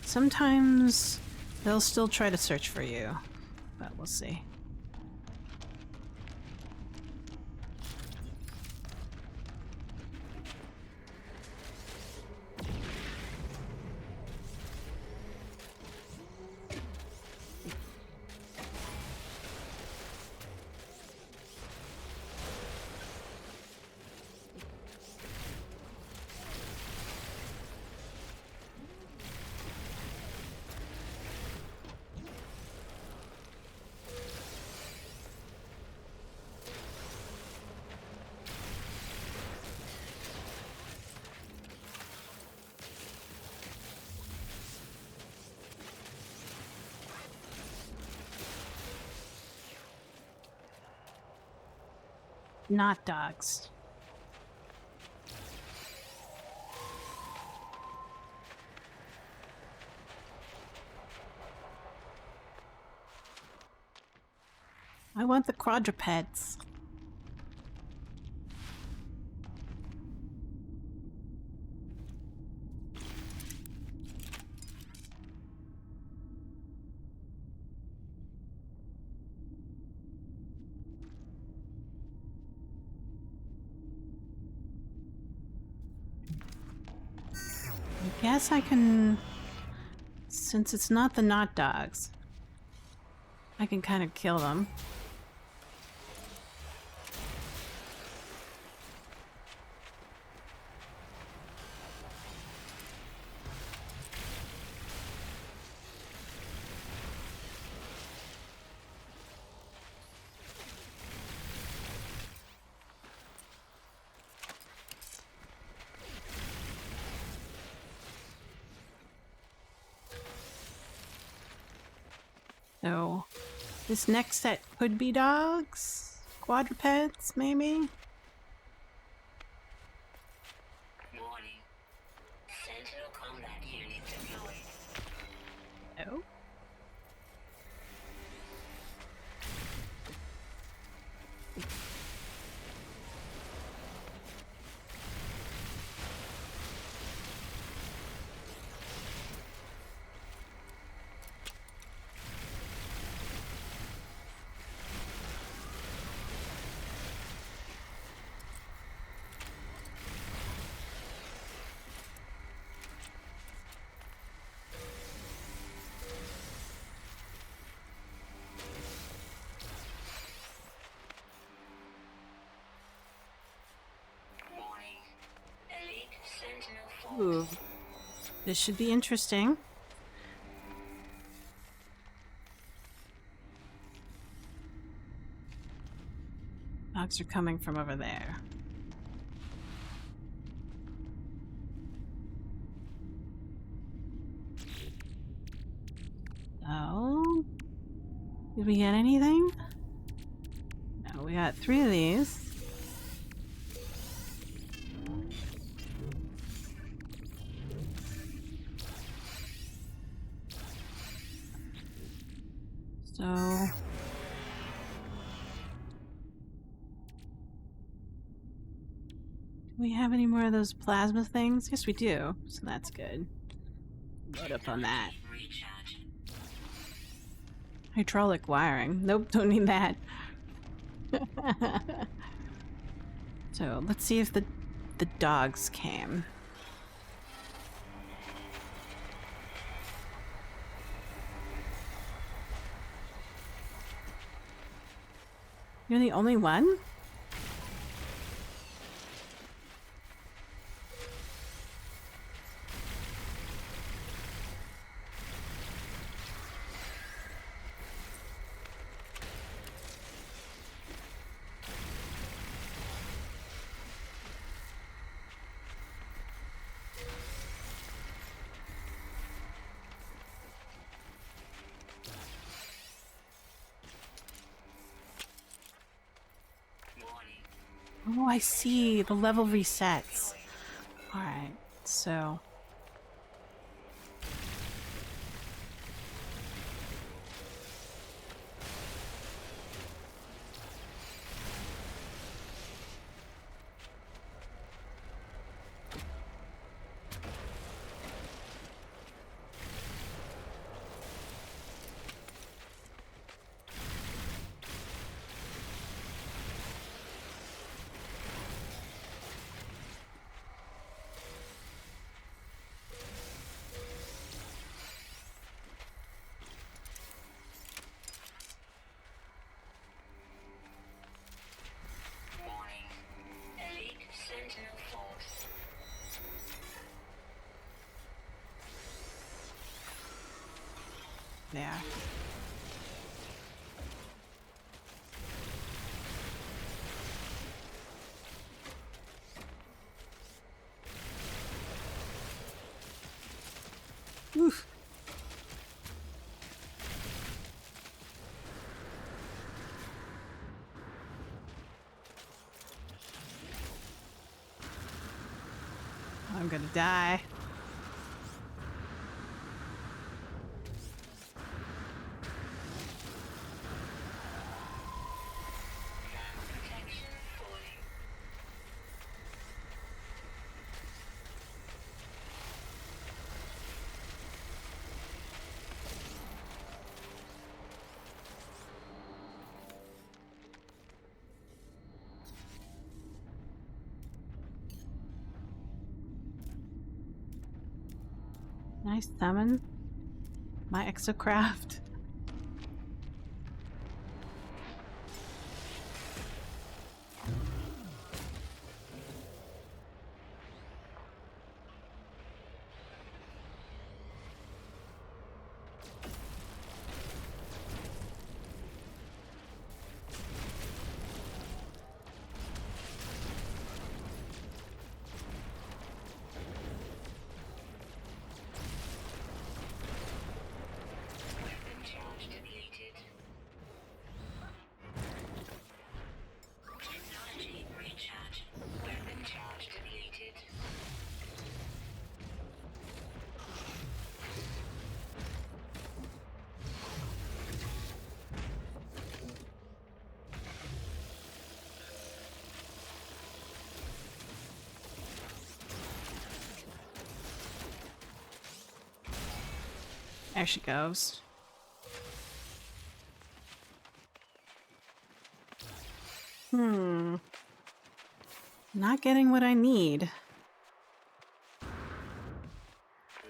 Sometimes they'll still try to search for you, but we'll see. Not dogs. I want the quadrupeds. I guess I can, since it's not the not dogs, I can kind of kill them. So, this next set could be dogs? Quadrupeds, maybe? Warning. Sentinel combat unit deployed. No. Warning. Elite Sentinel force. Ooh. This should be interesting. Dogs are coming from over there. Oh, did we get anything? No, we got 3 of these. So... do we have any more of those plasma things? Yes, we do. So that's good. Load up on that. Recharge. Hydraulic wiring. Nope, don't need that. So let's see if the dogs came. You're the only one? Warning. Oh, I see. The level resets. Alright, so... Warning. Elite Sentinel Force. there. Oof. I'm gonna die. Protection falling. Nice summon. My exocraft. Weapon charge depleted. Technology recharge. Weapon charge depleted. There she goes. Not getting what I need.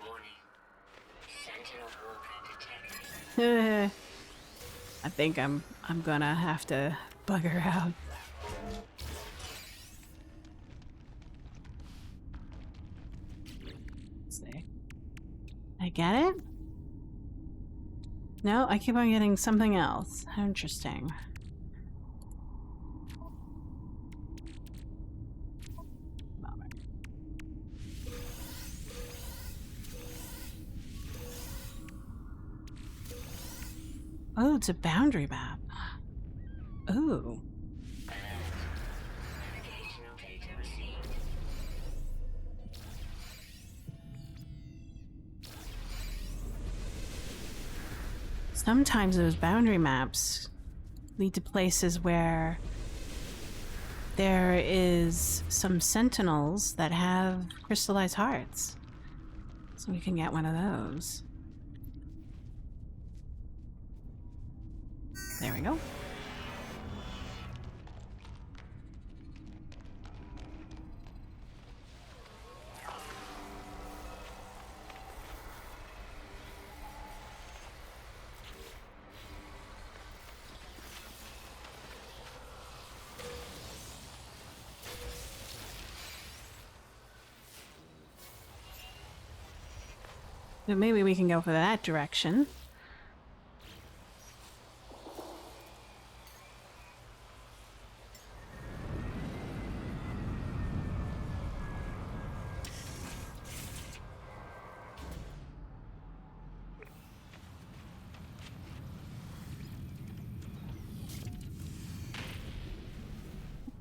Warning. Sentinel Walker detected. I think I'm gonna have to bugger out. Let's see. I get it? No, I keep on getting something else. How interesting. Bummer. Oh, it's a boundary map. Ooh. Navigational data received. Sometimes those boundary maps lead to places where there is some sentinels that have crystallized hearts. So we can get one of those. There we go. But maybe we can go for that direction.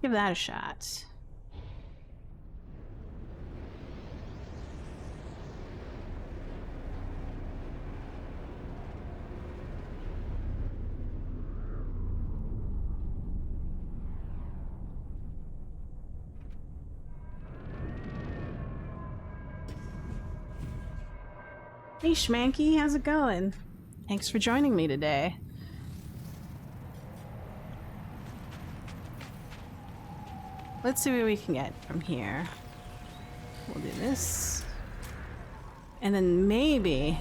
Give that a shot. Hey Schmanky, how's it going? Thanks for joining me today. Let's see what we can get from here. We'll do this. And then maybe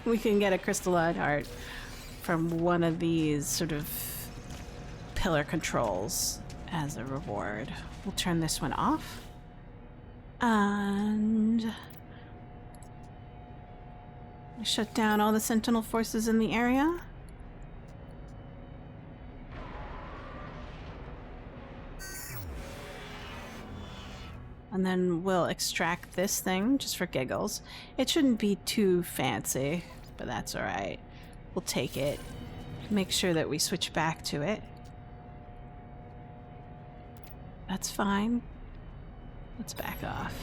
we can get a crystalline heart from one of these sort of pillar controls as a reward. We'll turn this one off. And shut down all the sentinel forces in the area. And then we'll extract this thing just for giggles. It shouldn't be too fancy, but that's all right. We'll take it. Make sure that we switch back to it. That's fine. Let's back off.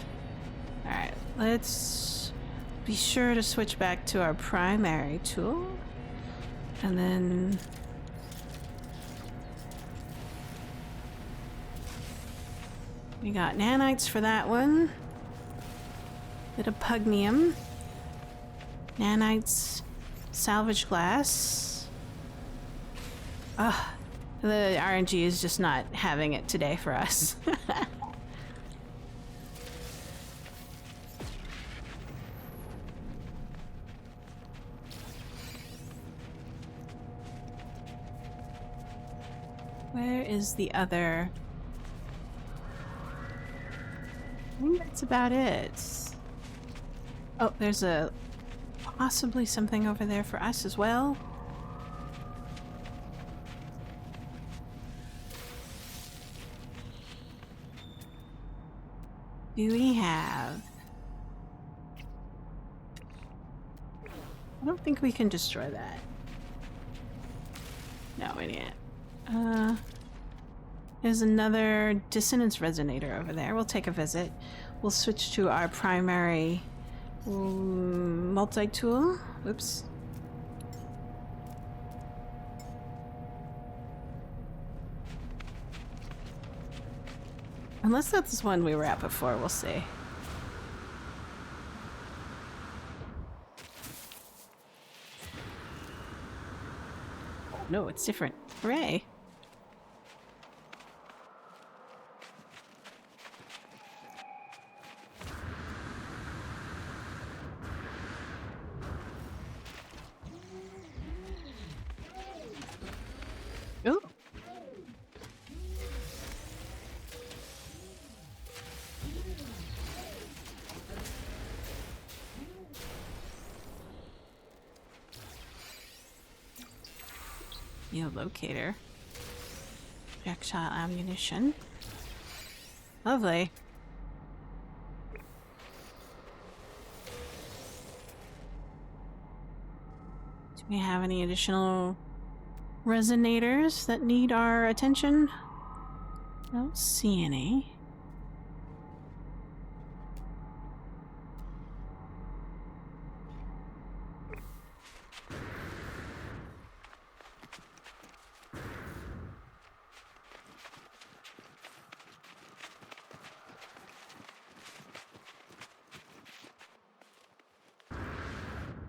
All right, let's be sure to switch back to our primary tool. And then we got nanites for that one. Bit of pugnium. Nanites, salvage glass. Ugh, the RNG is just not having it today for us. Where is the other? I think that's about it. Oh, there's a possibly something over there for us as well. Do we have? I don't think we can destroy that. No, we can't. There's another dissonance resonator over there. We'll take a visit. We'll switch to our primary multi-tool. Oops. Unless that's one we were at before, we'll see. No, it's different. Hooray! Ooh. Locator. Projectile ammunition. Lovely. Do we have any additional resonators that need our attention? I don't see any.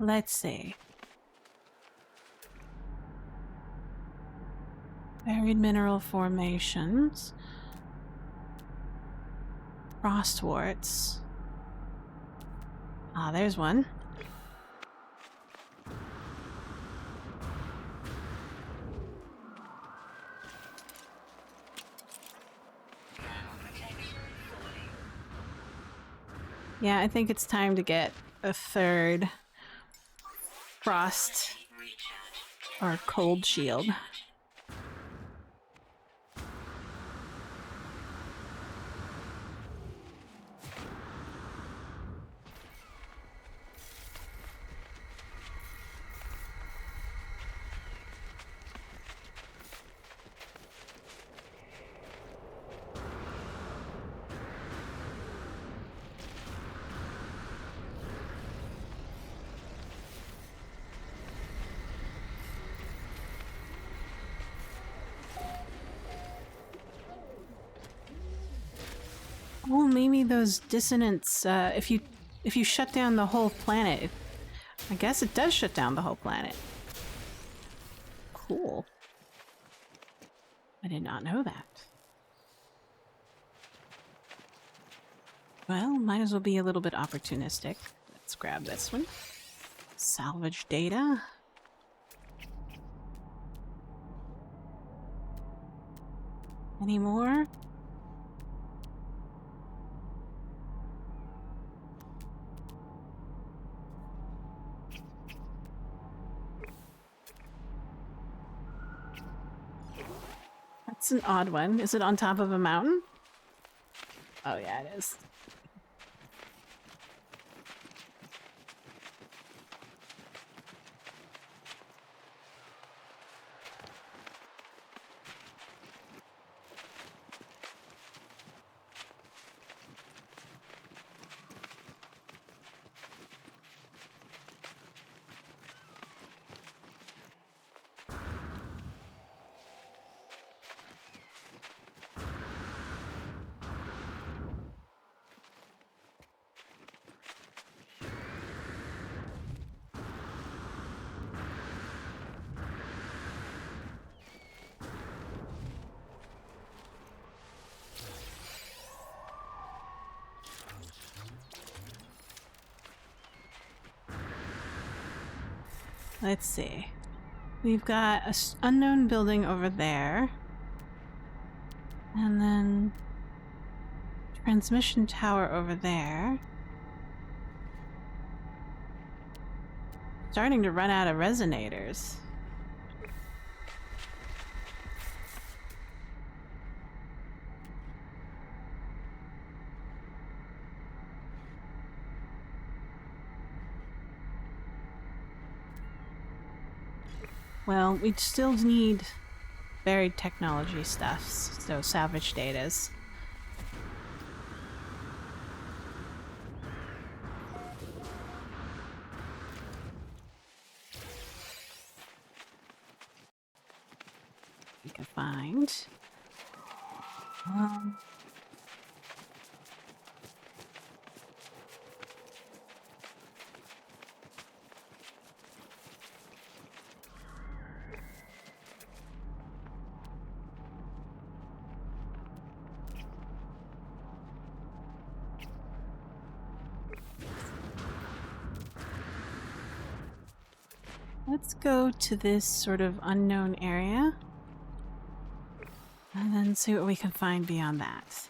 Let's see. Buried mineral formations. Frostworts. Ah, there's one. Yeah, I think it's time to get a third frost or cold shield. Oh, maybe those dissonants, if you shut down the whole planet, I guess it does shut down the whole planet. Cool. I did not know that. Well, might as well be a little bit opportunistic. Let's grab this one. Salvage data. Any more? That's an odd one. Is it on top of a mountain? Oh yeah, it is. Let's see. We've got an unknown building over there. And then transmission tower over there. Starting to run out of resonators. Well, we still need buried technology stuffs, so salvage datas. We can find. Let's go to this sort of unknown area. And then see what we can find beyond that.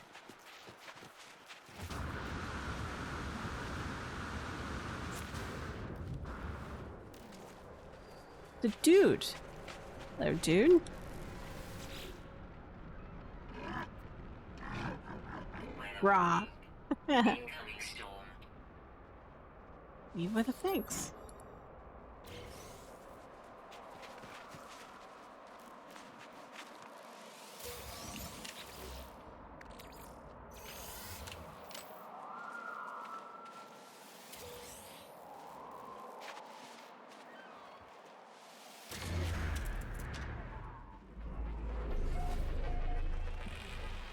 The dude. Hello, dude. Raw. Incoming storm. Leave with a thanks.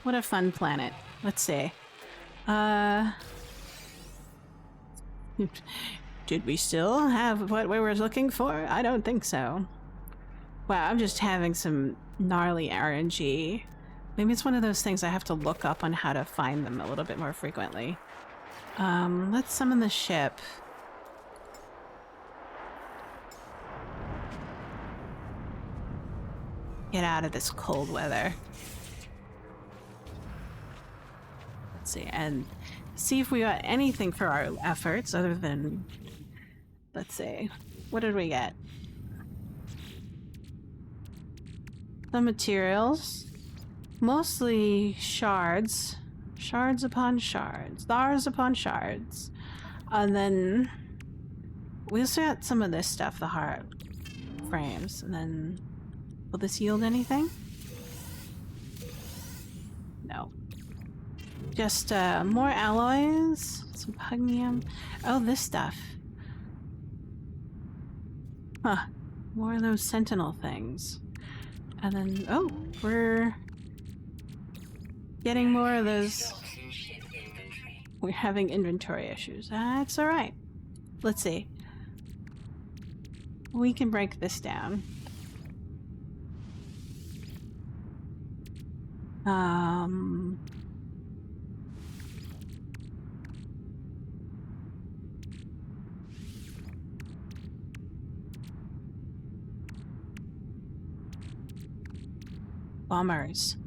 What a fun planet. Let's see. Did we still have what we were looking for? I don't think so. Wow, I'm just having some gnarly RNG. Maybe it's one of those things I have to look up on how to find them a little bit more frequently. Let's summon the ship. Get out of this cold weather. Let's see, and see if we got anything for our efforts other than, let's see, what did we get? Some materials, mostly shards, shards upon shards, stars upon shards, and then we also got some of this stuff, the heart frames, and then will this yield anything? No. Just more alloys, some pugnium. Oh, this stuff. Huh. More of those sentinel things. And then, oh, we're getting more of those. We're having inventory issues. That's alright. Let's see. We can break this down. Bombers.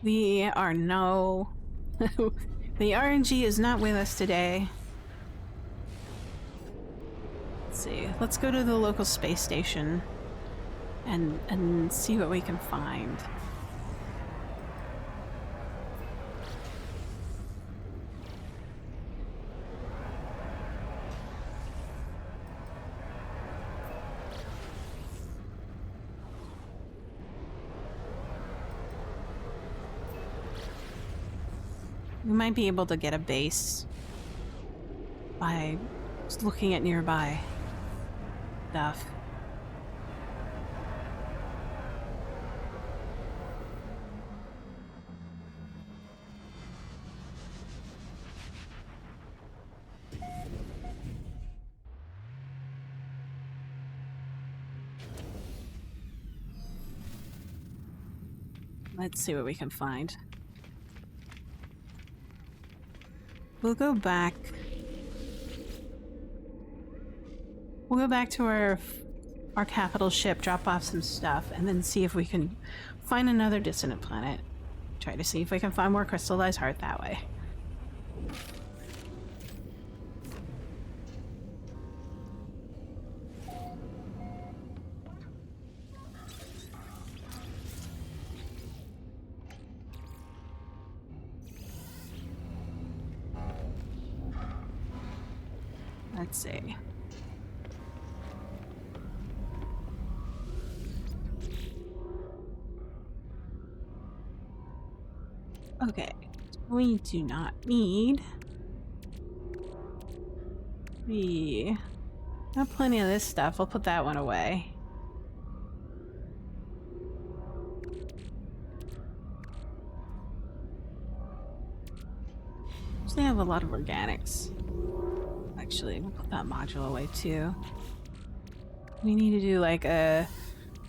We are no... The RNG is not with us today. Let's see. Let's go to the local space station and see what we can find. We might be able to get a base by just looking at nearby stuff. Let's see what we can find. We'll go back. We'll go back to our capital ship, drop off some stuff, and then see if we can find another dissonant planet. Try to see if we can find more crystallized heart that way. Let's see. Okay, we do not need. We got plenty of this stuff. I'll put that one away. They have a lot of organics. Actually, we'll put that module away too. We need to do like a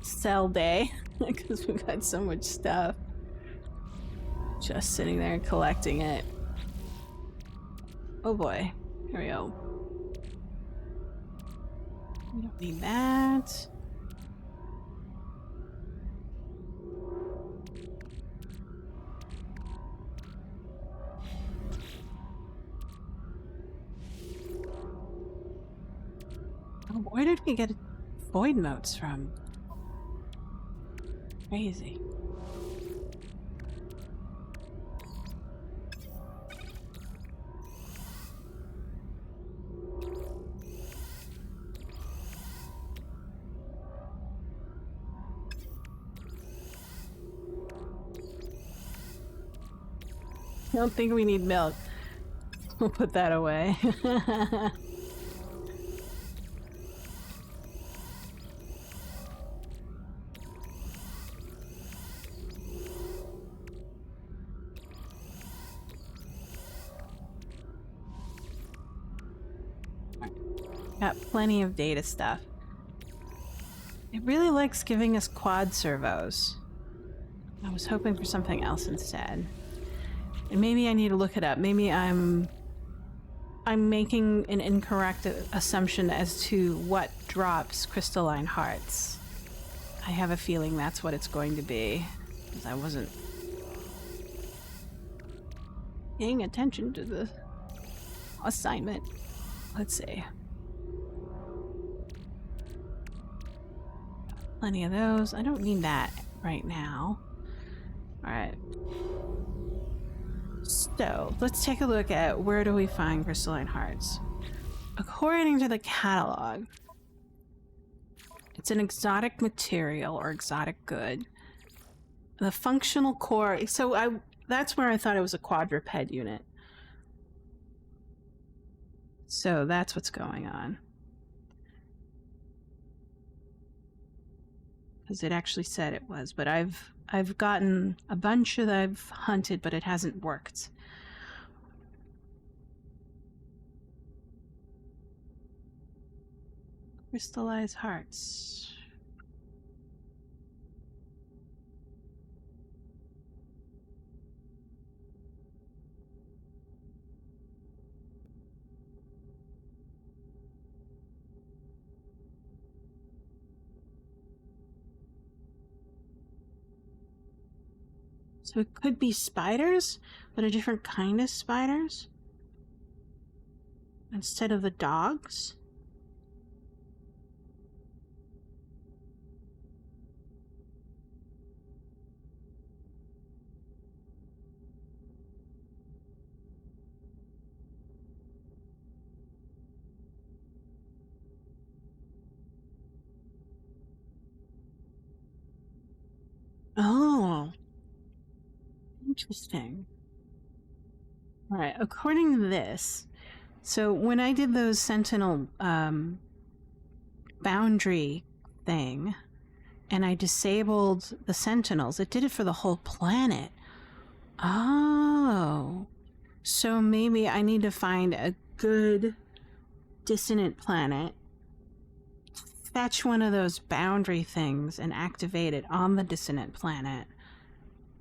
sell day because we've got so much stuff. Just sitting there and collecting it. Oh boy. Here we go. We don't need that. Oh, where did we get void motes from? Crazy. I don't think we need milk. We'll put that away. Got plenty of data stuff. It really likes giving us quad servos. I was hoping for something else instead. And maybe I need to look it up. Maybe I'm making an incorrect assumption as to what drops crystalline hearts. I have a feeling that's what it's going to be, because I wasn't paying attention to the assignment. Let's see. Plenty of those. I don't need that right now. Alright. So, let's take a look at where do we find crystalline hearts. According to the catalog, it's an exotic material or exotic good. The functional core, so that's where I thought it was a quadruped unit. So that's what's going on. Because it actually said it was, but I've gotten a bunch that I've hunted, but it hasn't worked. Crystallized hearts. So it could be spiders, but a different kind of spiders instead of the dogs. Oh, interesting. All right, according to this, so when I did those Sentinel boundary thing, and I disabled the Sentinels, it did it for the whole planet. Oh, so maybe I need to find a good dissonant planet, fetch one of those boundary things, and activate it on the dissonant planet,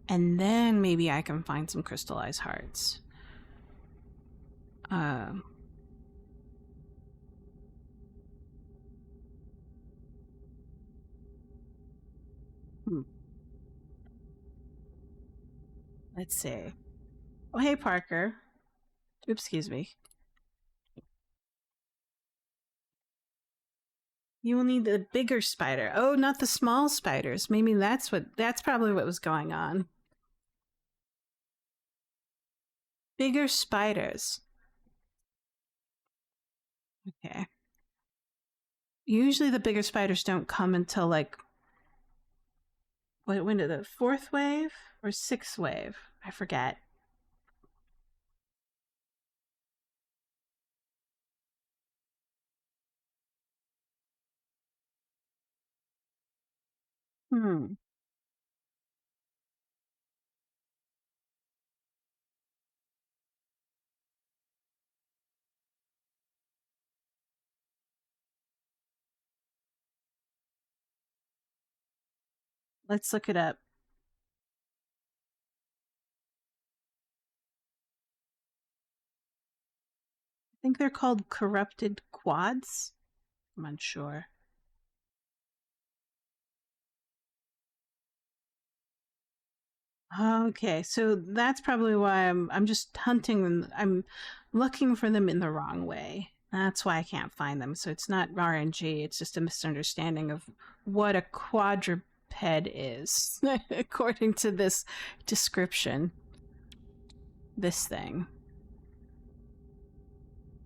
and then maybe I can find some crystallized hearts. Let's see. Oh, hey, Parker. Oops, excuse me. You will need the bigger spider. Oh, not the small spiders. Maybe that's probably what was going on. Bigger spiders. Okay. Usually the bigger spiders don't come until like, when did the 4th wave or 6th wave? I forget. Let's look it up. I think they're called corrupted quads. I'm unsure. Okay, so that's probably why I'm just hunting them. I'm looking for them in the wrong way. That's why I can't find them. So it's not RNG, it's just a misunderstanding of what a quadruped is, according to this description. This thing.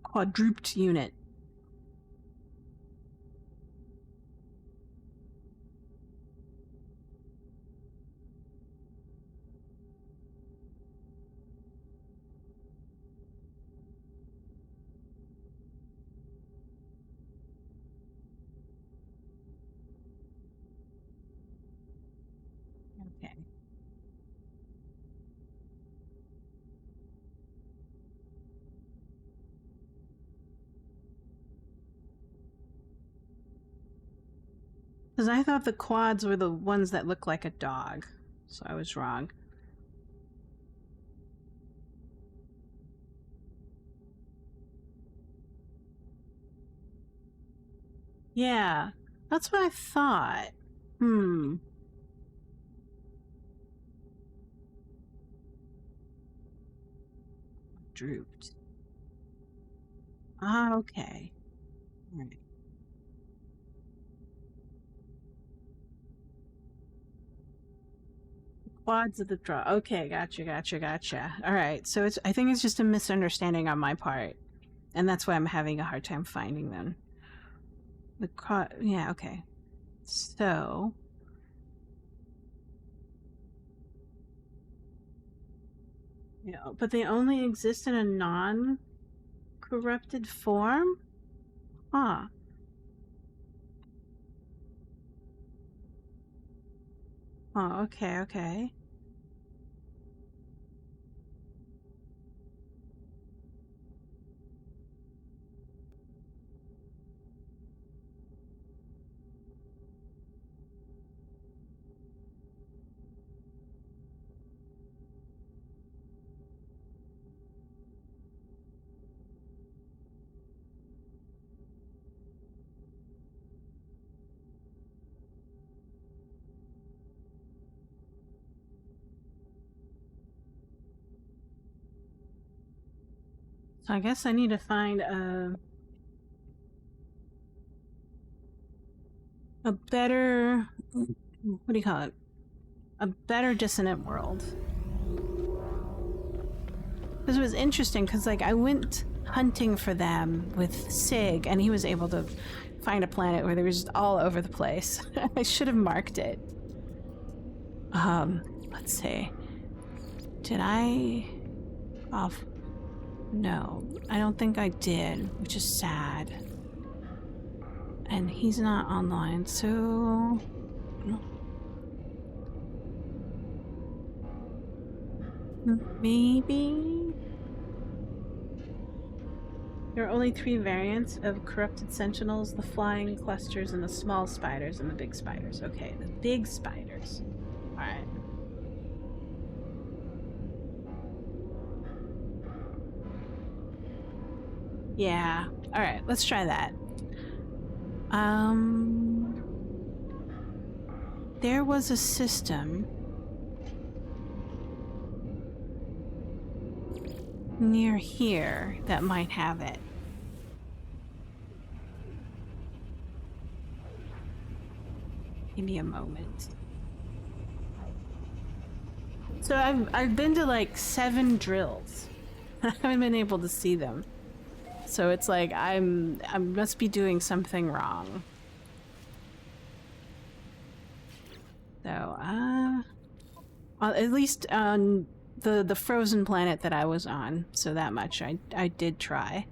Quadruped unit. Okay. Because I thought the quads were the ones that look like a dog. So I was wrong. Yeah, that's what I thought. Hmm. Drooped. Ah, okay. All right. Quads of the draw. Okay, gotcha. All right, so it's. I think it's just a misunderstanding on my part, and that's why I'm having a hard time finding them. The quad. Yeah. Okay. So. Yeah, but they only exist in a non-corrupted form? Huh. Oh, okay. So I guess I need to find a better, what do you call it? A better dissonant world. This was interesting because, like, I went hunting for them with Sig, and he was able to find a planet where they were just all over the place. I should have marked it. Let's see. Did I? Off? No, I don't think I did, which is sad. And he's not online, so maybe there are only 3 variants of corrupted sentinels: the flying clusters and the small spiders and the big spiders. Okay, the big spiders. All right. Yeah. All right, let's try that. There was a system near here that might have it. Give me a moment. So I've been to like 7 drills. I haven't been able to see them. So it's like I must be doing something wrong. So well, at least on the frozen planet that I was on, so that much I did try.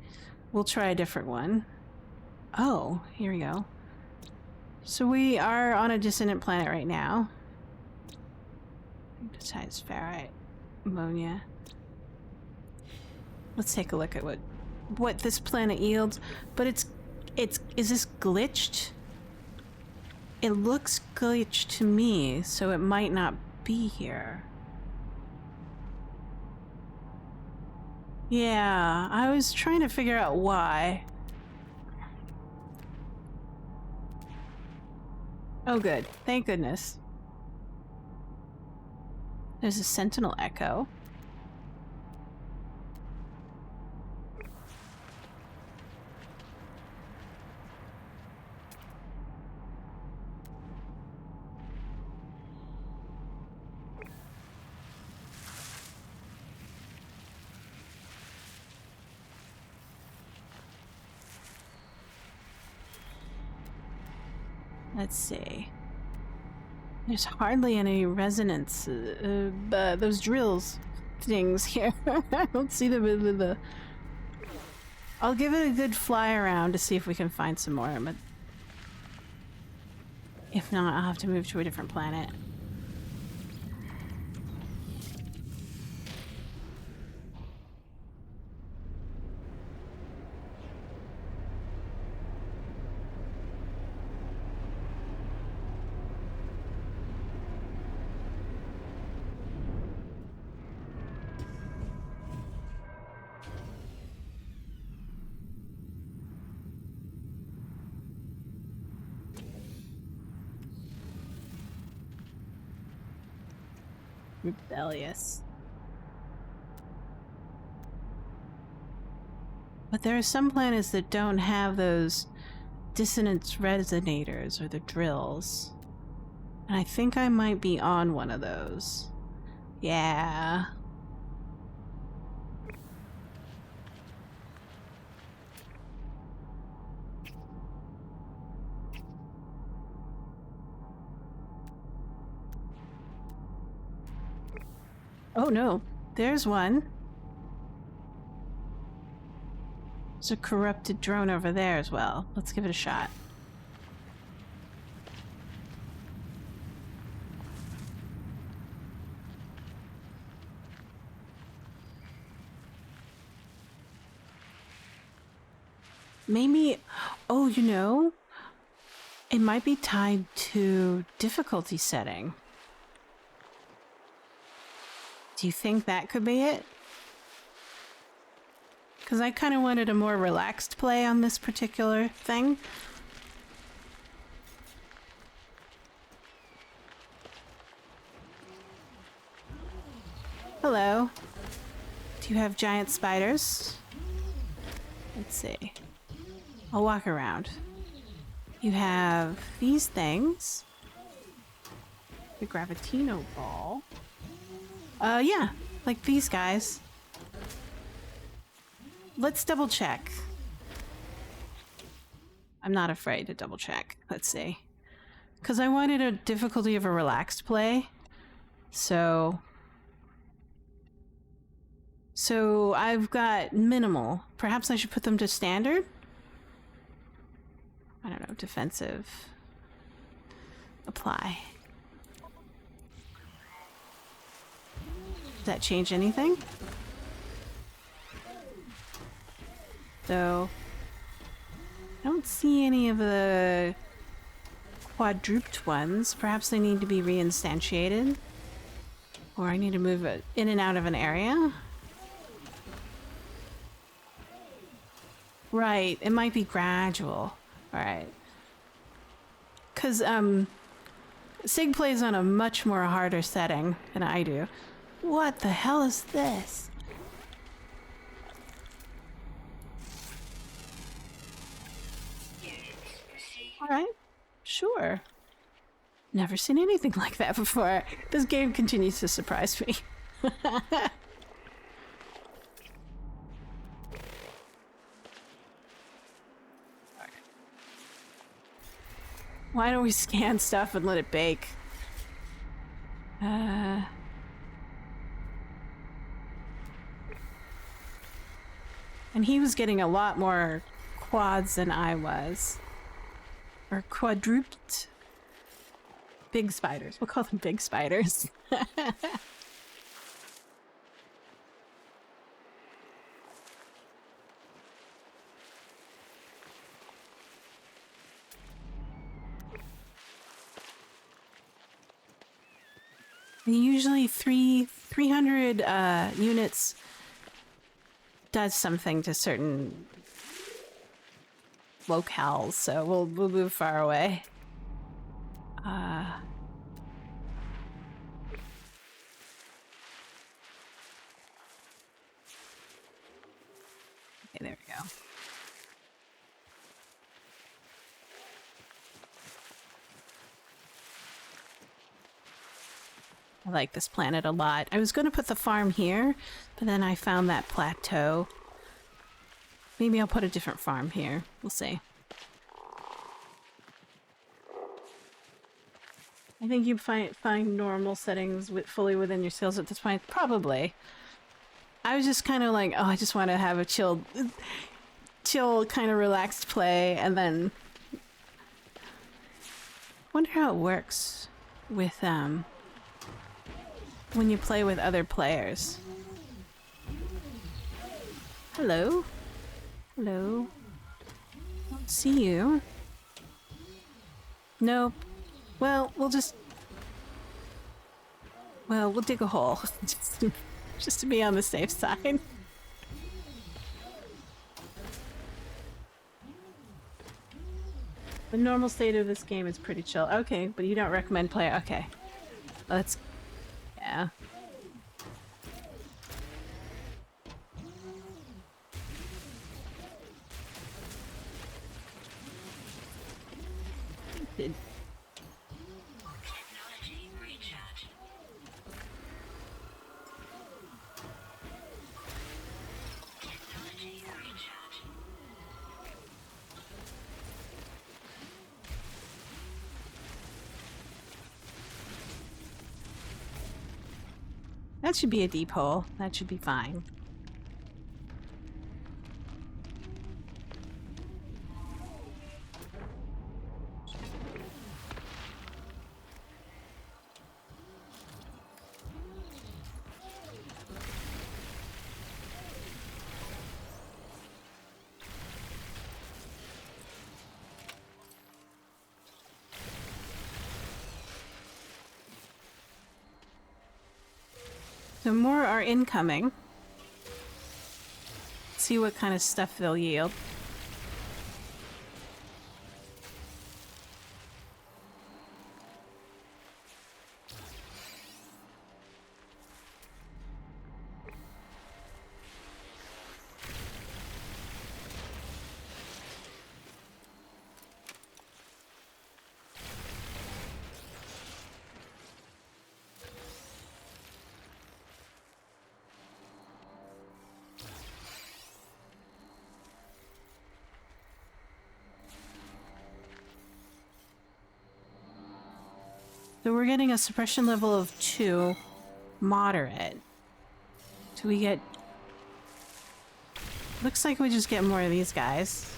We'll try a different one. Oh, here we go. So we are on a dissonant planet right now. Besides ferrite, ammonia. Let's take a look at what this planet yields. But is this glitched? It looks glitched to me, so it might not be here. Yeah, I was trying to figure out why. Oh good, thank goodness. There's a sentinel echo. Let's see. There's hardly any resonance. Those drills things here. I don't see them in the... I'll give it a good fly around to see if we can find some more, but if not, I'll have to move to a different planet. rebellious. But there are some planets that don't have those dissonance resonators or the drills. And I think I might be on one of those. Yeah. Oh no, there's one. There's a corrupted drone over there as well. Let's give it a shot. Maybe, oh, you know, it might be tied to difficulty setting. Do you think that could be it? Because I kind of wanted a more relaxed play on this particular thing. Hello. Do you have giant spiders? Let's see. I'll walk around. You have these things. The Gravitino ball. Yeah, like these guys. Let's double check. I'm not afraid to double check. Let's see. Because I wanted a difficulty of a relaxed play. So I've got minimal. Perhaps I should put them to standard? I don't know, defensive. Apply. Does that change anything? So, I don't see any of the quadruped ones. Perhaps they need to be reinstantiated. Or I need to move it in and out of an area. Right, it might be gradual. Alright. Because, Sig plays on a much more harder setting than I do. What the hell is this? Alright, sure. Never seen anything like that before. This game continues to surprise me. Why don't we scan stuff and let it bake? And he was getting a lot more quads than I was. Or quadruped. Big spiders. We'll call them big spiders. Usually 300 units does something to certain locales, so we'll move far away. Okay, there we go. I like this planet a lot. I was going to put the farm here, but then I found that plateau. Maybe I'll put a different farm here. We'll see. I think you find normal settings fully within your skills at this point. Probably. I was just kind of like, oh, I just want to have a chill, kind of relaxed play, and then wonder how it works with when you play with other players. Hello? Hello? Don't see you. Nope. Well, we'll dig a hole. just to be on the safe side. The normal state of this game is pretty chill. Okay, but you don't recommend play. Okay. Yeah. That should be a deep hole. That should be fine. So more are incoming. See what kind of stuff they'll yield. So we're getting a suppression level of 2, moderate. Do we get... Looks like we just get more of these guys.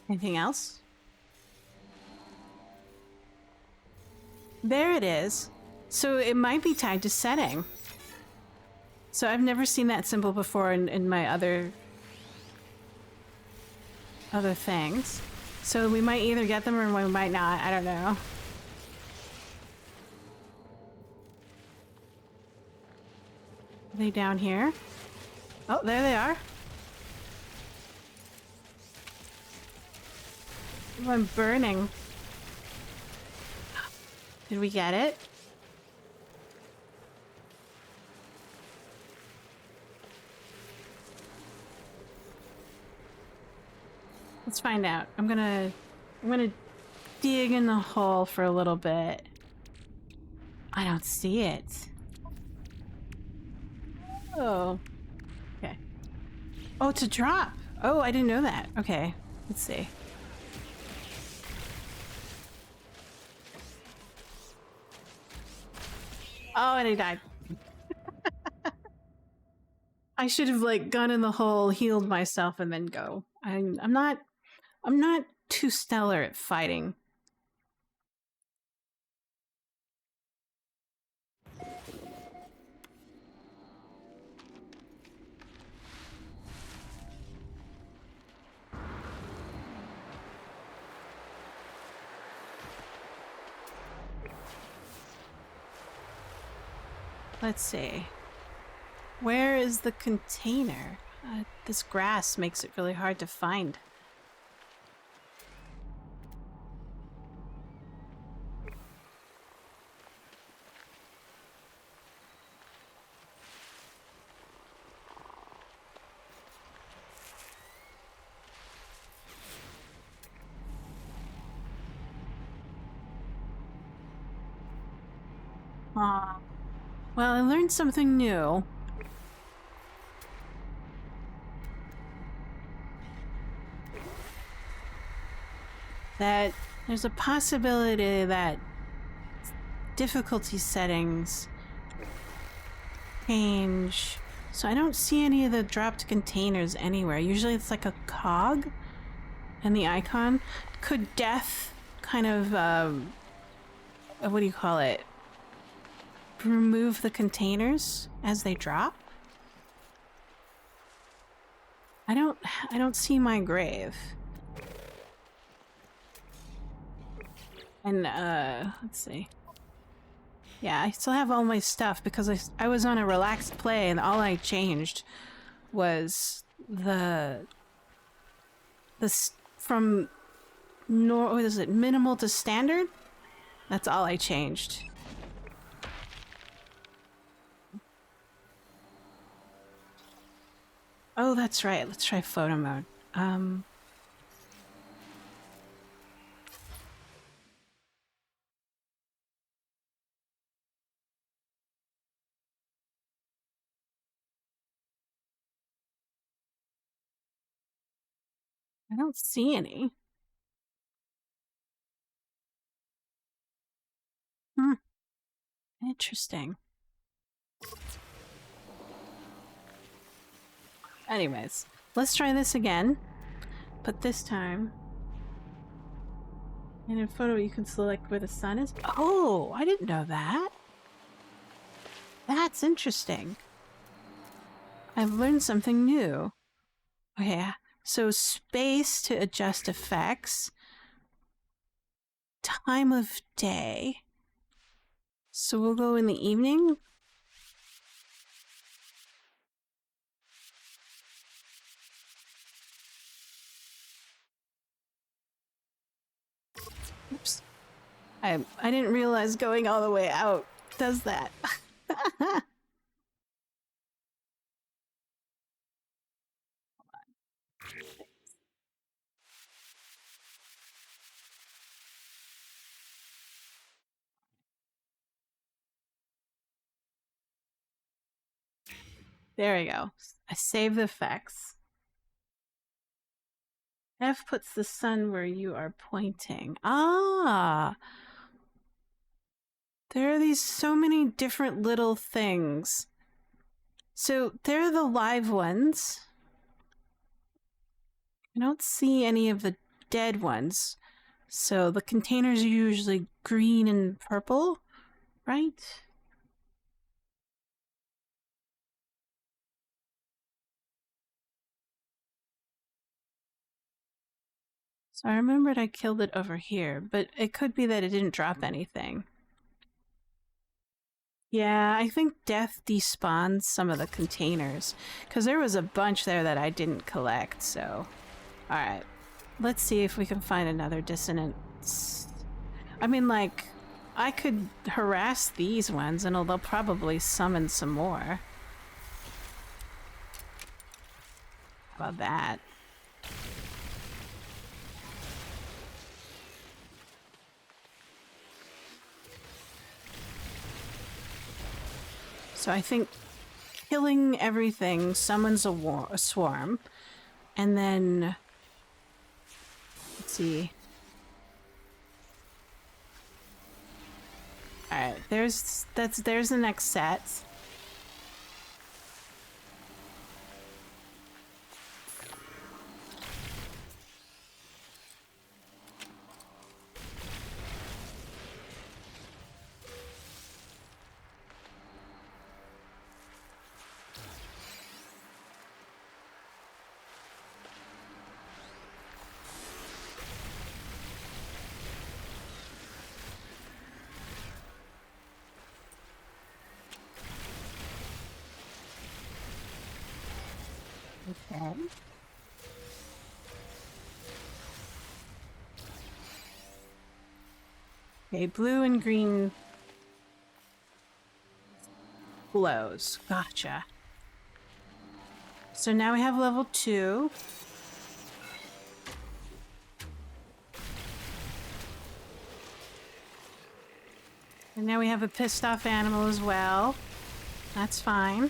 Anything else? There it is. So it might be tied to setting. So I've never seen that symbol before in my other things. So we might either get them or we might not. I don't know. Are they down here? Oh, there they are. Oh, I'm burning. Did we get it? Let's find out. I'm gonna dig in the hole for a little bit. I don't see it. Oh. Okay. Oh, to drop. Oh, I didn't know that. Okay. Let's see. Oh, and I died. I should have like gone in the hole, healed myself, and then go. I'm not too stellar at fighting. Let's see. Where is the container? This grass makes it really hard to find. Well, I learned something new. That there's a possibility that difficulty settings change. So I don't see any of the dropped containers anywhere. Usually it's like a cog and the icon. Could death kind of, what do you call it? Remove the containers as they drop? I don't see my grave. And, let's see. Yeah, I still have all my stuff because I was on a relaxed play and all I changed was from what is it, minimal to standard? That's all I changed. Oh, that's right. Let's try photo mode. I don't see any. Interesting. Anyways, let's try this again. But this time, in a photo, you can select where the sun is. Oh, I didn't know that. That's interesting. I've learned something new. Okay, so space to adjust effects. Time of day. So we'll go in the evening. Oops. I didn't realize going all the way out does that. There we go. I save the effects. F puts the sun where you are pointing. Ah! There are these so many different little things. So they're the live ones. I don't see any of the dead ones. So the containers are usually green and purple, right? So I remembered I killed it over here, but it could be that it didn't drop anything. Yeah, I think death despawns some of the containers, because there was a bunch there that I didn't collect, so... Alright, let's see if we can find another dissonance. I mean, like, I could harass these ones and they'll probably summon some more. How about that? So I think killing everything summons a swarm, and then let's see. All right, there's the next set. Okay. Okay, blue and green glows. Gotcha. So now we have level 2. And now we have a pissed off animal as well. That's fine.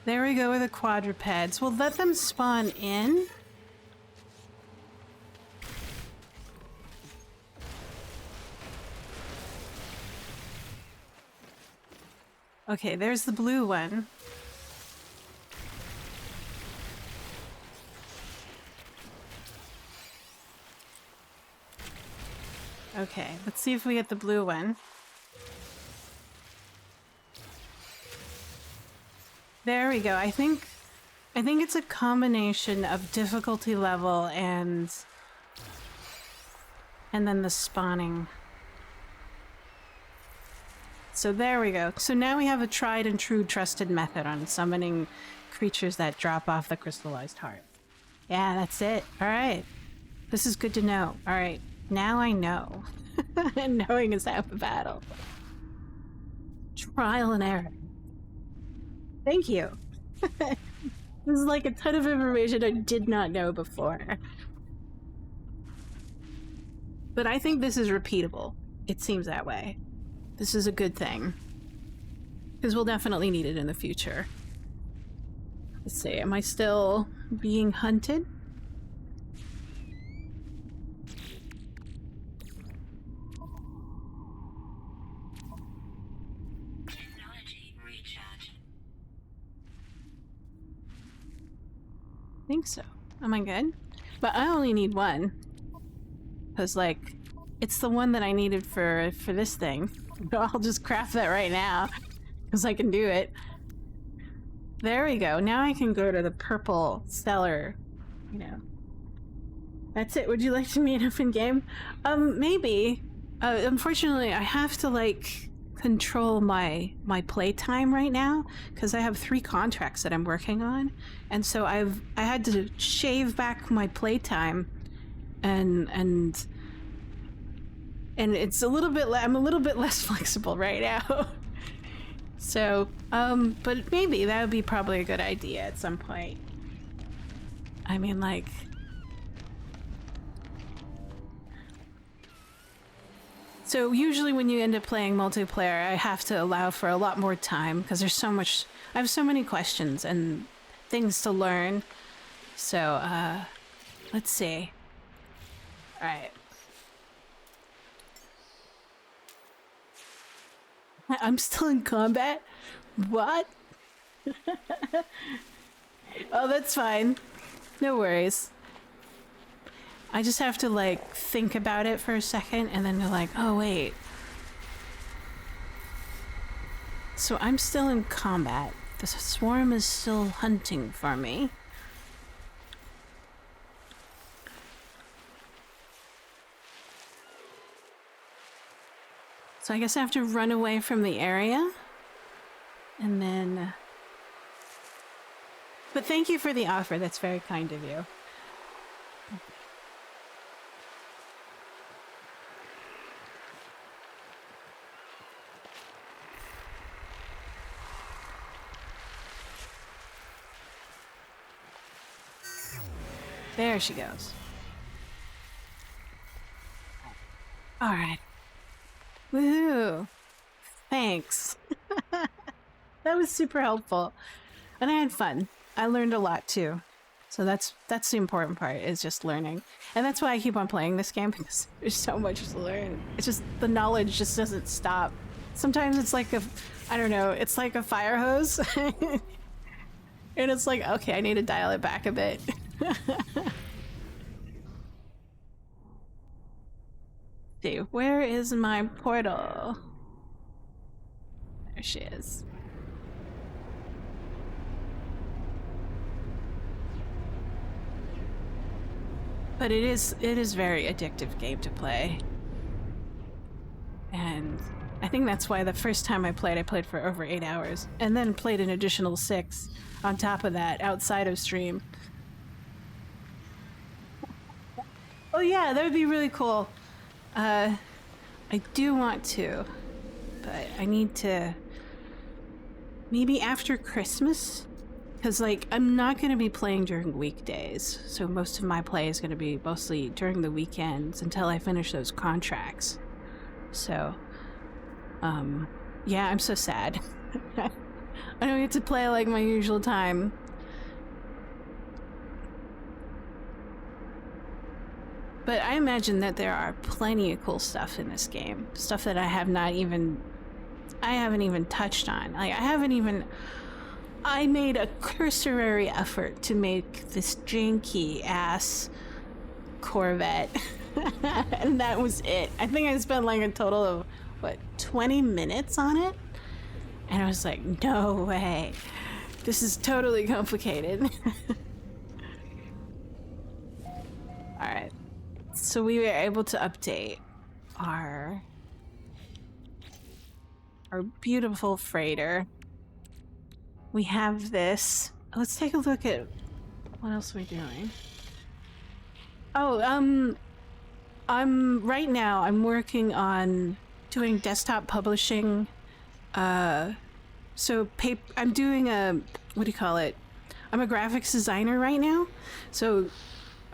There we go with the quadrupeds. We'll let them spawn in. Okay, there's the blue one. Okay, let's see if we get the blue one. There we go. I think it's a combination of difficulty level and then the spawning. So there we go. So now we have a tried and true trusted method on summoning creatures that drop off the crystallized heart. Yeah, that's it. All right. This is good to know. All right. Now I know. And knowing is half the battle. Trial and error. Thank you. This is like a ton of information I did not know before. But I think this is repeatable. It seems that way. This is a good thing. Because we'll definitely need it in the future. Let's see, am I still being hunted? Technology recharge. I think so. Am I good? But I only need one. Because, like, it's the one that I needed for this thing. I'll just craft that right now. Because I can do it. There we go. Now I can go to the purple cellar. You know. That's it. Would you like to meet up in game? Maybe. Unfortunately, I have to, like, control my playtime right now because I have 3 contracts that I'm working on, and so I had to shave back my playtime, and it's a little bit. I'm a little bit less flexible right now. So, but maybe that would be probably a good idea at some point. I mean, like. So usually when you end up playing multiplayer, I have to allow for a lot more time because there's so much, I have so many questions and things to learn. So, let's see. All right. I'm still in combat? What? Oh, that's fine. No worries. I just have to, like, think about it for a second and then be like, oh, wait. So I'm still in combat. The swarm is still hunting for me. So I guess I have to run away from the area. And then... But thank you for the offer. That's very kind of you. There she goes. All right. Woohoo! Thanks. That was super helpful. And I had fun. I learned a lot too. So that's the important part, is just learning. And that's why I keep on playing this game, because there's so much to learn. It's just, the knowledge just doesn't stop. Sometimes it's like I don't know, it's like a fire hose. And it's like, okay, I need to dial it back a bit. See, where is my portal? There she is. But it is very addictive game to play. And I think that's why the first time I played for over 8 hours, and then played an additional 6 on top of that outside of stream. Oh yeah, that would be really cool. I do want to, but I need to maybe after Christmas, because like I'm not going to be playing during weekdays, so most of my play is going to be mostly during the weekends until I finish those contracts. So yeah, I'm so sad. I don't get to play like my usual time. But I imagine that there are plenty of cool stuff in this game. Stuff that I haven't even touched on. Like, I made a cursory effort to make this janky ass Corvette. And that was it. I think I spent like a total of, 20 minutes on it? And I was like, no way. This is totally complicated. Alright. So we were able to update our beautiful freighter. We have this. Let's take a look at what else we're doing. Oh, right now I'm working on doing desktop publishing. I'm doing a, what do you call it? I'm a graphics designer right now. So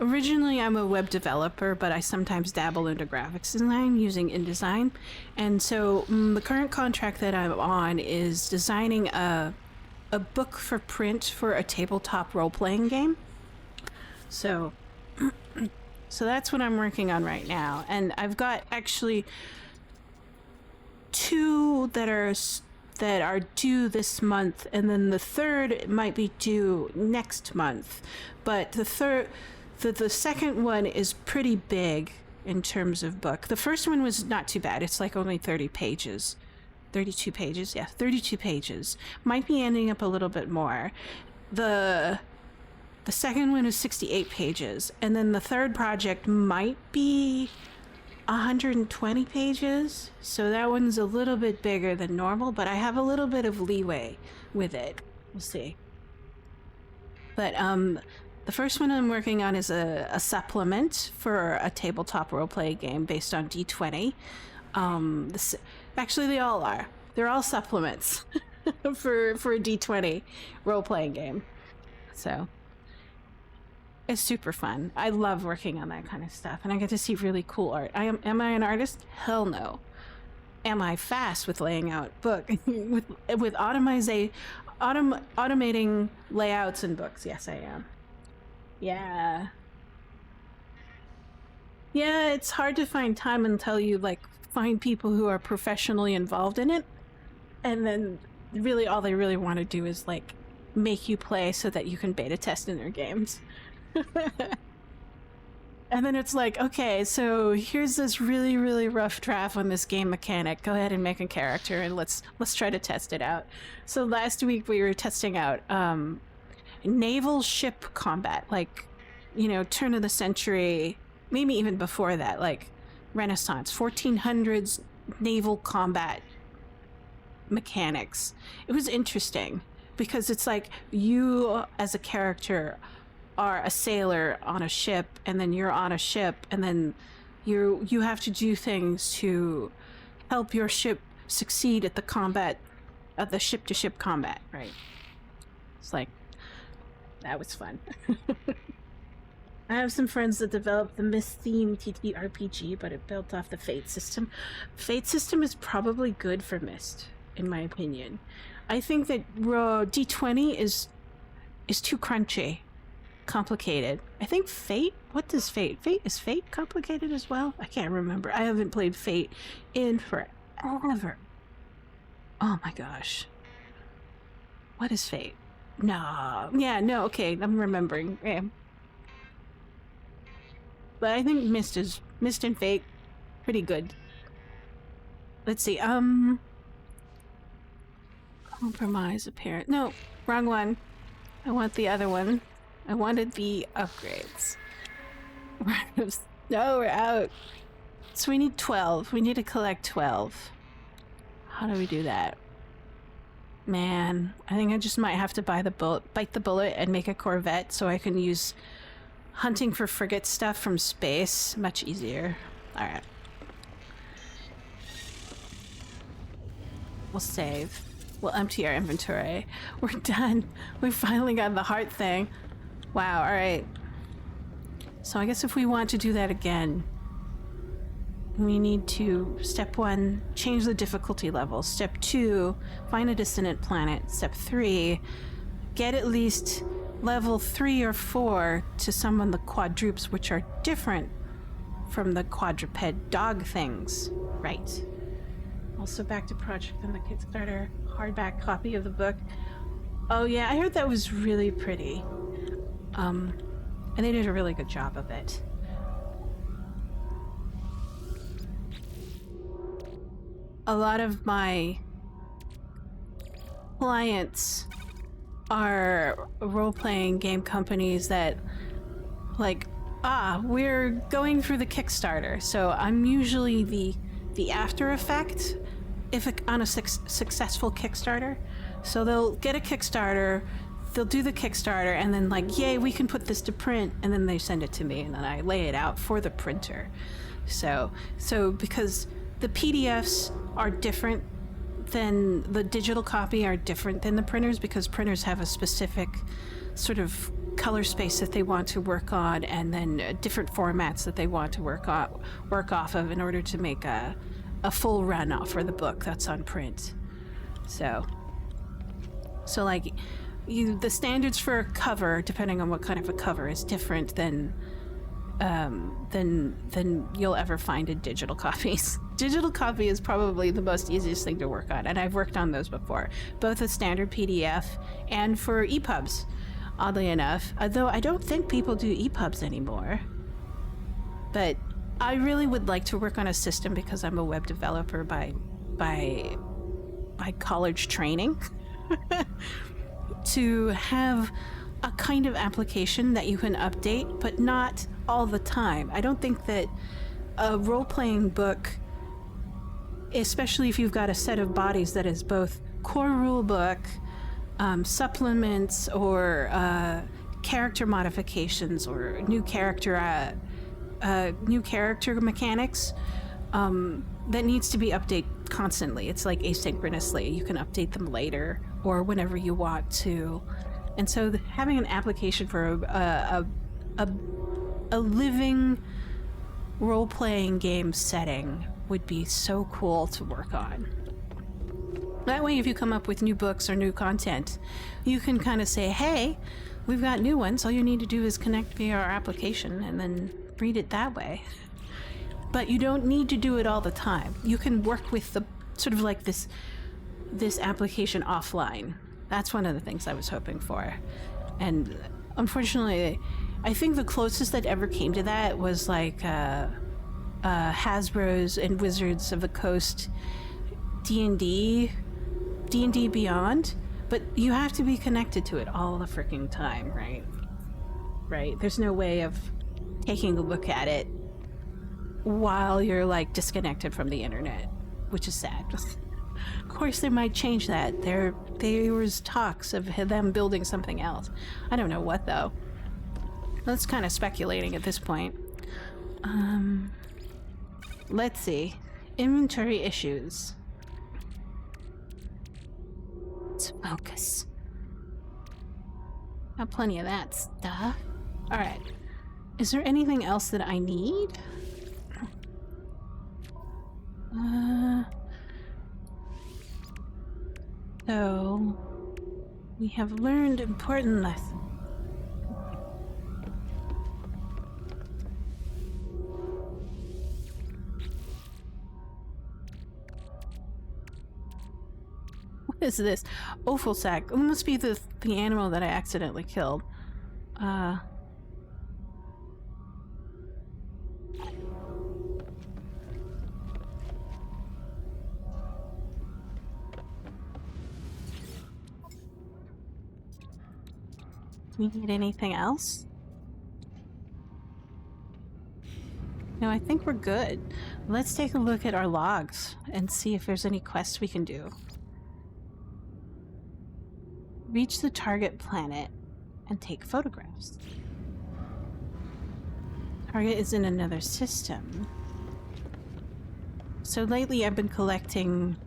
originally I'm a web developer, but I sometimes dabble into graphics design using InDesign. And so the current contract that I'm on is designing a book for print for a tabletop role-playing game. So that's what I'm working on right now. And I've got actually two that are due this month, and then the third might be due next month. But the second one is pretty big in terms of book. The first one was not too bad. It's like only 30 pages. 32 pages? Yeah, 32 pages. Might be ending up a little bit more. The second one is 68 pages, and then the third project might be 120 pages, so that one's a little bit bigger than normal, but I have a little bit of leeway with it. We'll see. But the first one I'm working on is a supplement for a tabletop roleplay game based on D20. Actually, they all are. They're all supplements for a D20 role-playing game. So it's super fun. I love working on that kind of stuff, and I get to see really cool art. Am I an artist? Hell no. Am I fast with laying out book with automating layouts and books? Yes, I am. Yeah. Yeah, it's hard to find time until you like find people who are professionally involved in it, and then really all they really want to do is like make you play so that you can beta test in their games. And then it's like, okay, so here's this really, really rough draft on this game mechanic. Go ahead and make a character and let's try to test it out. So last week we were testing out naval ship combat, like, you know, turn of the century, maybe even before that, like Renaissance, 1400s naval combat mechanics. It was interesting because it's like you as a character are a sailor on a ship, and then you're on a ship, and then you have to do things to help your ship succeed at the combat, at the ship-to-ship combat, right? It's like, that was fun. I have some friends that developed the Myst theme TTRPG, but it built off the Fate system. Fate system is probably good for Myst, in my opinion. I think that D20 is too crunchy. Complicated. I think Fate, what does Fate? Is Fate complicated as well? I can't remember. I haven't played Fate in forever. Oh my gosh. What is Fate? No. Yeah, no, okay, I'm remembering. Yeah. But I think Myst and Fate pretty good. Let's see. Compromise apparent. No, wrong one. I want the other one. I wanted the upgrades. No, we're out. So we need 12. We need to collect 12. How do we do that? Man, I think I just might have to bite the bullet and make a Corvette so I can use hunting for frigate stuff from space. Much easier. Alright. We'll save. We'll empty our inventory. We're done. We finally got the heart thing. Wow, alright. So I guess if we want to do that again, we need to, step 1, change the difficulty level. Step 2, find a dissonant planet. Step 3, get at least level 3 or 4 to summon the quadrupes, which are different from the quadruped dog things. Right. Also back to project on the Kickstarter hardback copy of the book. Oh yeah, I heard that was really pretty. And they did a really good job of it. A lot of my clients are role-playing game companies that, like, we're going through the Kickstarter. So I'm usually the after effect on a successful Kickstarter. So they'll get a Kickstarter, they'll do the Kickstarter, and then like, yay, we can put this to print, and then they send it to me, and then I lay it out for the printer. So because the PDFs are different than the digital copy, are different than the printers, because printers have a specific sort of color space that they want to work on, and then different formats that they want to work off of in order to make a full run off for the book that's on print. So like the standards for a cover, depending on what kind of a cover, is different than you'll ever find in digital copies. Digital copy is probably the most easiest thing to work on, and I've worked on those before, both a standard PDF and for EPUBs, oddly enough, although I don't think people do EPUBs anymore. But I really would like to work on a system, because I'm a web developer by college training, to have a kind of application that you can update, but not all the time. I don't think that a role-playing book, especially if you've got a set of bodies that is both core rule book, supplements, or character modifications, or new character mechanics, that needs to be updated constantly. It's like asynchronously. You can update them later or whenever you want to. And so having an application for a living role-playing game setting would be so cool to work on. That way, if you come up with new books or new content, you can kind of say, hey, we've got new ones. All you need to do is connect via our application and then read it that way. But you don't need to do it all the time. You can work with the sort of like this application offline. That's one of the things I was hoping for. And unfortunately, I think the closest that ever came to that was like Hasbro's and Wizards of the Coast D&D Beyond. But you have to be connected to it all the freaking time, right? Right? There's no way of taking a look at it while you're like disconnected from the internet, which is sad. Of course, they might change that. There was talks of them building something else. I don't know what, though. That's kind of speculating at this point. Let's see. Inventory issues. Let's focus. Got plenty of that stuff. Alright. Is there anything else that I need? So, we have learned important lessons. What is this? Offal sack. It must be the animal that I accidentally killed. We need anything else? No, I think we're good. Let's take a look at our logs and see if there's any quests we can do. Reach the target planet and take photographs. Target is in another system. So lately I've been collecting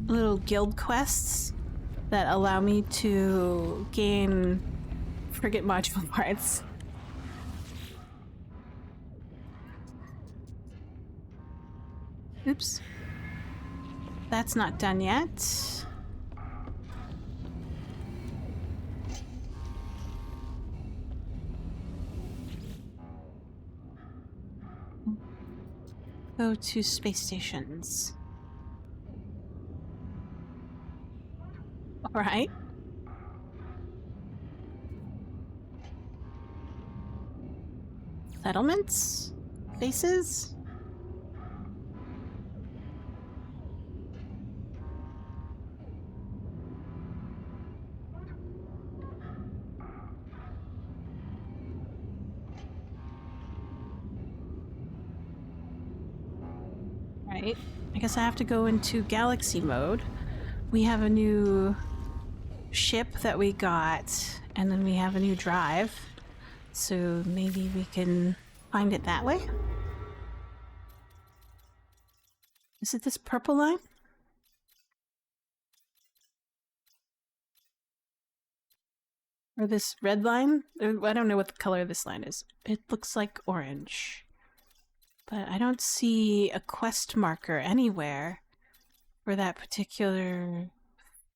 little guild quests that allow me to gain frigate module parts. Oops. That's not done yet. Go to space stations. All right. Settlements? Bases? Right. I guess I have to go into galaxy mode. We have a new ship that we got, and then we have a new drive. So maybe we can find it that way? Is it this purple line? Or this red line? I don't know what the color of this line is. It looks like orange. But I don't see a quest marker anywhere for that particular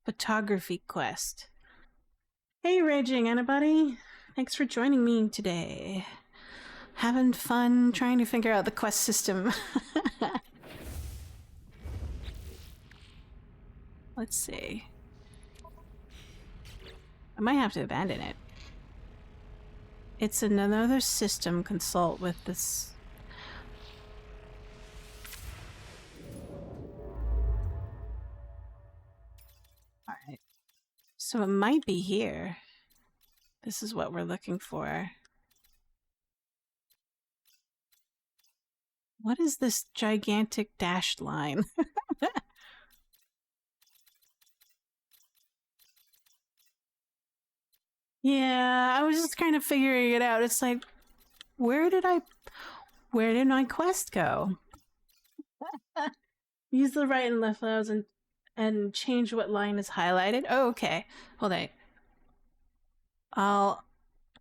photography quest. Hey, Raging Anybody! Thanks for joining me today. Having fun trying to figure out the quest system. Let's see. I might have to abandon it. It's another system. Consult with this. Alright. So it might be here. This is what we're looking for. What is this gigantic dashed line? Yeah, I was just kind of figuring it out. It's like, where did my quest go? Use the right and left arrows and change what line is highlighted. Oh, okay. Hold on. I'll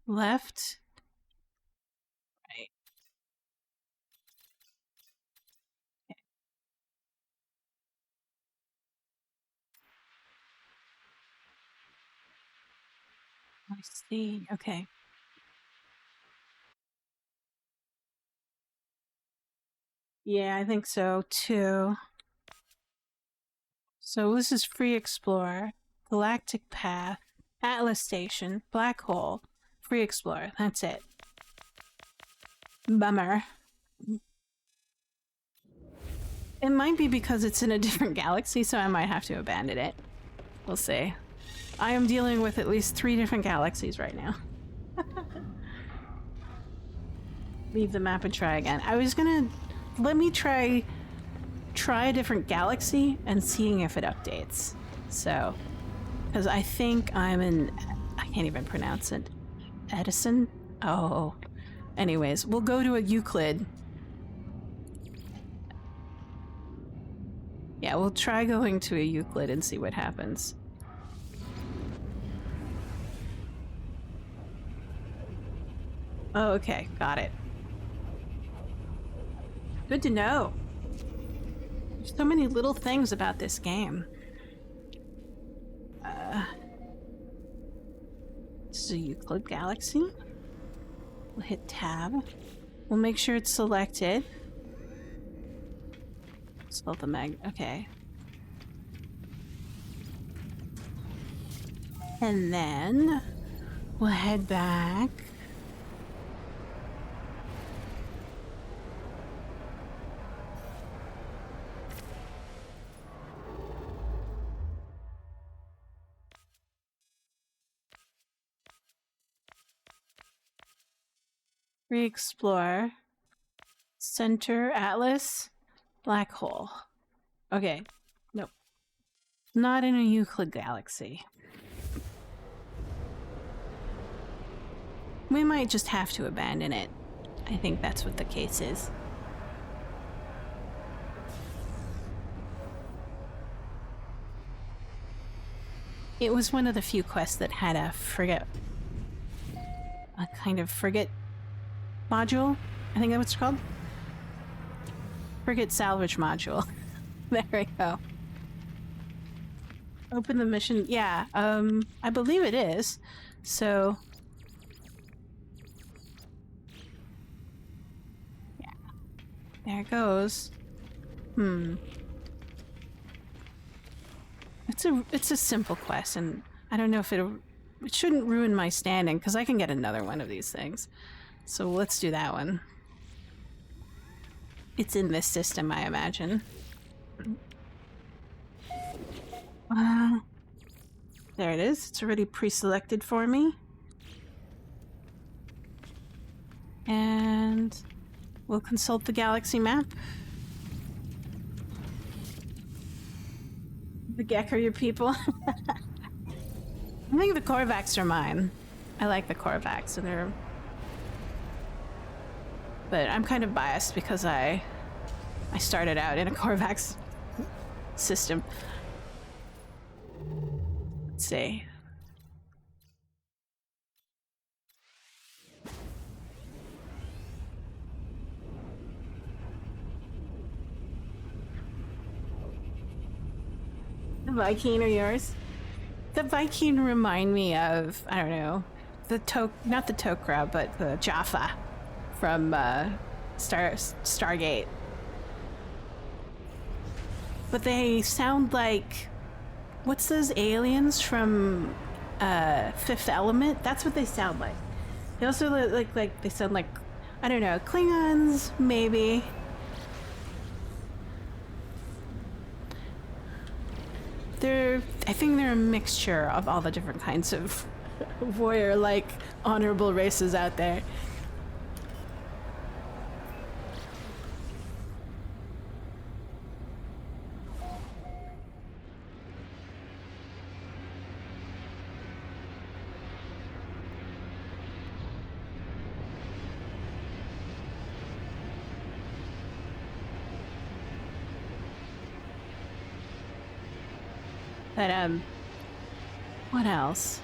left, right. Okay. I see. Okay. Yeah, I think so too. So this is Free Explorer, Galactic Path, Atlas Station, Black Hole, Free Explorer. That's it. Bummer. It might be because it's in a different galaxy, so I might have to abandon it. We'll see. I am dealing with at least 3 different galaxies right now. Leave the map and try again. I was gonna... Let me try a different galaxy and seeing if it updates. So... Because I think I'm in... I can't even pronounce it. Edison? Oh. Anyways, we'll go to a Euclid. Yeah, we'll try going to a Euclid and see what happens. Oh, okay. Got it. Good to know. There's so many little things about this game. This is a Euclid galaxy. We'll hit tab. We'll make sure it's selected. Spell the mag. Okay. And then we'll head back. Re-explore. Center, Atlas, Black Hole. Okay. Nope. Not in a Euclid galaxy. We might just have to abandon it. I think that's what the case is. It was one of the few quests that had a kind of frigate module. I think that's what it's called. Frigate salvage module. There we go. Open the mission. Yeah, I believe it is. So... yeah. There it goes. It's a simple quest, and I don't know if it shouldn't ruin my standing, because I can get another one of these things. So let's do that one. It's in this system, I imagine. There it is. It's already pre-selected for me. And we'll consult the galaxy map. The Gek are your people. I think the Korvax are mine. I like the Korvax, so they're... But I'm kind of biased because I started out in a Korvax system. Let's see. Viking are yours? The Viking remind me of, I don't know, not the Tok'ra, but the Jaffa from Stargate. But they sound like, what's those aliens from Fifth Element? That's what they sound like. They also like they sound like, I don't know, Klingons maybe. I think they're a mixture of all the different kinds of warrior-like honorable races out there. But what else?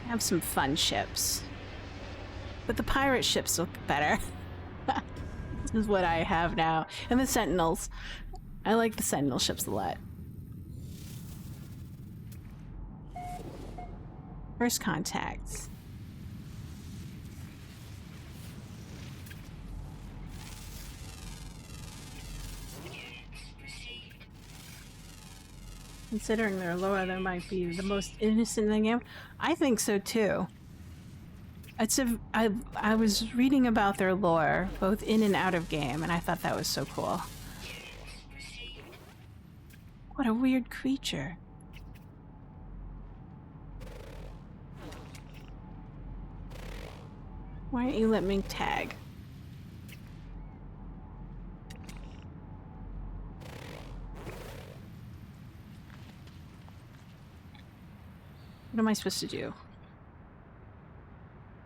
I have some fun ships. But the pirate ships look better. This is what I have now. And the Sentinels. I like the Sentinel ships a lot. First contact. Considering their lore, they might be the most innocent in the game. I think so too. I was reading about their lore, both in and out of game, and I thought that was so cool. What a weird creature. Why don't you let me tag? What am I supposed to do?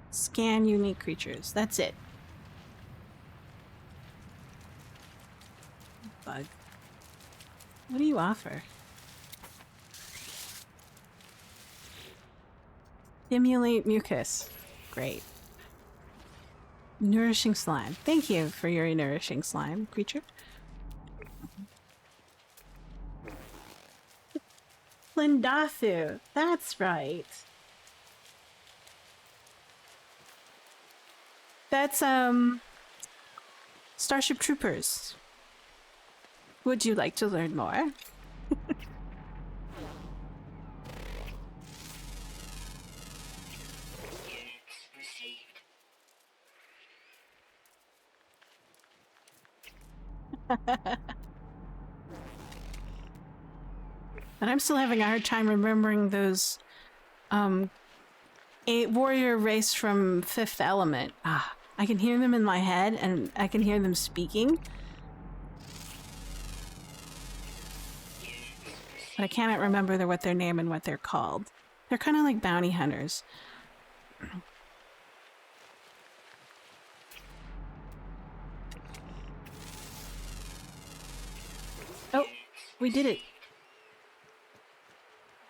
Scan unique creatures. That's it. Bug. What do you offer? Stimulate mucus. Great. Nourishing slime. Thank you for your nourishing slime, creature. Lindathu. That's right. That's, Starship Troopers. Would you like to learn more? And I'm still having a hard time remembering those, a warrior race from Fifth Element. Ah, I can hear them in my head, and I can hear them speaking. But I cannot remember what their name and what they're called. They're kind of like bounty hunters. Oh, we did it.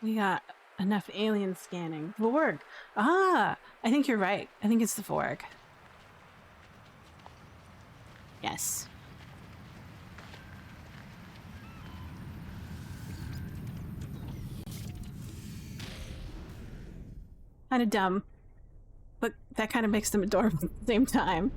We got enough alien scanning. Vorg. Ah, I think you're right. I think it's the Vorg. Yes. Kind of dumb, but that kind of makes them adorable at the same time.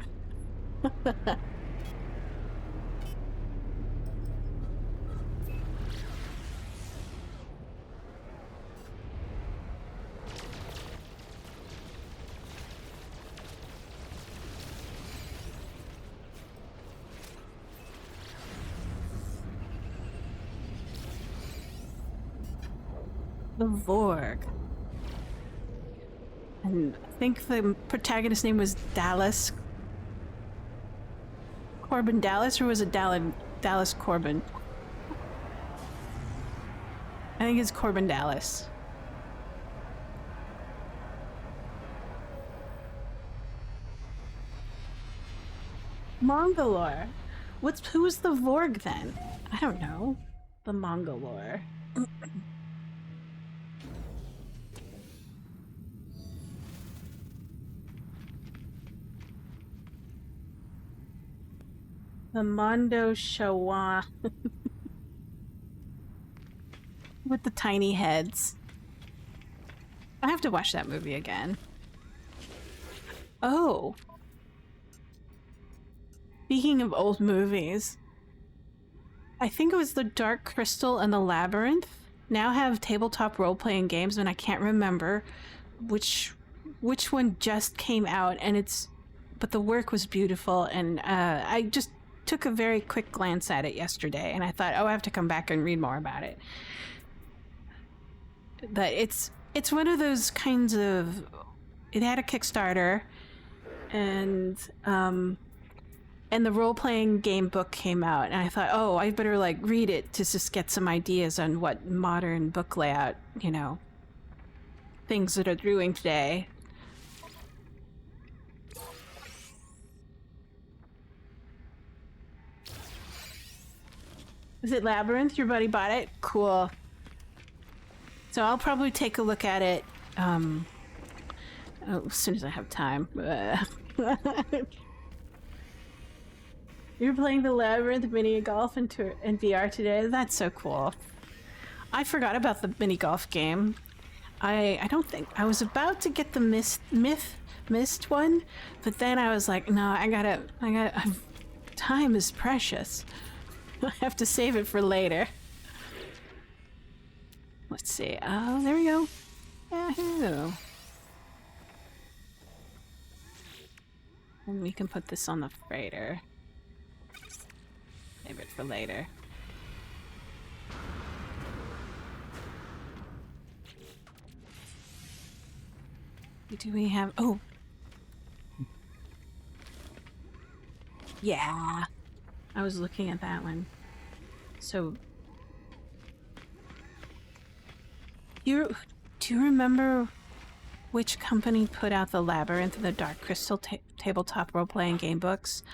The Vorg. And I think the protagonist's name was Dallas. Corbin Dallas, or was it Dallas Corbin? I think it's Corbin Dallas. Mongolore. Who's the Vorg then? I don't know. The Mongolore. The Mondo Shawa. With the tiny heads. I have to watch that movie again. Oh. Speaking of old movies, I think it was The Dark Crystal and The Labyrinth now have tabletop role-playing games, and I can't remember which one just came out, and but the work was beautiful, and I just took a very quick glance at it yesterday, and I thought, oh, I have to come back and read more about it. But it's one of those kinds of, it had a Kickstarter, and the role-playing game book came out, and I thought, oh, I better like read it to just get some ideas on what modern book layout, you know, things that are doing today. Is it Labyrinth? Your buddy bought it? Cool. So I'll probably take a look at it as soon as I have time. You're playing the Labyrinth mini golf in VR today? That's so cool. I forgot about the mini golf game. I don't think I was about to get the mist one, but then I was like, no, I gotta time is precious. I have to save it for later. Let's see. Oh, there we go. Yahoo! And we can put this on the freighter. Save it for later. Do we have... Oh! Yeah! I was looking at that one. So... Do you remember which company put out the Labyrinth and the Dark Crystal tabletop role-playing game books?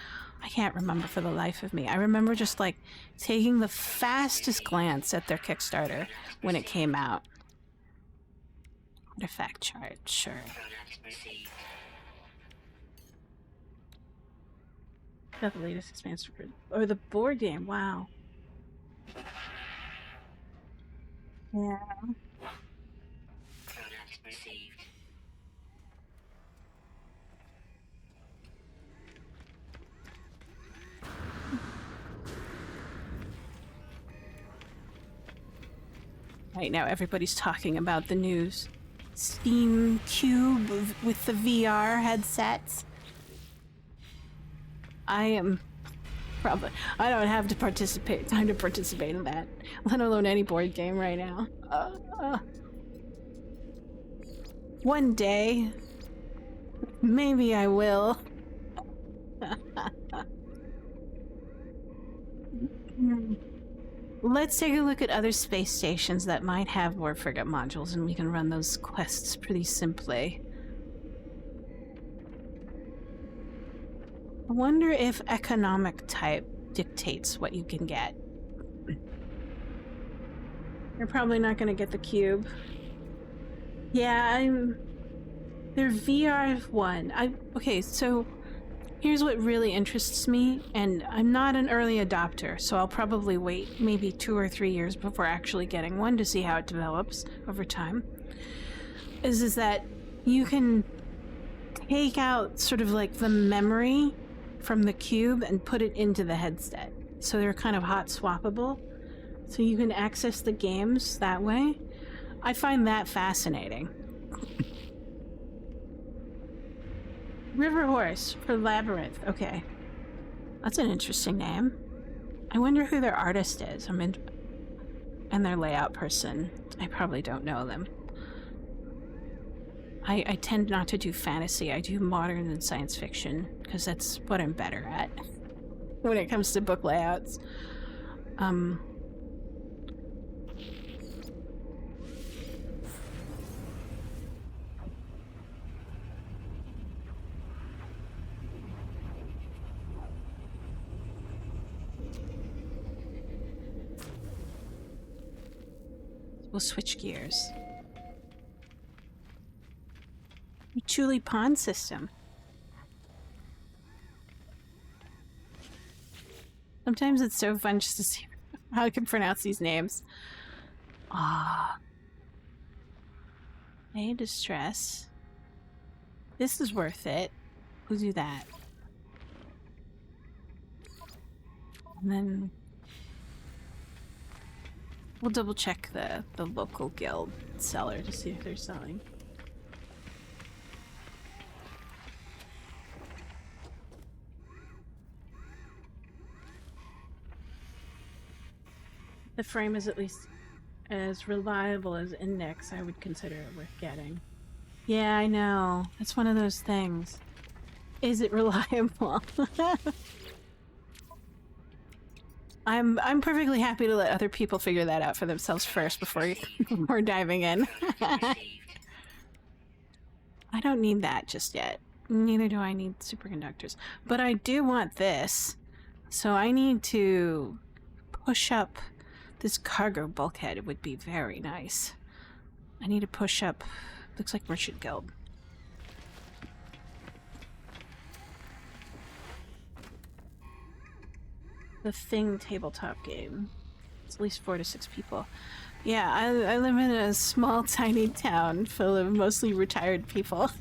I can't remember for the life of me. I remember just like taking the fastest glance at their Kickstarter when it came out. Artifact chart, sure. Got the latest expansion or the board game. Wow. Yeah. Right now, everybody's talking about the new Steam Cube with the VR headsets. I don't have to time to participate in that, let alone any board game right now. One day, maybe I will. Let's take a look at other space stations that might have war frigate modules, and we can run those quests pretty simply. I wonder if economic type dictates what you can get. You're probably not going to get the cube. Yeah, they're VR1. Okay, so here's what really interests me, and I'm not an early adopter, so I'll probably wait maybe 2 or 3 years before actually getting one to see how it develops over time, is that you can take out sort of like the memory from the cube and put it into the headset. So they're kind of hot swappable. So you can access the games that way. I find that fascinating. River Horse for Labyrinth. Okay. That's an interesting name. I wonder who their artist is. And their layout person. I probably don't know them. I tend not to do fantasy. I do modern and science fiction because that's what I'm better at when it comes to book layouts. We'll switch gears. Chuli Pond system. Sometimes it's so fun just to see how I can pronounce these names. Ah. A distress. This is worth it. We'll do that. And then we'll double check the local guild seller to see if they're selling. The frame is at least as reliable as Index. I would consider it worth getting. Yeah, I know. It's one of those things. Is it reliable? I'm perfectly happy to let other people figure that out for themselves first before before diving in. I don't need that just yet. Neither do I need superconductors. But I do want this. So I need to push up this cargo bulkhead. It would be very nice. I need to push up. Looks like Merchant Guild. The Thing tabletop game. It's at least 4 to 6 people. Yeah, I live in a small, tiny town full of mostly retired people.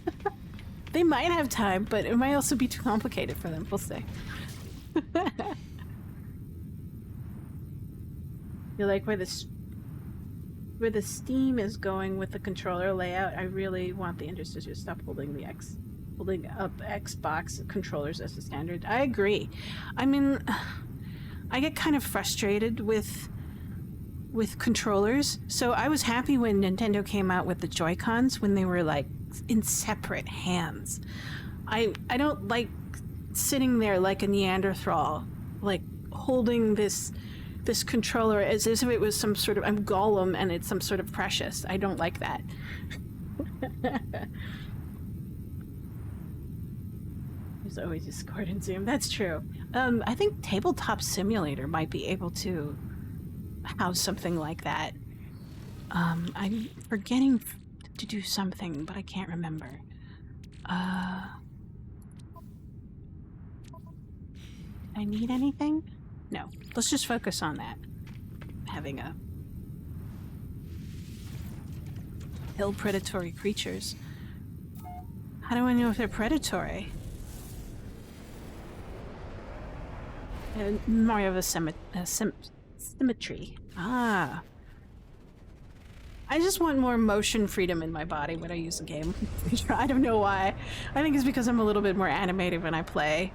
They might have time, but it might also be too complicated for them. We'll see. You like where the Steam is going with the controller layout? I really want the interstitial to stop holding up Xbox controllers as the standard. I agree. I mean, I get kind of frustrated with controllers. So I was happy when Nintendo came out with the Joy-Cons when they were like in separate hands. I don't like sitting there like a Neanderthal, like holding this controller as if it was some sort of, I'm Gollum and it's some sort of precious. I don't like that. There's always Discord and Zoom. That's true. I think Tabletop Simulator might be able to house something like that. I'm forgetting to do something, but I can't remember. I need anything? No. Let's just focus on that. Having a hill predatory creatures. How do I know if they're predatory? More of a symmetry. Ah. I just want more motion freedom in my body when I use a game. I don't know why. I think it's because I'm a little bit more animated when I play.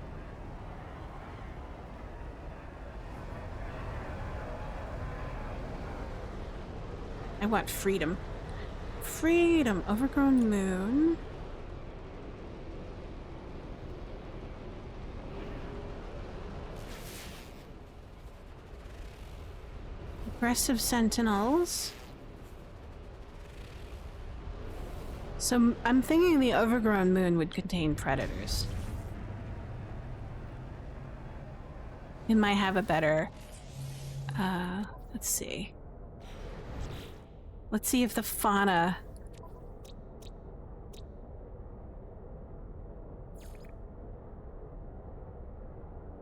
I want freedom. Freedom! Overgrown moon. Aggressive sentinels. So I'm thinking the overgrown moon would contain predators. It might have a better... let's see. Let's see if the fauna...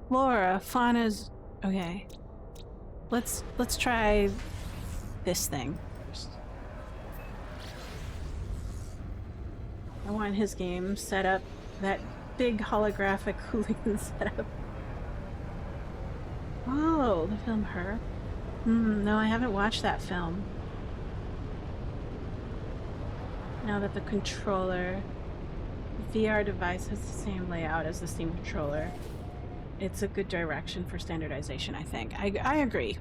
Flora, fauna's... Okay. Let's try this thing first. I want his game set up, that big holographic hooligan setup. Oh, the film Her? No, I haven't watched that film. Now that the controller, the VR device has the same layout as the Steam controller, it's a good direction for standardization, I think. I agree.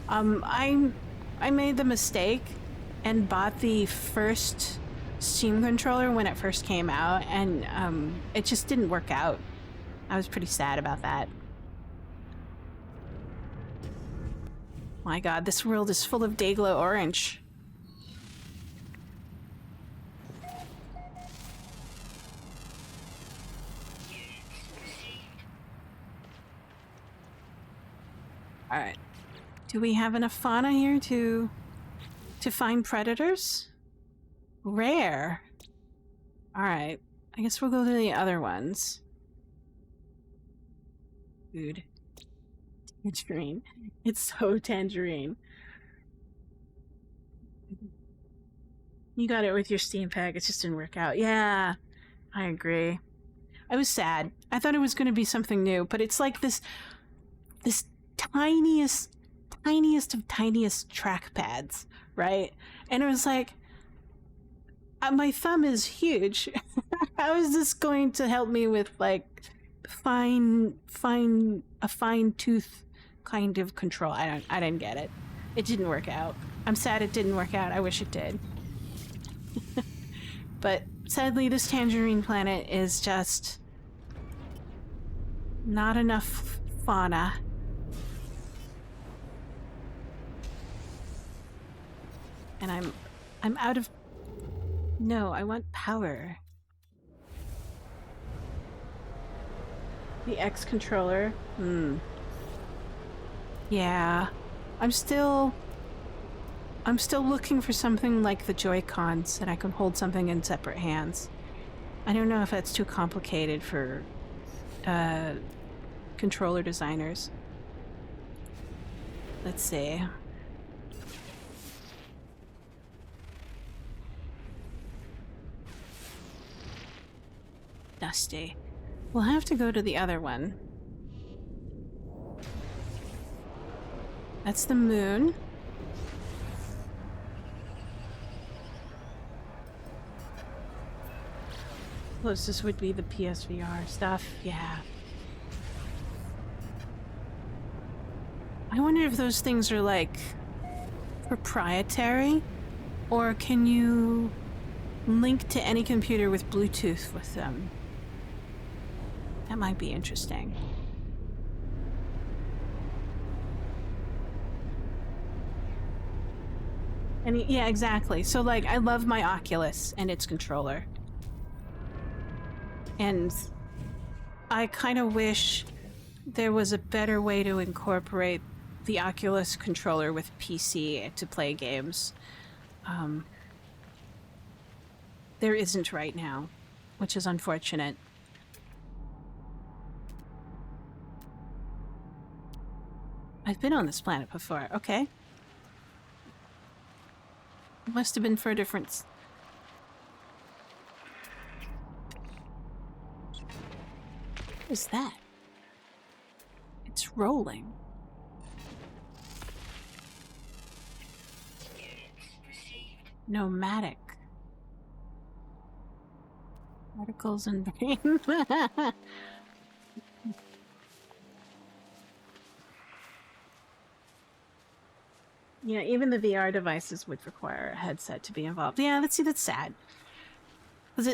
I made the mistake and bought the first Steam controller when it first came out, and it just didn't work out. I was pretty sad about that. My god, this world is full of Dayglow orange. Alright. Do we have enough fauna here to find predators? Rare. Alright. I guess we'll go to the other ones. Food. Tangerine. It's so tangerine. You got it with your Steam pack. It just didn't work out. Yeah, I agree. I was sad. I thought it was going to be something new, but it's like this tiniest of tiniest trackpads, right? And it was like, my thumb is huge. How is this going to help me with like a fine tooth kind of control? I didn't get it. It didn't work out. I'm sad it didn't work out. I wish it did. But sadly, this tangerine planet is just not enough fauna. And I'm out of... No, I want power. The X controller. Yeah. I'm still looking for something like the Joy-Cons, that I can hold something in separate hands. I don't know if that's too complicated for controller designers. Let's see. Dusty. We'll have to go to the other one. That's the moon. Closest would be the PSVR stuff. Yeah. I wonder if those things are like proprietary, or can you link to any computer with Bluetooth with them? That might be interesting. And yeah, exactly. So like, I love my Oculus and its controller. And I kind of wish there was a better way to incorporate the Oculus controller with PC to play games. There isn't right now, which is unfortunate. I've been on this planet before. Okay. It must have been for a different... What is that? It's rolling. Nomadic. Particles and brain. Yeah, even the VR devices would require a headset to be involved. Yeah, that's sad.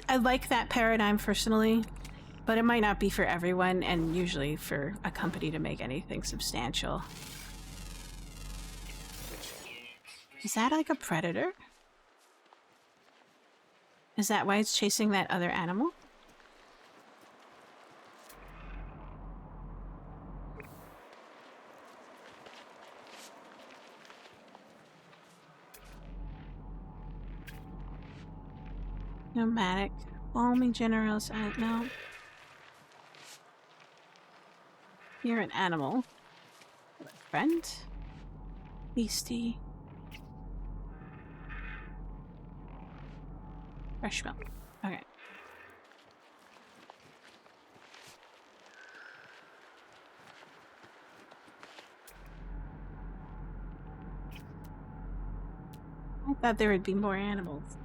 I like that paradigm personally, but it might not be for everyone, and usually for a company to make anything substantial. Is that like a predator? Is that why it's chasing that other animal? Nomadic. Balmy generous. No. You're an animal. Friend? Beastie. Fresh milk. Okay. I thought there would be more animals.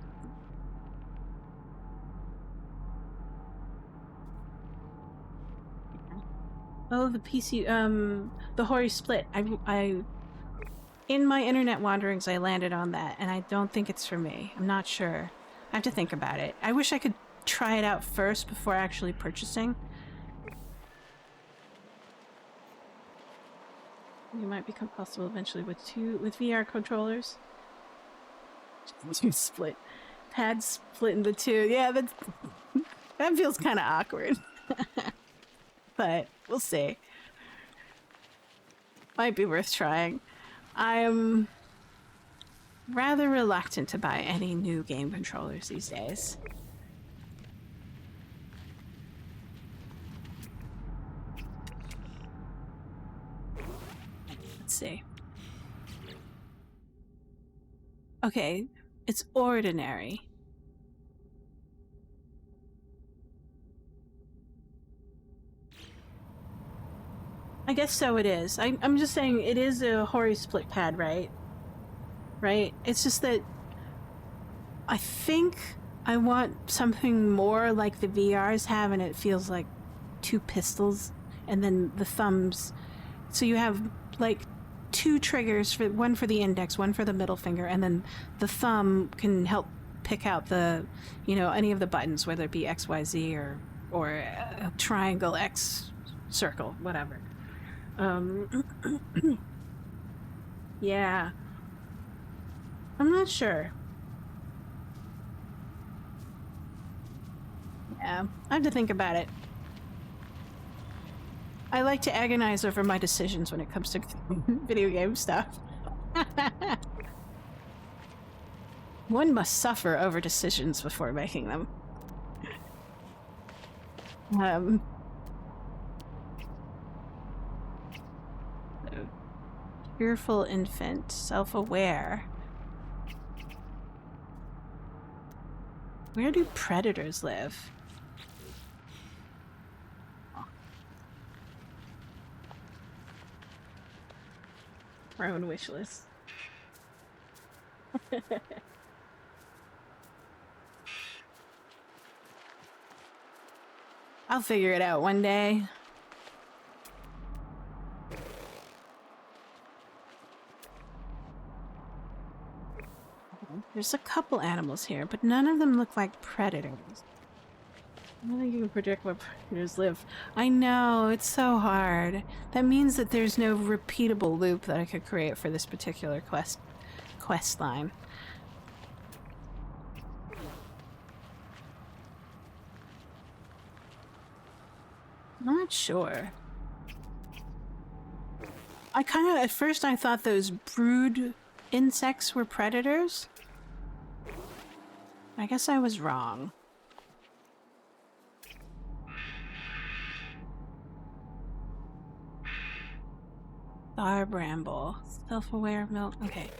Oh, the PC, the Hori split. In my internet wanderings, I landed on that, and I don't think it's for me. I'm not sure. I have to think about it. I wish I could try it out first before actually purchasing. It might become possible eventually with VR controllers. Two split. Pads split into two. Yeah, that feels kind of awkward. But we'll see. Might be worth trying. I'm rather reluctant to buy any new game controllers these days. Let's see. Okay, it's ordinary. I guess so it is. I'm just saying it is a Hori split pad, right? Right? It's just that I think I want something more like the VRs have, and it feels like two pistols and then the thumbs. So you have like two triggers, for one for the index, one for the middle finger, and then the thumb can help pick out the, you know, any of the buttons, whether it be X, Y, Z or a triangle, X, circle, whatever. Yeah. I'm not sure. Yeah, I have to think about it. I like to agonize over my decisions when it comes to video game stuff. One must suffer over decisions before making them. Fearful infant, self-aware. Where do predators live? Our own wish list. I'll figure it out one day. There's a couple animals here, but none of them look like predators. I don't think you can predict where predators live. I know, it's so hard. That means that there's no repeatable loop that I could create for this particular quest line. Not sure. I kind of, at first I thought those brood insects were predators. I guess I was wrong. Star bramble. Self-aware milk. Okay.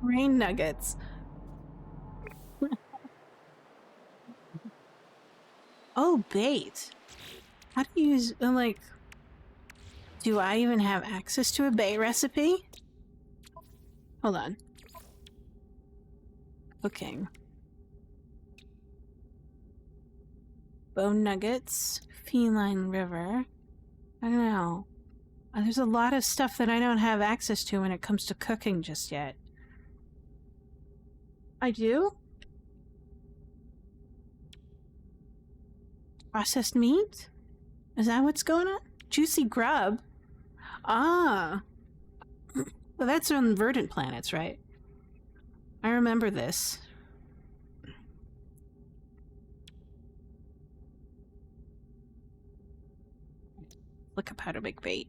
Rain nuggets. Oh, bait. How do you use, like, do I even have access to a bait recipe? Hold on. Cooking. Bone nuggets. Feline river. I don't know. There's a lot of stuff that I don't have access to when it comes to cooking just yet. I do? Processed meat? Is that what's going on? Juicy grub? Ah. Well, that's on verdant planets, right? I remember this. Look up how to make bait.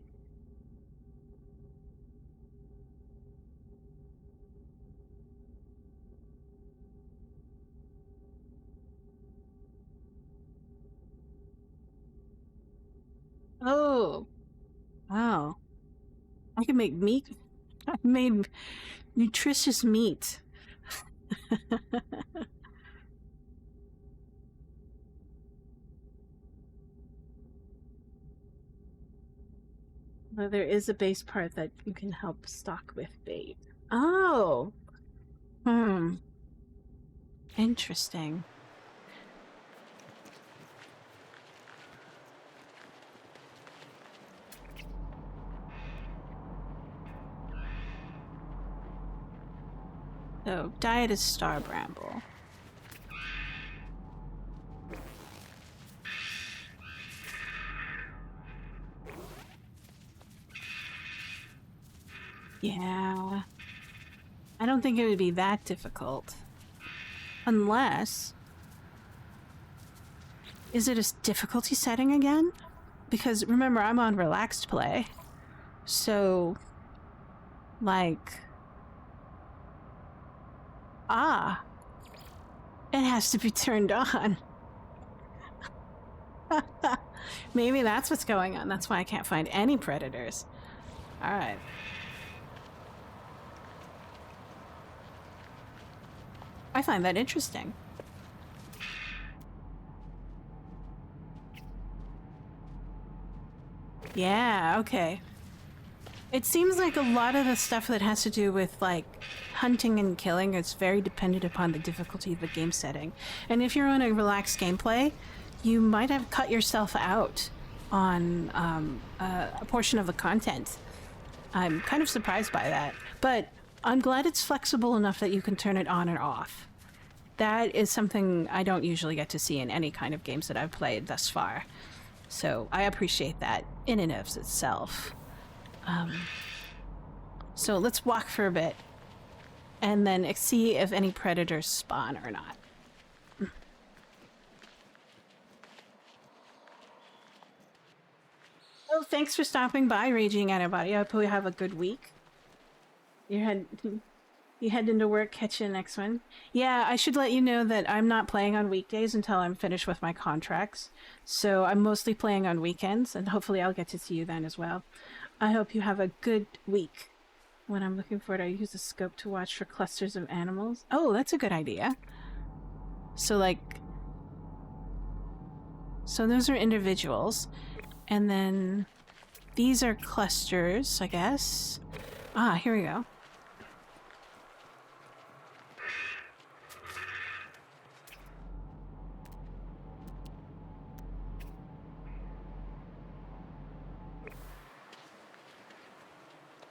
Oh. Wow. I can make meat. I made nutritious meat. Well, there is a base part that you can help stock with bait. Oh. Interesting. So, diet is star bramble. Yeah. I don't think it would be that difficult. Unless... Is it a difficulty setting again? because remember, I'm on relaxed play. So, like, it has to be turned on. Maybe that's what's going on. That's why I can't find any predators. All right. I find that interesting. Yeah, okay. It seems like a lot of the stuff that has to do with, like, hunting and killing is very dependent upon the difficulty of the game setting. And if you're on a relaxed gameplay, you might have cut yourself out on a portion of the content. I'm kind of surprised by that. But I'm glad it's flexible enough that you can turn it on and off. That is something I don't usually get to see in any kind of games that I've played thus far. So I appreciate that in and of itself. So let's walk for a bit and then see if any predators spawn or not. Oh, thanks for stopping by, Raging Antibody. I hope you have a good week. You head into work, catch you next one. Yeah, I should let you know that I'm not playing on weekdays until I'm finished with my contracts. So I'm mostly playing on weekends, and hopefully I'll get to see you then as well. I hope you have a good week. When I'm looking for it, I use a scope to watch for clusters of animals. Oh, that's a good idea. So, like... So those are individuals. And then these are clusters, I guess. Ah, here we go.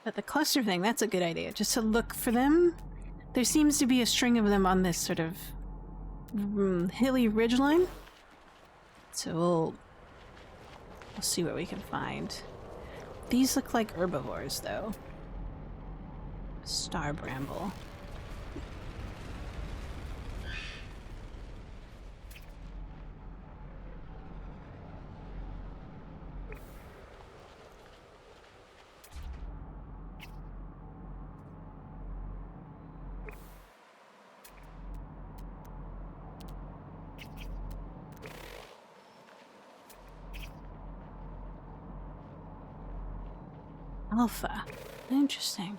But the cluster thing, that's a good idea. Just to look for them. There seems to be a string of them on this sort of hilly ridgeline. So we'll see what we can find. These look like herbivores, though. Star bramble. Alpha. Interesting.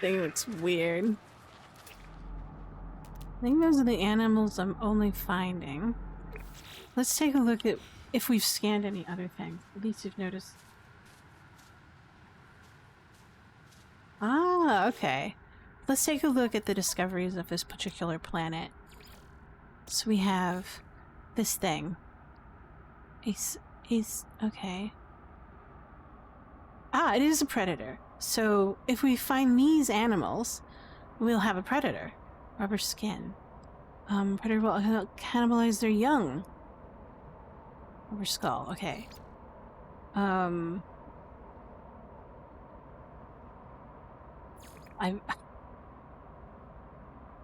Thing looks weird. I think those are the animals I'm only finding. Let's take a look at if we've scanned any other things. At least you've noticed. Ah, okay. Let's take a look at the discoveries of this particular planet. So we have this thing. Okay. Ah, it is a predator. So if we find these animals, we'll have a predator. Rubber skin. Predator will cannibalize their young. Rubber skull, okay.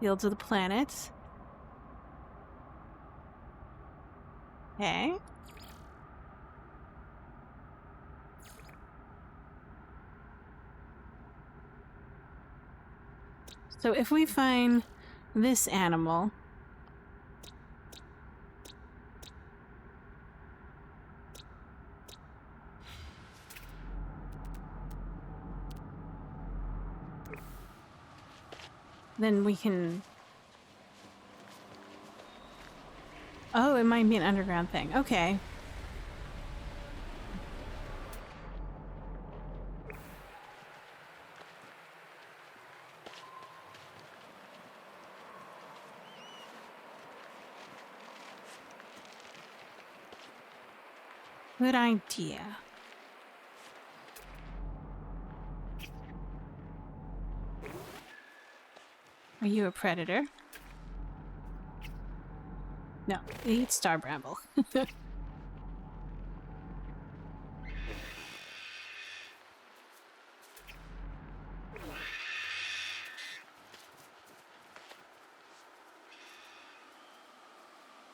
Fields of the planet. Okay. So if we find this animal, then we can... Oh, it might be an underground thing. Okay. Good idea. Are you a predator? No, they eat star bramble.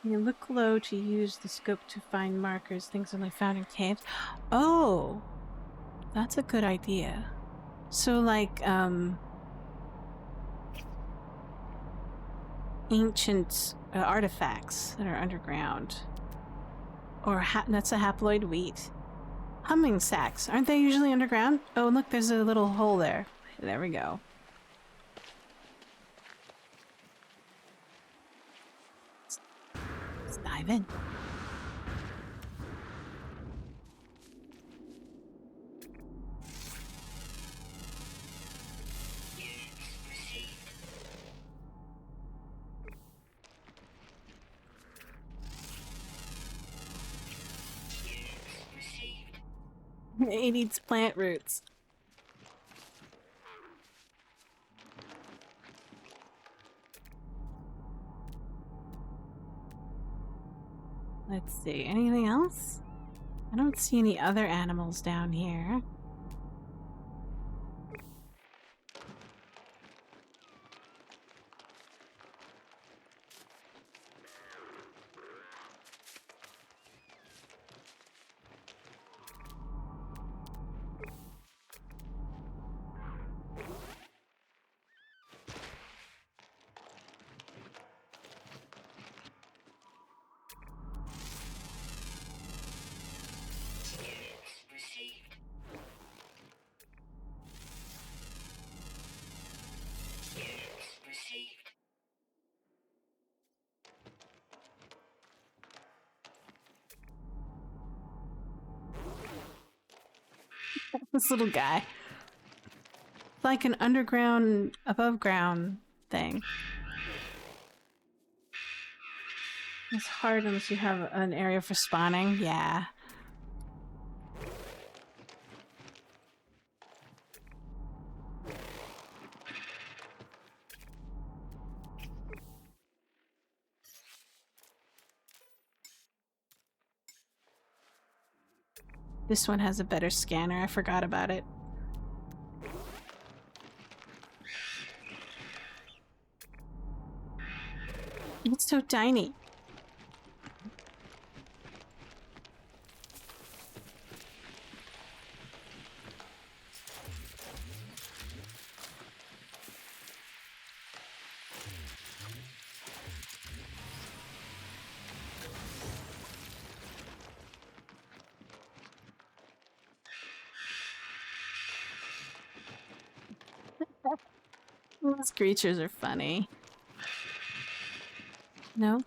You look low to use the scope to find markers, things only found in caves. Oh, that's a good idea. So like, ancient artifacts that are underground. Or that's a haploid wheat. Humming sacks. Aren't they usually underground? Oh, look, there's a little hole there. There we go. Let's dive in. It eats plant roots. Let's see, anything else? I don't see any other animals down here. This little guy. Like an underground, above ground thing. It's hard unless you have an area for spawning. Yeah. This one has a better scanner. I forgot about it. It's so tiny. These creatures are funny. No?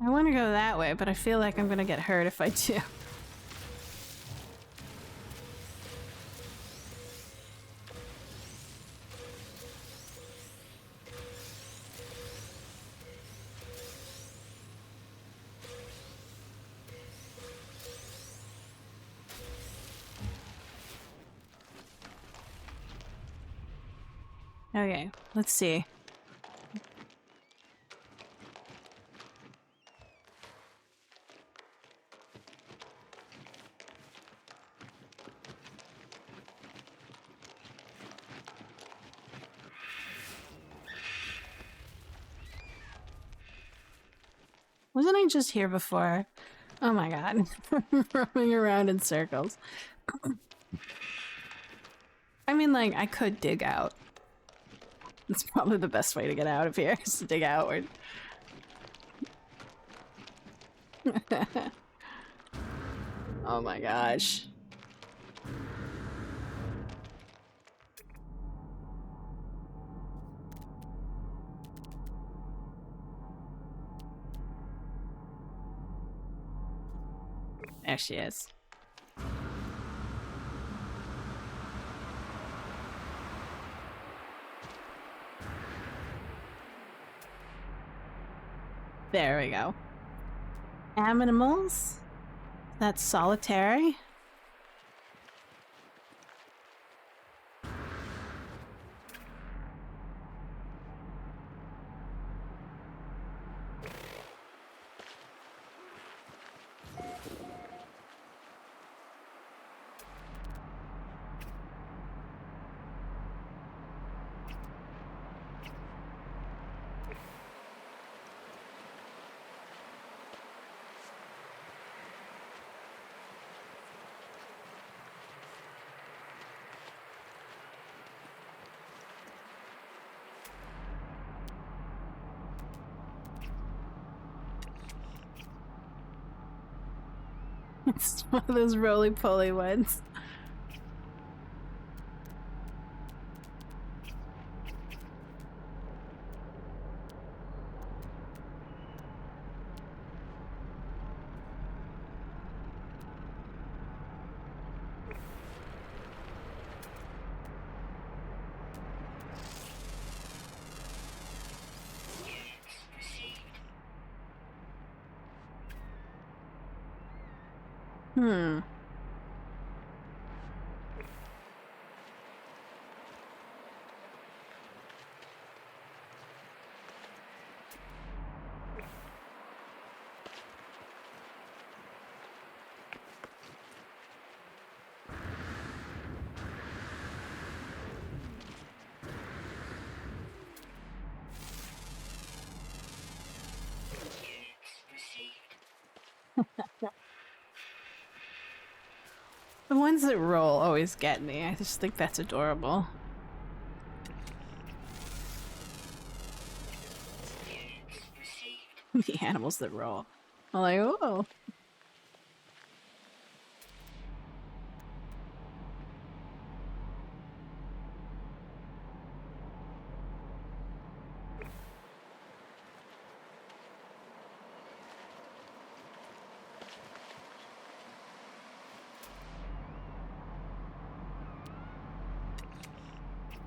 I want to go that way, but I feel like I'm gonna get hurt if I do. Okay, let's see. Wasn't I just here before? Oh my god. Roaming around in circles. I mean, like, I could dig out. That's probably the best way to get out of here, is to dig outward. Oh my gosh. There she is. There we go. Animals? That's solitary? It's one of those roly-poly ones. Hmm. The ones that roll always get me. I just think that's adorable. The animals that roll. I'm like, oh.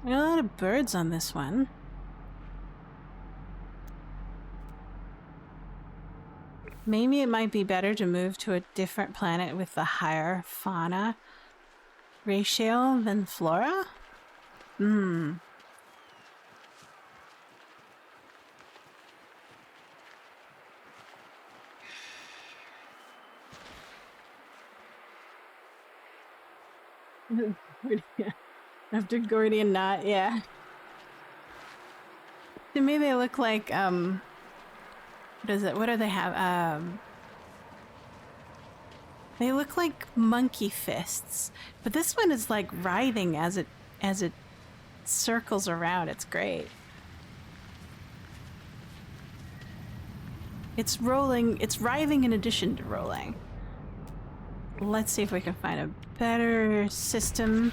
A lot of birds on this one. Maybe it might be better to move to a different planet with the higher fauna ratio than flora? Hmm. After Gordian Knot, yeah. To me they look like, what is it? What do they have? They look like monkey fists. But this one is like writhing as it circles around. It's great. It's rolling, it's writhing in addition to rolling. Let's see if we can find a better system.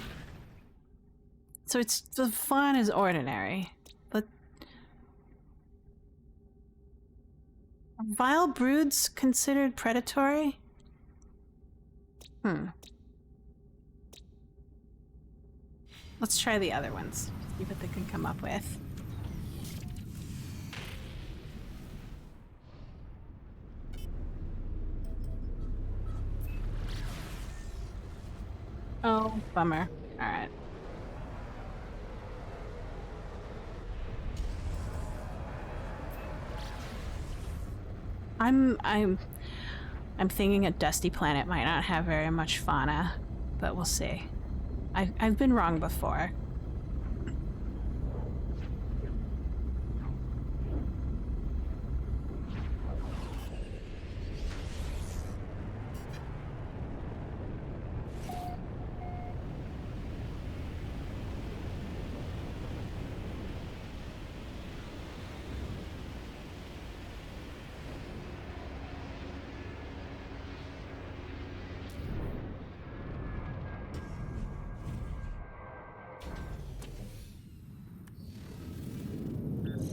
So it's, the fawn is ordinary. But are vile broods considered predatory? Let's try the other ones. See what they can come up with. Oh, bummer. Alright. I'm thinking a dusty planet might not have very much fauna, but we'll see. I've been wrong before.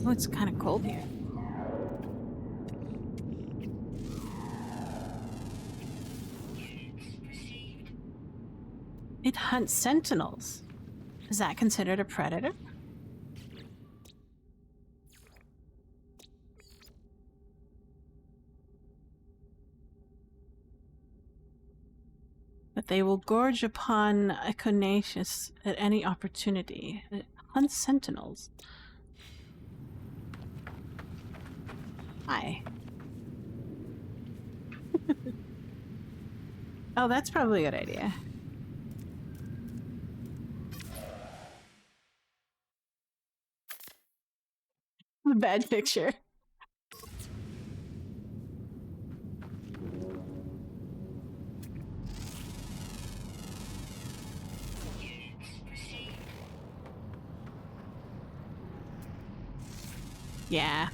Oh, it's kind of cold here. It hunts sentinels. Is that considered a predator? But they will gorge upon Econaceus at any opportunity. It hunts sentinels. Hi. Oh, that's probably a good idea. A bad picture. Yeah.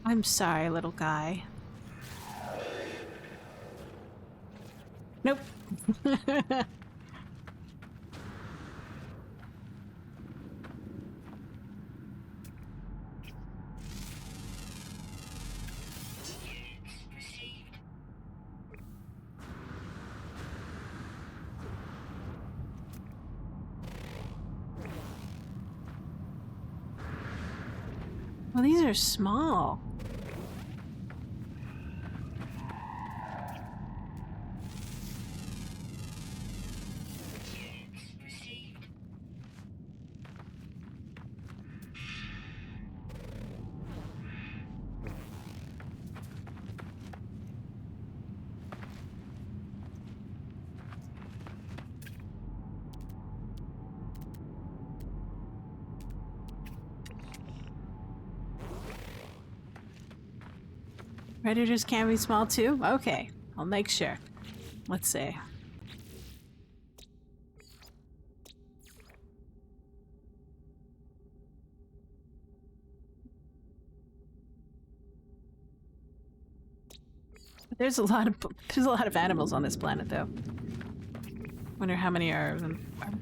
I'm sorry, little guy. Nope. Well, these are small. Predators can be small too? Okay, I'll make sure. Let's see. There's a lot of animals on this planet though. Wonder how many are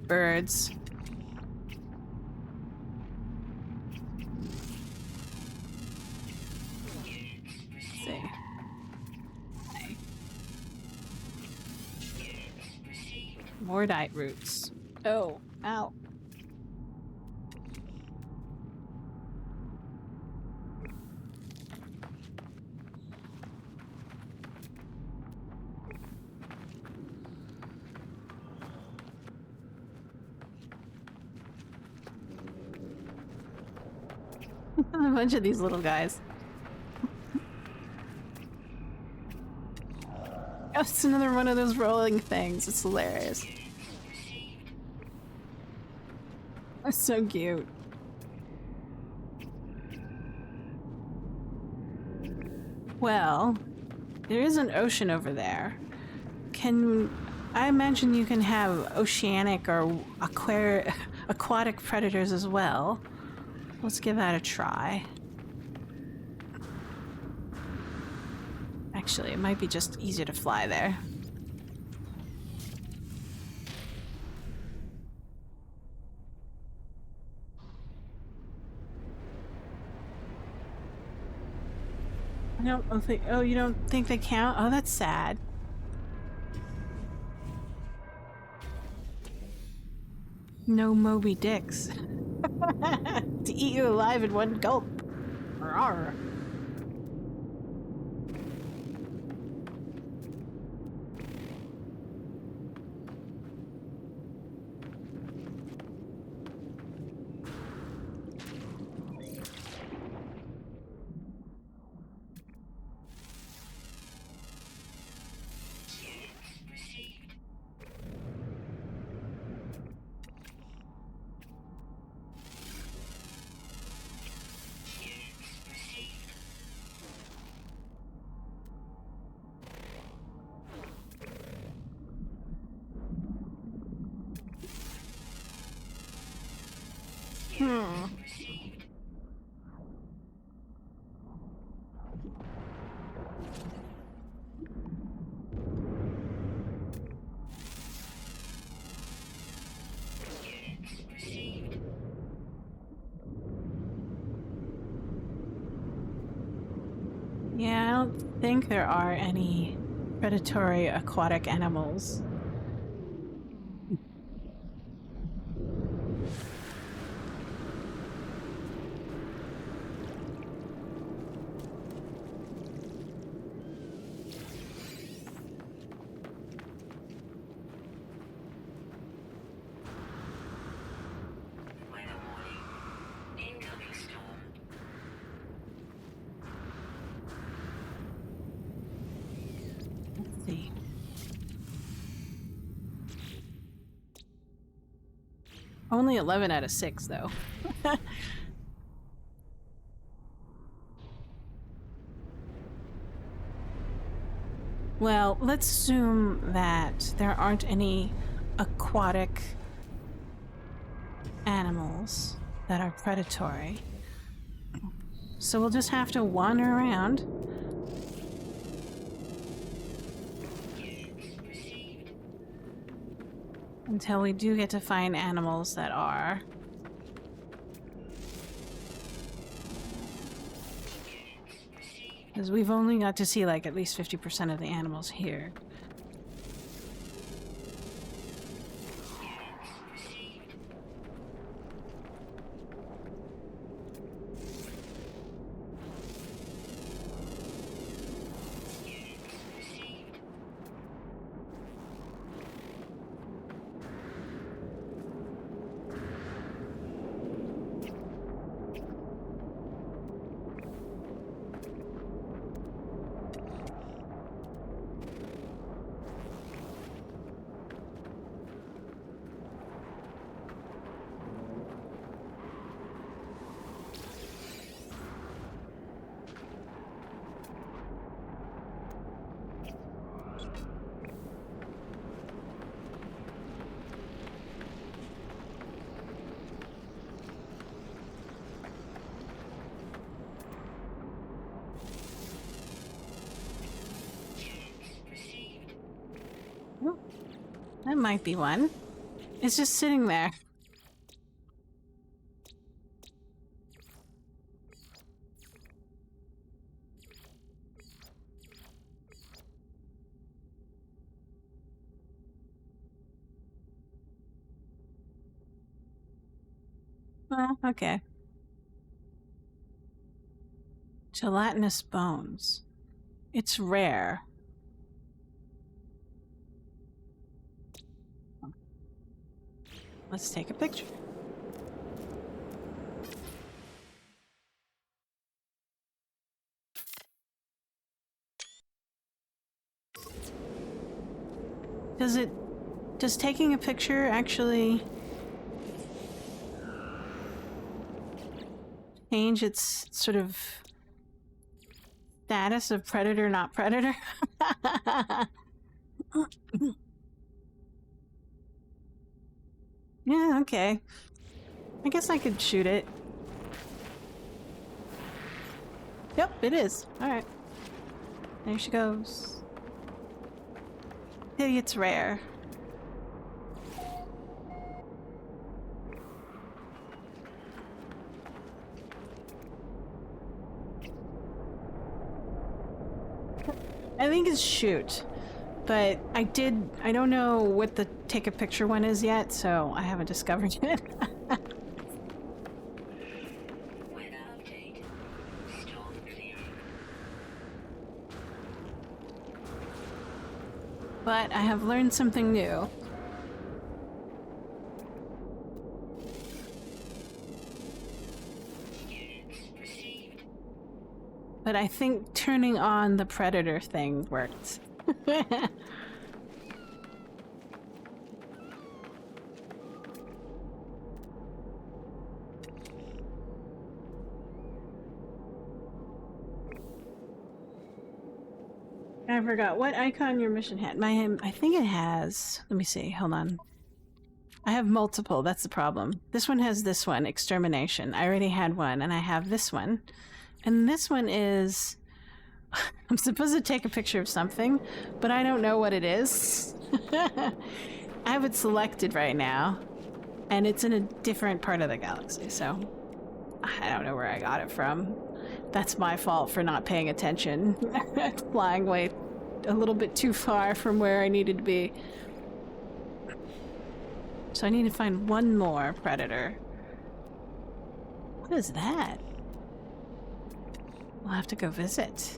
birds. Let's see. Mordite roots. Oh, ow. A bunch of these little guys. Oh, it's another one of those rolling things. It's hilarious. That's so cute. Well, there is an ocean over there. I imagine you can have oceanic or aquatic predators as well. Let's give that a try. Actually, it might be just easier to fly there. I don't think. Oh, you don't think they count? Oh, that's sad. No Moby Dicks. To eat you alive in one gulp. Rawr. Yeah, I don't think there are any predatory aquatic animals. Weather warning. Incoming storm. Let's see. Only 11 out of 6, though. Well, let's assume that there aren't any aquatic animals that are predatory. So we'll just have to wander around. Until we do get to find animals that are. Because we've only got to see like at least 50% of the animals here. Oh, that might be one. It's just sitting there. Well, okay. Gelatinous bones. It's rare. Let's take a picture. Does taking a picture actually change its sort of status of predator, not predator? Yeah, okay. I guess I could shoot it. Yep, it is. Alright. There she goes. Hey, it's rare. I think it's shoot. But I don't know what the take a picture one is yet, so I haven't discovered it. Weather update. Storm clearing. But I have learned something new. But I think turning on the predator thing worked. I forgot what icon your mission had. I think it has. Let me see. Hold on. I have multiple. That's the problem. This one has this one, extermination. I already had one, and I have this one. And this one is... I'm supposed to take a picture of something, but I don't know what it is. I have it selected right now, and it's in a different part of the galaxy, so I don't know where I got it from. That's my fault for not paying attention. Flying way a little bit too far from where I needed to be. So I need to find one more predator. What is that? We'll have to go visit.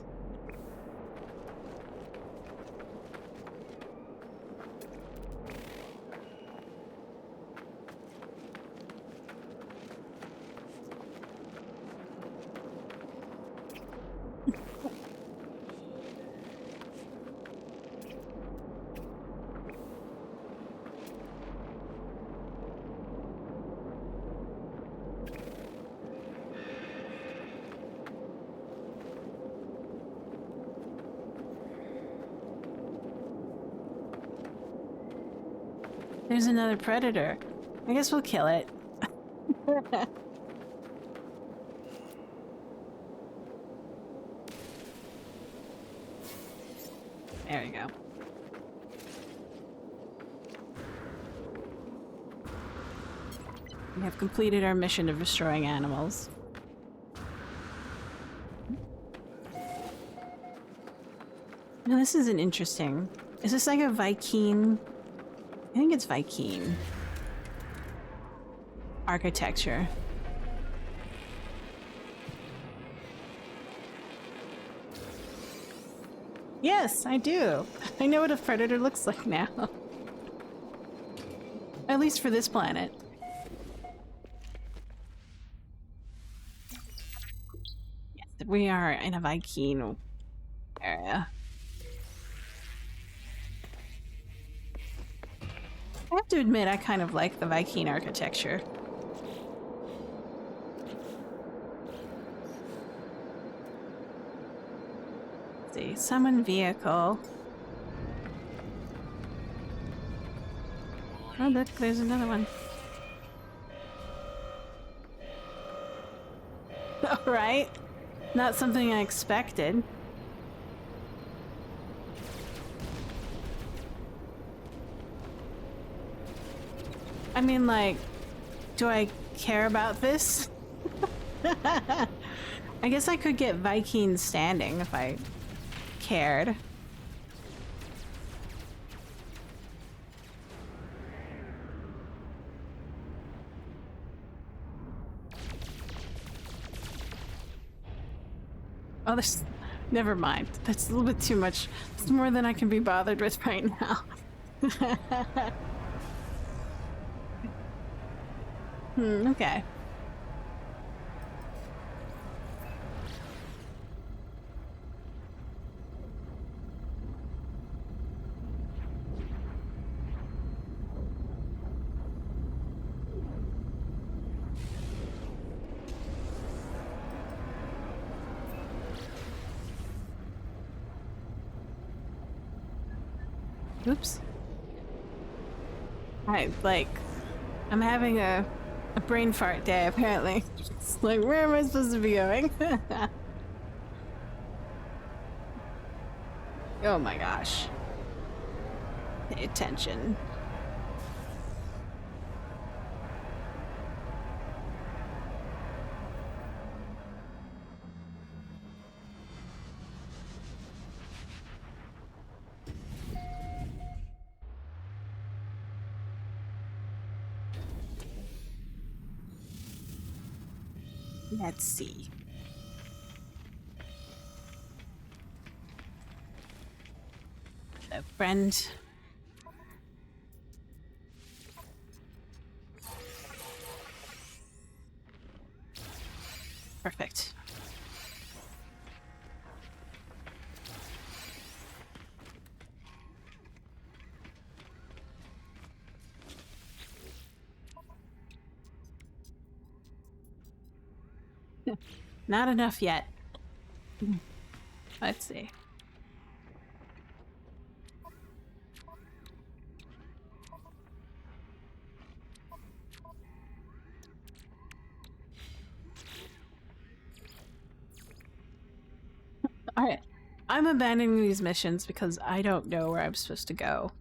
There's another predator. I guess we'll kill it. There we go. We have completed our mission of destroying animals. Now this is an interesting... Is this like a Viking? I think it's Viking architecture. Yes, I do. I know what a predator looks like now. At least for this planet. Yes, we are in a Viking area. I have to admit, I kind of like the Viking architecture. Let's see, summon vehicle. Oh, look, there's another one. Alright. Not something I expected. I mean, like, do I care about this? I guess I could get Viking standing if I cared. Oh, there's... Never mind. That's a little bit too much. It's more than I can be bothered with right now. Okay. Oops. I'm having a brain fart day, apparently. It's like, where am I supposed to be going? Oh my gosh. Pay attention. Let's see. A friend. Perfect. Not enough yet. Let's see. Alright. I'm abandoning these missions because I don't know where I'm supposed to go.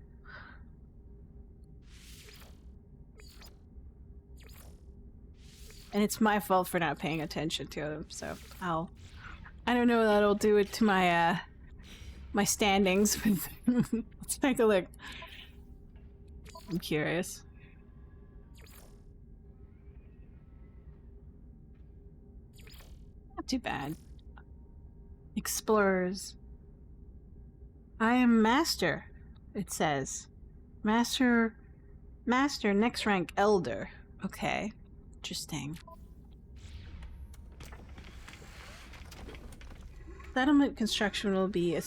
And it's my fault for not paying attention to them, so I don't know what that'll do it to my my standings. Let's take a look. I'm curious. Not too bad. Explorers. I am master, it says. Master, next rank elder. Okay, interesting. Settlement construction will be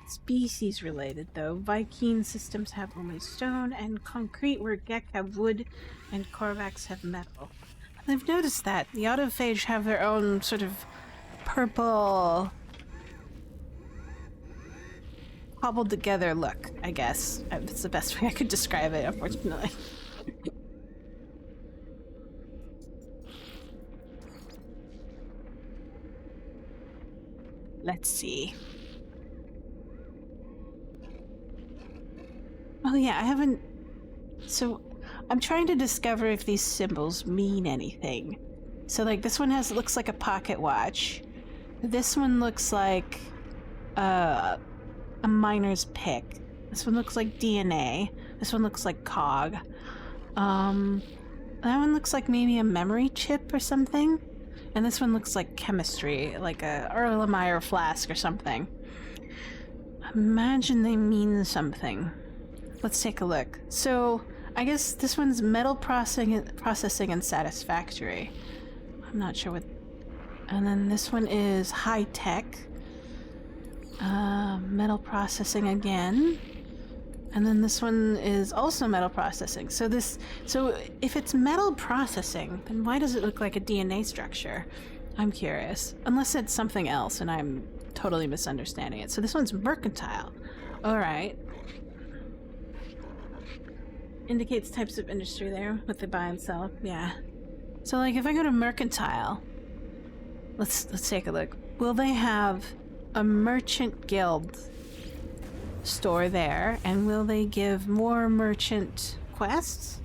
species related, though. Viking systems have only stone and concrete, where Gek have wood and Korvax have metal. I've noticed that. The autophage have their own sort of purple, cobbled together look, I guess. That's the best way I could describe it, unfortunately. Let's see. Oh yeah, I haven't... So, I'm trying to discover if these symbols mean anything. So like, this one looks like a pocket watch. This one looks like a miner's pick. This one looks like DNA. This one looks like cog. That one looks like maybe a memory chip or something. And this one looks like chemistry, like a Erlenmeyer flask or something. Imagine they mean something. Let's take a look. So, I guess this one's metal processing and satisfactory. I'm not sure what... And then this one is high tech. Metal processing again. And then this one is also metal processing. So if it's metal processing, then why does it look like a DNA structure? I'm curious. Unless it's something else and I'm totally misunderstanding it. So this one's mercantile. Alright. Indicates types of industry there with the buy and sell. Yeah. So like if I go to mercantile, let's take a look. Will they have a merchant guild store there, and will they give more merchant quests?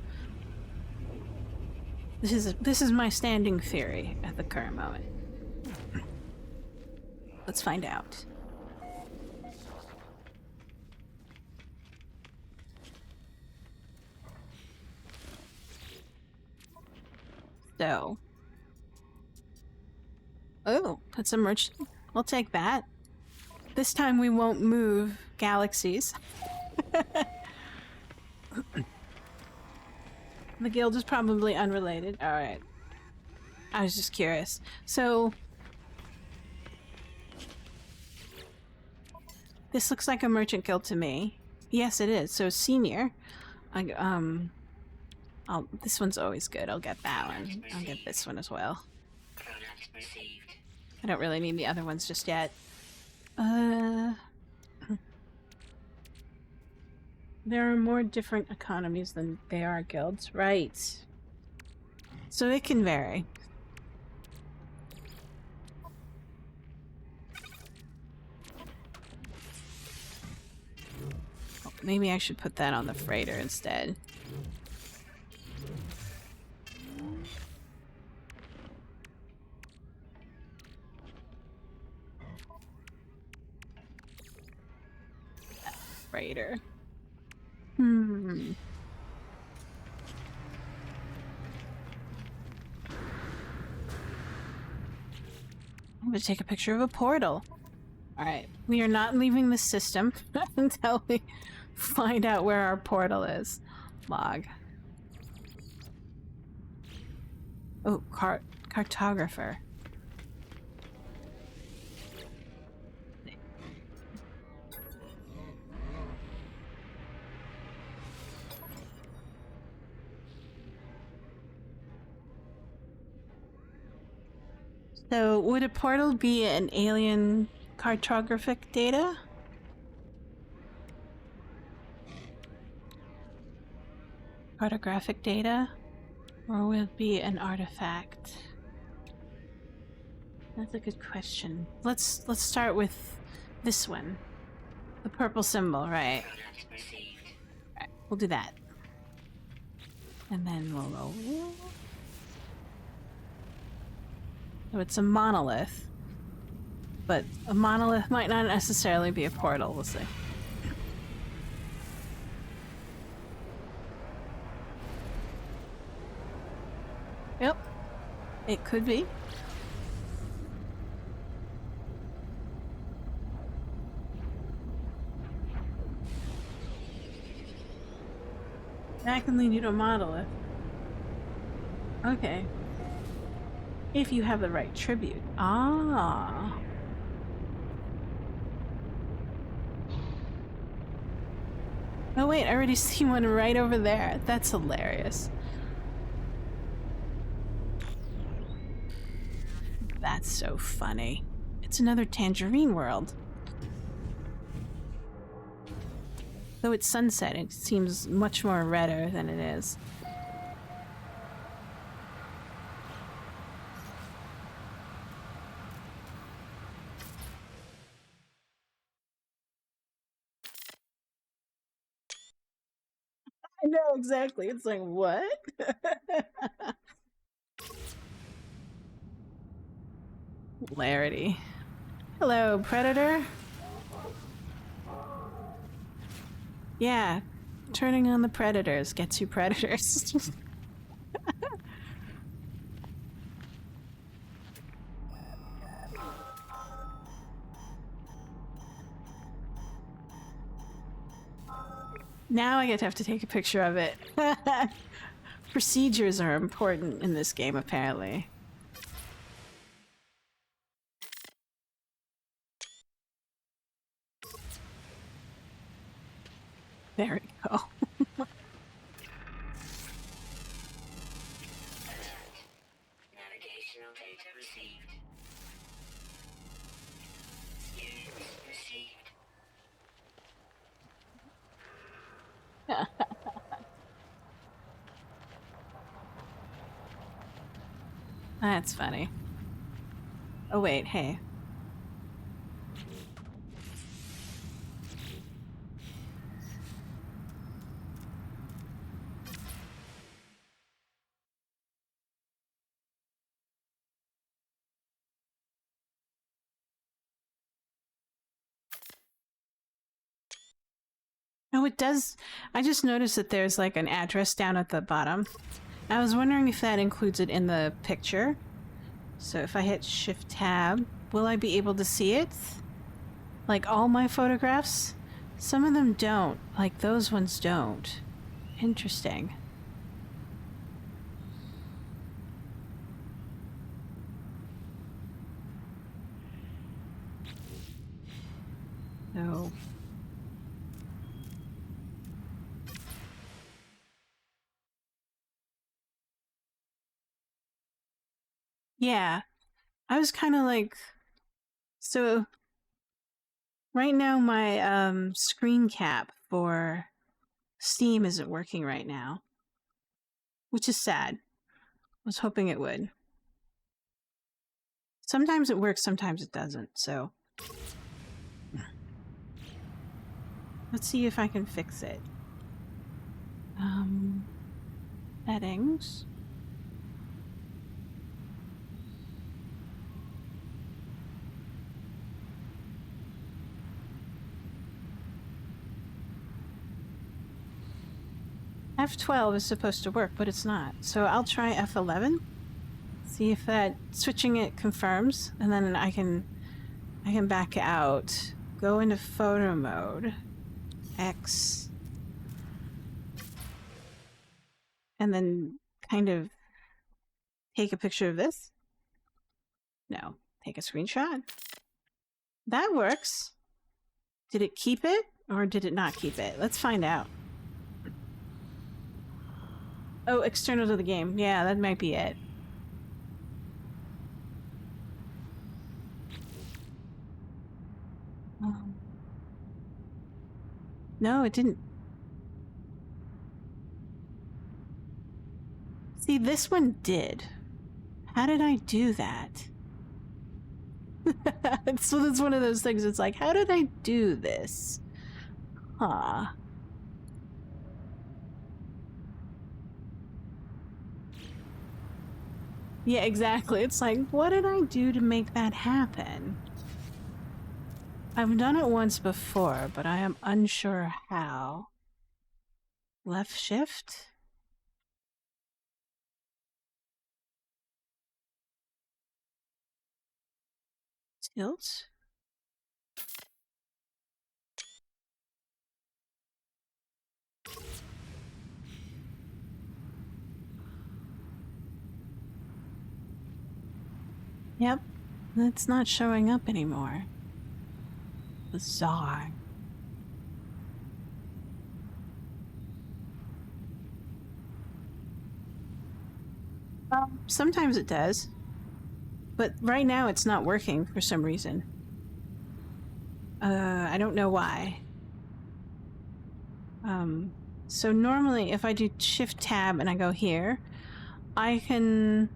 This is my standing theory at the current moment. Let's find out. So, oh, that's a merchant. I'll take that. This time we won't move galaxies. The guild is probably unrelated. Alright. I was just curious. So... this looks like a merchant guild to me. Yes, it is. So senior. This one's always good. I'll get that one. I'll get this one as well. I don't really need the other ones just yet. There are more different economies than there are guilds. Right. So it can vary. Oh, maybe I should put that on the freighter instead. Freighter. I'm gonna take a picture of a portal. Alright, we are not leaving the system until we find out where our portal is. Log. Oh, cartographer. So, would a portal be an alien cartographic data? Cartographic data? Or will it be an artifact? That's a good question. Let's start with this one. The purple symbol, right? Right, we'll do that. And then we'll go... So it's a monolith, but a monolith might not necessarily be a portal, we'll see. Yep, it could be. That can lead you to a monolith. Okay. If you have the right tribute. Ah. Oh wait, I already see one right over there. That's hilarious. That's so funny. It's another Tangerine world. Though it's sunset, it seems much more redder than it is. know, exactly. It's like, what? Hilarity. Hello, Predator. Yeah, turning on the predators gets you predators. Now I get to have to take a picture of it. Procedures are important in this game, apparently. There we go. Navigational data received. Units received. That's funny. Oh wait, hey. Oh, it does. I just noticed that there's like an address down at the bottom. I was wondering if that includes it in the picture. So if I hit Shift Tab, will I be able to see it? Like all my photographs? Some of them don't. Like those ones don't. Interesting. So... yeah. I was kind of like... so... right now my screen cap for Steam isn't working right now. Which is sad. I was hoping it would. Sometimes it works, sometimes it doesn't, so... let's see if I can fix it. Settings. F12 is supposed to work, but it's not. So I'll try F11. See if that switching it confirms, and then I can back out. Go into photo mode. X. And then kind of take a picture of this. No, take a screenshot. That works. Did it keep it or did it not keep it? Let's find out. Oh, external to the game. Yeah, that might be it. No, it didn't. See, this one did. How did I do that? So it's one of those things. It's like, how did I do this? Huh. Yeah, exactly. It's like, what did I do to make that happen? I've done it once before, but I am unsure how. Left shift? Tilt? Yep, it's not showing up anymore. Bizarre. Sometimes it does. But right now it's not working for some reason. I don't know why. So normally if I do Shift Tab and I go here, I can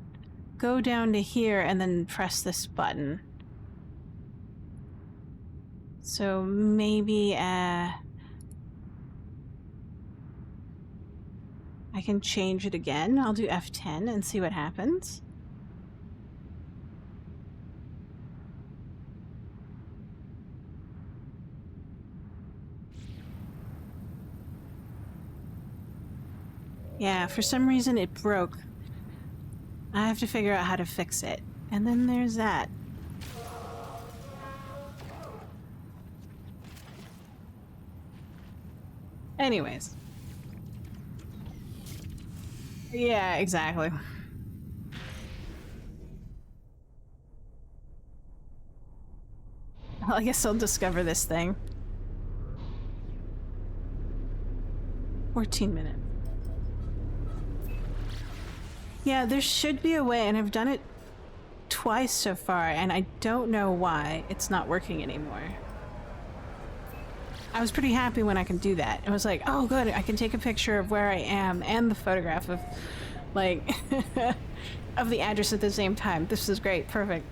go down to here and then press this button. So maybe I can change it again. I'll do F10 and see what happens. Yeah, for some reason it broke. I have to figure out how to fix it. And then there's that. Anyways. Yeah, exactly. Well, I guess I'll discover this thing. 14 minutes. Yeah, there should be a way, and I've done it twice so far, and I don't know why it's not working anymore. I was pretty happy when I could do that. I was like, oh good, I can take a picture of where I am and the photograph of, like, of the address at the same time. This is great, perfect.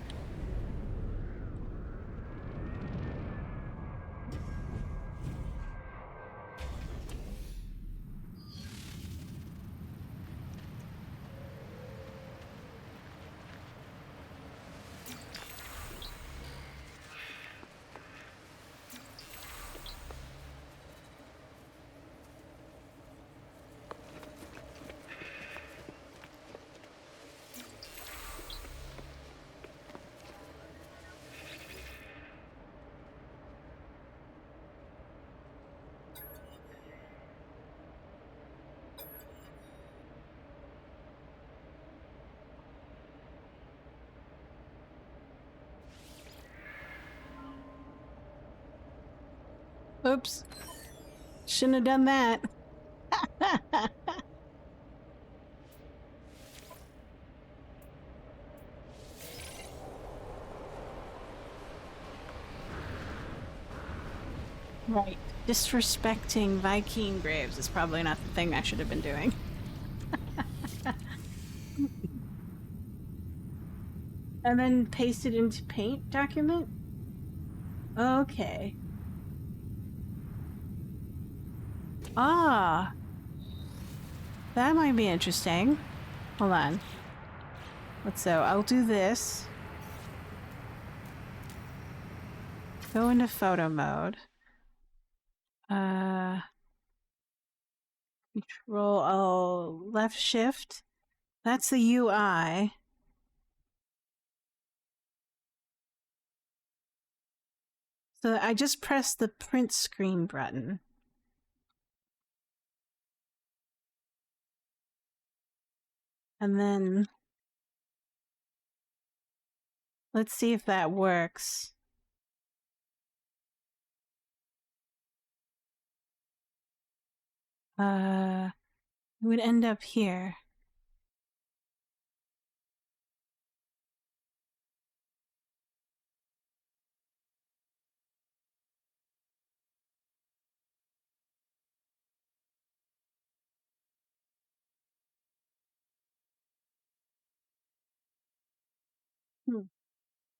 Oops. Shouldn't have done that. Right. Disrespecting Viking graves is probably not the thing I should have been doing. And then paste it into paint document? Okay. Ah. That might be interesting. Hold on. So I'll do this. Go into photo mode. Control, left shift. That's the UI. So I just pressed the print screen button. And then let's see if that works. It would end up here.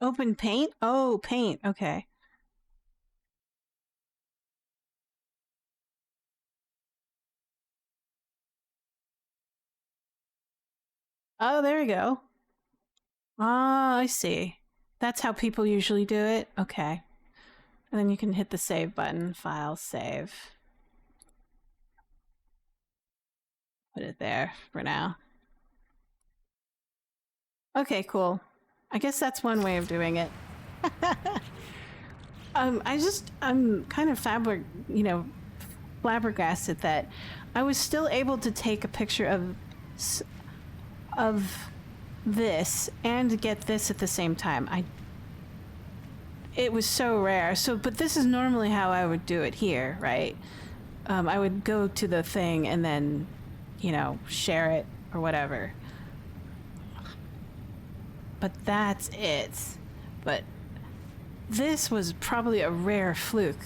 Open paint? Oh, paint. Okay. Oh, there we go. Ah, I see. That's how people usually do it? Okay. And then you can hit the save button, file, save. Put it there for now. Okay, cool. I guess that's one way of doing it. I'm kind of flabbergasted that I was still able to take a picture of this and get this at the same time. It was so rare. But this is normally how I would do it here, right? I would go to the thing and then, share it or whatever. But that's it. But this was probably a rare fluke.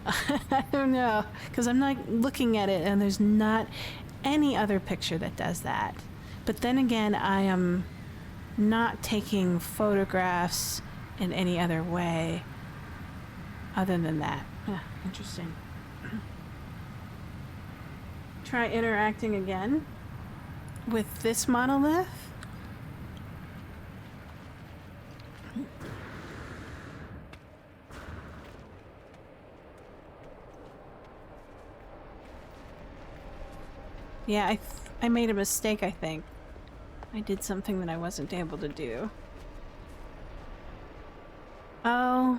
I don't know, because I'm not looking at it and there's not any other picture that does that. But then again, I am not taking photographs in any other way other than that. Interesting. try interacting again with this monolith. Yeah, I made a mistake, I think. I did something that I wasn't able to do. Oh,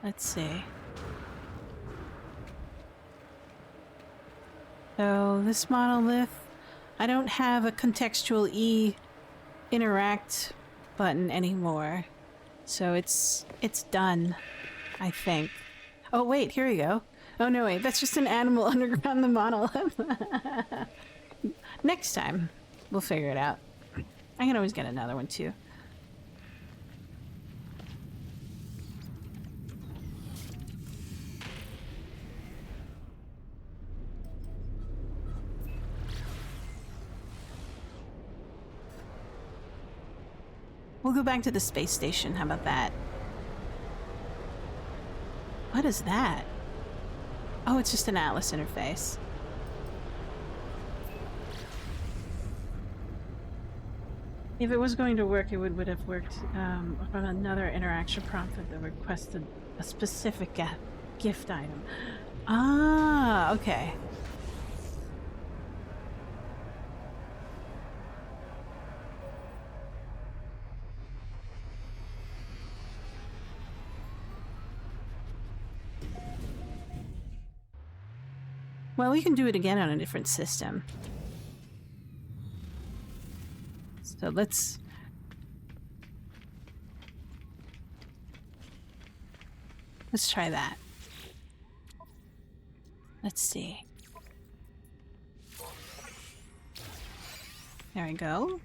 let's see. So this monolith, I don't have a contextual E interact button anymore. So it's done, I think. Oh wait, here we go. Oh no, wait, that's just an animal underground the monolith. Next time, we'll figure it out. I can always get another one too. We'll go back to the space station. How about that? What is that? Oh, it's just an Atlas interface. If it was going to work, it would have worked on another interaction prompt that requested a specific gift item. Ah, okay. Well, we can do it again on a different system. So let's try that. Let's see. There we go.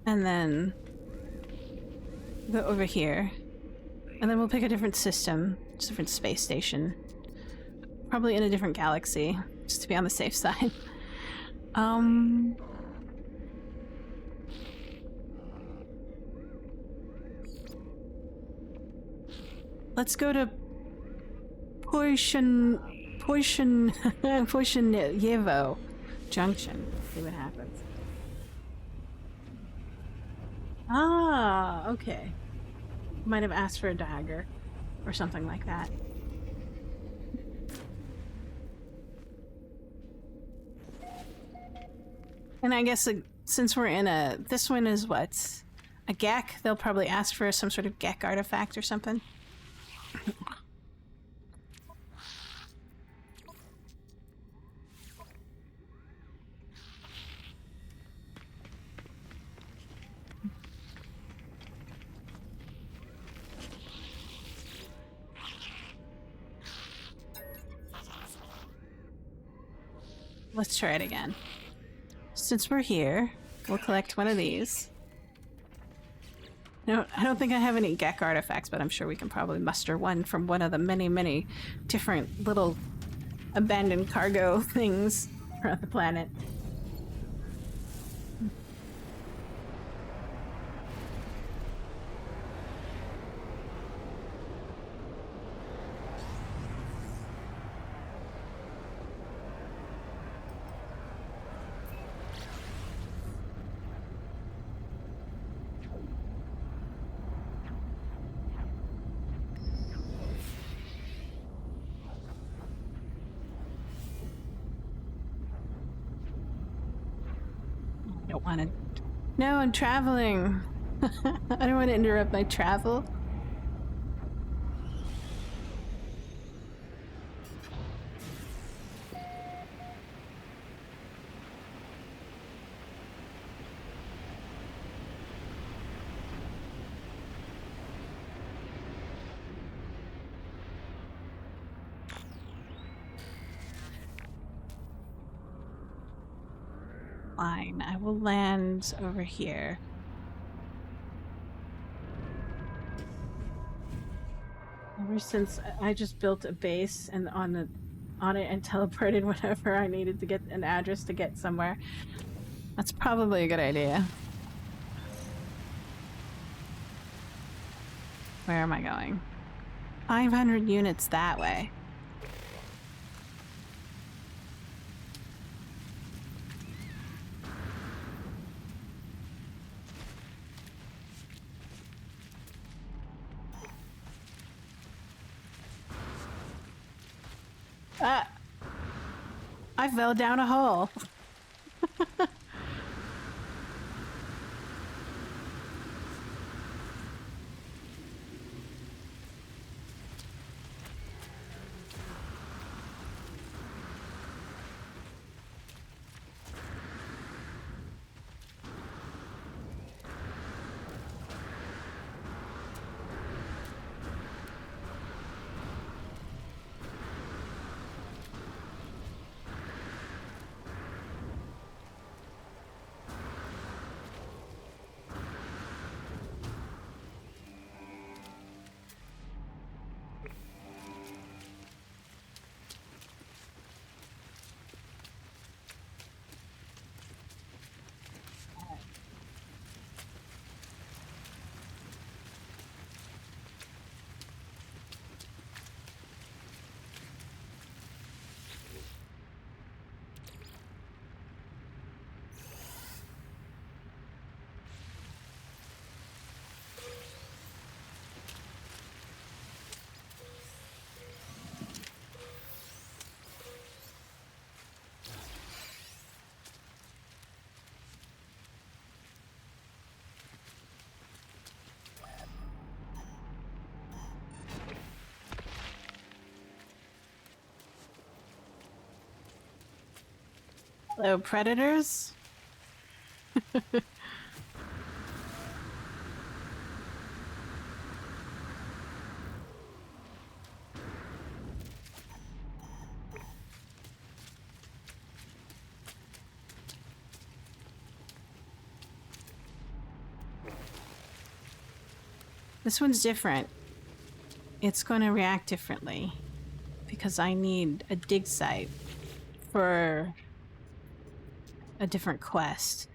And then go over here. And then we'll pick a different system, just a different space station. Probably in a different galaxy, just to be on the safe side. Let's go to Poishonievo Junction. See what happens. Ah, okay. Might have asked for a dagger or something like that. And I guess since we're in this one is what? A Gek? They'll probably ask for some sort of Gek artifact or something. Let's try it again. Since we're here, we'll collect one of these. No, I don't think I have any Gek artifacts, but I'm sure we can probably muster one from one of the many, many different little abandoned cargo things around the planet. I don't want to. No, I'm traveling. I don't want to interrupt my travel. Fine, I will land over here. Ever since I just built a base and on it and teleported whenever I needed to get an address to get somewhere. That's probably a good idea. Where am I going? 500 units that way. I fell down a hole. Hello, predators? This one's different. It's going to react differently because I need a dig site for a different quest.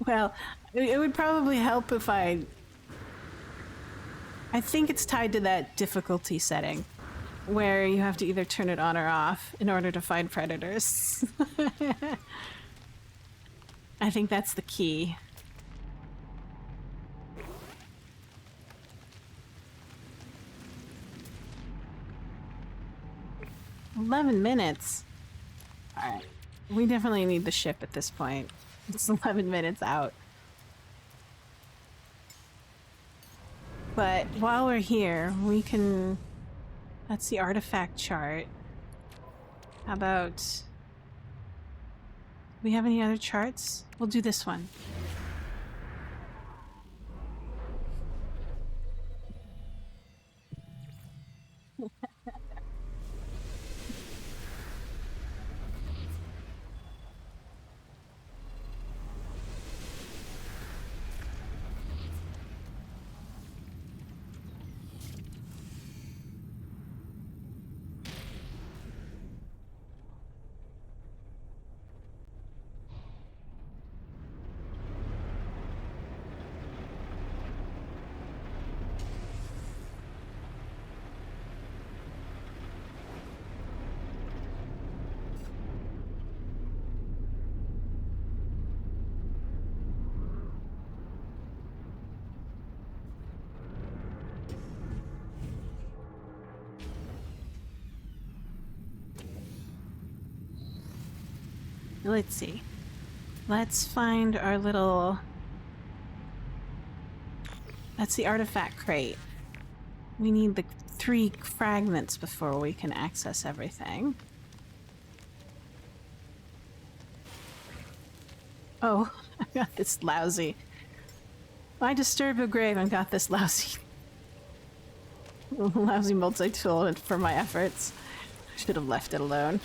Well, it would probably help if I think it's tied to that difficulty setting where you have to either turn it on or off in order to find predators. I think that's the key. $11 minutes. All right. We definitely need the ship at this point. It's 11 minutes out. But while we're here, we can... That's the artifact chart. How about... Do we have any other charts? We'll do this one. Let's see. Let's find our little... That's the artifact crate. We need the 3 fragments before we can access everything. Oh, I got this lousy... I disturbed a grave and got this lousy... lousy multi-tool for my efforts. Should have left it alone.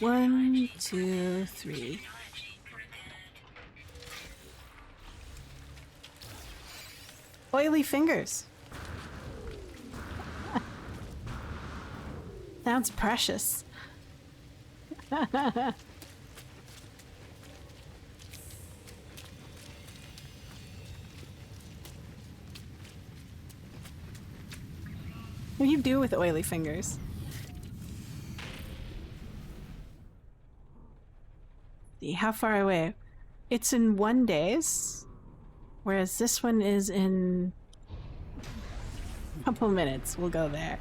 1, 2, 3. Oily fingers. Sounds precious. What do you do with oily fingers? See, how far away? It's in 1 days, whereas this one is in a couple minutes. We'll go there.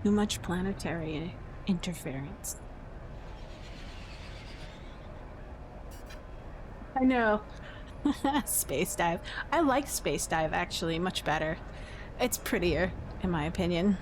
Too much planetary interference. I know. Space dive. I like space dive actually much better. It's prettier, in my opinion.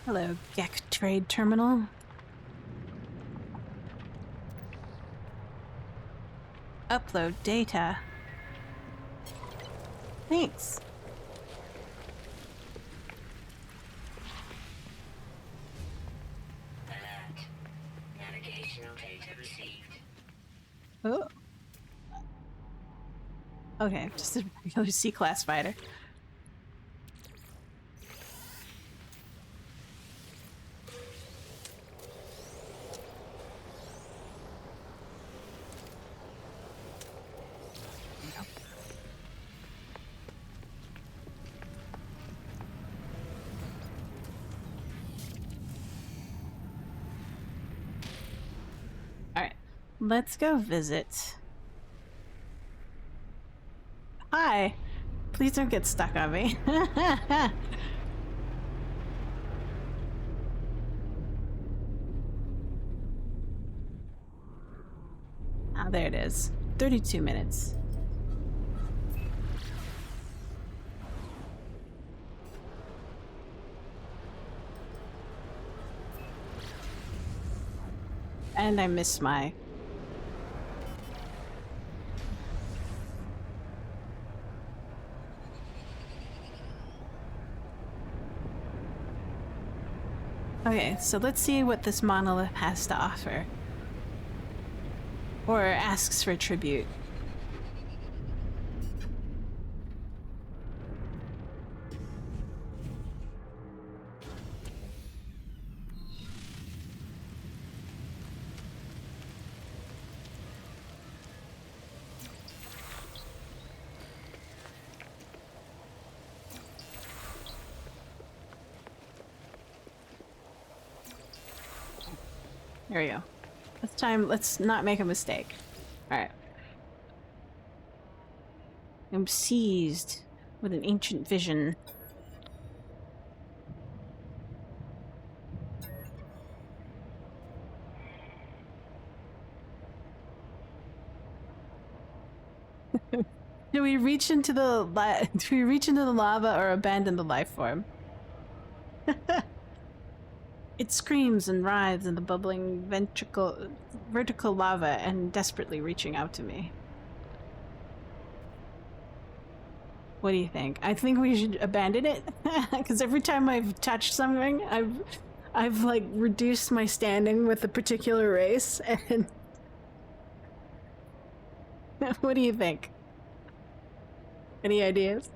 Hello, Gek Trade Terminal. Upload data. Thanks. Alert. Navigational data received. Oh. Okay, just a regular C-class fighter. Let's go visit. Hi. Please don't get stuck on me. Ah, there it is. 32 minutes. And I missed my... Okay, so let's see what this monolith has to offer. Or asks for tribute. There we go. This time, let's not make a mistake. Alright. I'm seized with an ancient vision. Do we reach into the do we reach into the lava or abandon the life form? It screams and writhes in the bubbling vertical lava and desperately reaching out to me. What do you think? I think we should abandon it because every time I've touched something, I've like reduced my standing with a particular race. And what do you think? Any ideas?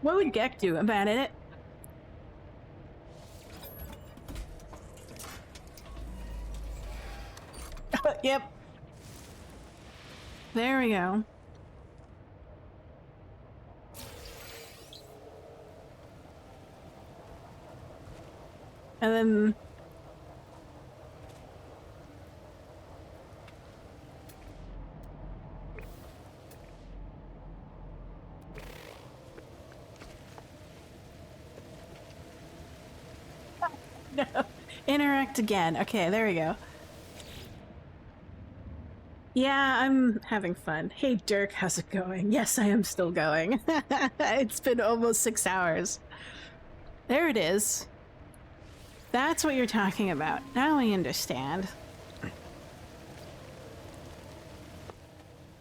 What would Gek do about it? Yep. There we go. And then... No. Interact again. Okay, there we go. Yeah, I'm having fun. Hey, Dirk, how's it going? Yes, I am still going. It's been almost 6 hours. There it is. That's what you're talking about. Now I understand.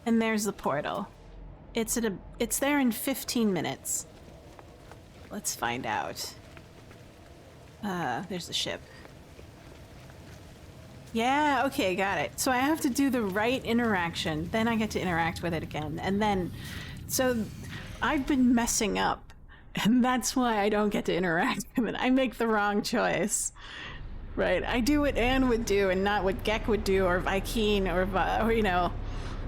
And there's the portal. It's there in 15 minutes. Let's find out. There's the ship. Yeah, okay, got it. So I have to do the right interaction, then I get to interact with it again, and then... So I've been messing up, and that's why I don't get to interact with it. I make the wrong choice. Right, I do what Anne would do and not what Gek would do, or Vikeen, or you know,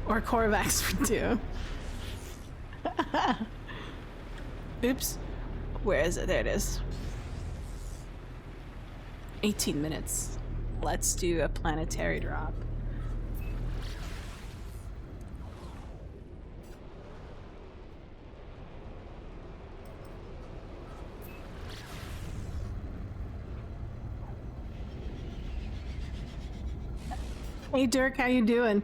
or Korvax would do. Oops. Where is it? There it is. 18 minutes. Let's do a planetary drop. Hey Dirk, how you doing?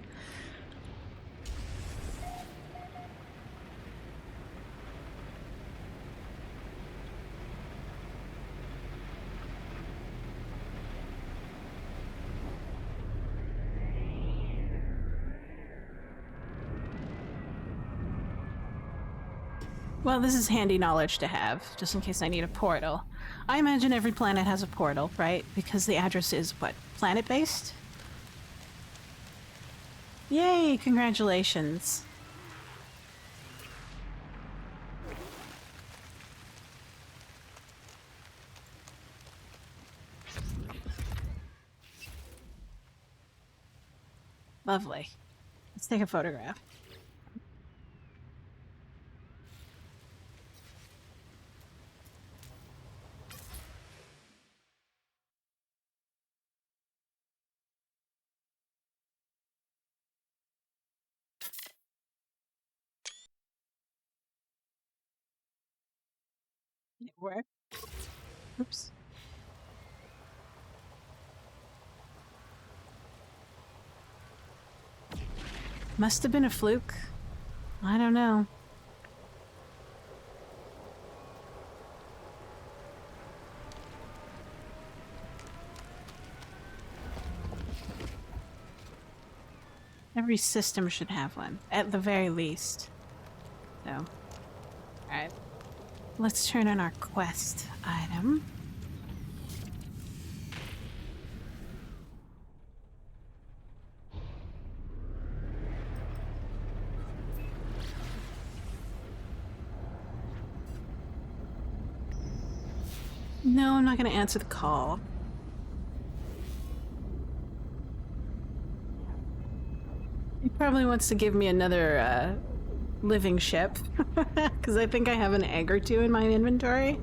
Well, this is handy knowledge to have, just in case I need a portal. I imagine every planet has a portal, right? Because the address is, what, planet-based? Yay, congratulations. Lovely. Let's take a photograph. Where? Oops. Must have been a fluke. I don't know. Every system should have one, at the very least. So, alright. Let's turn on our quest item. No, I'm not going to answer the call. He probably wants to give me another living ship, because I think I have an egg or two in my inventory.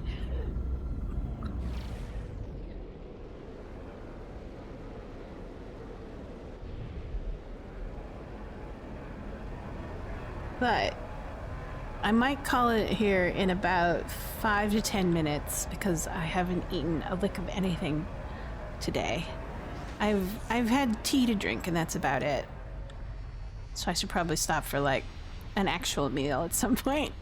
But I might call it here in about 5 to 10 minutes because I haven't eaten a lick of anything today. I've had tea to drink and that's about it. So I should probably stop for like an actual meal at some point.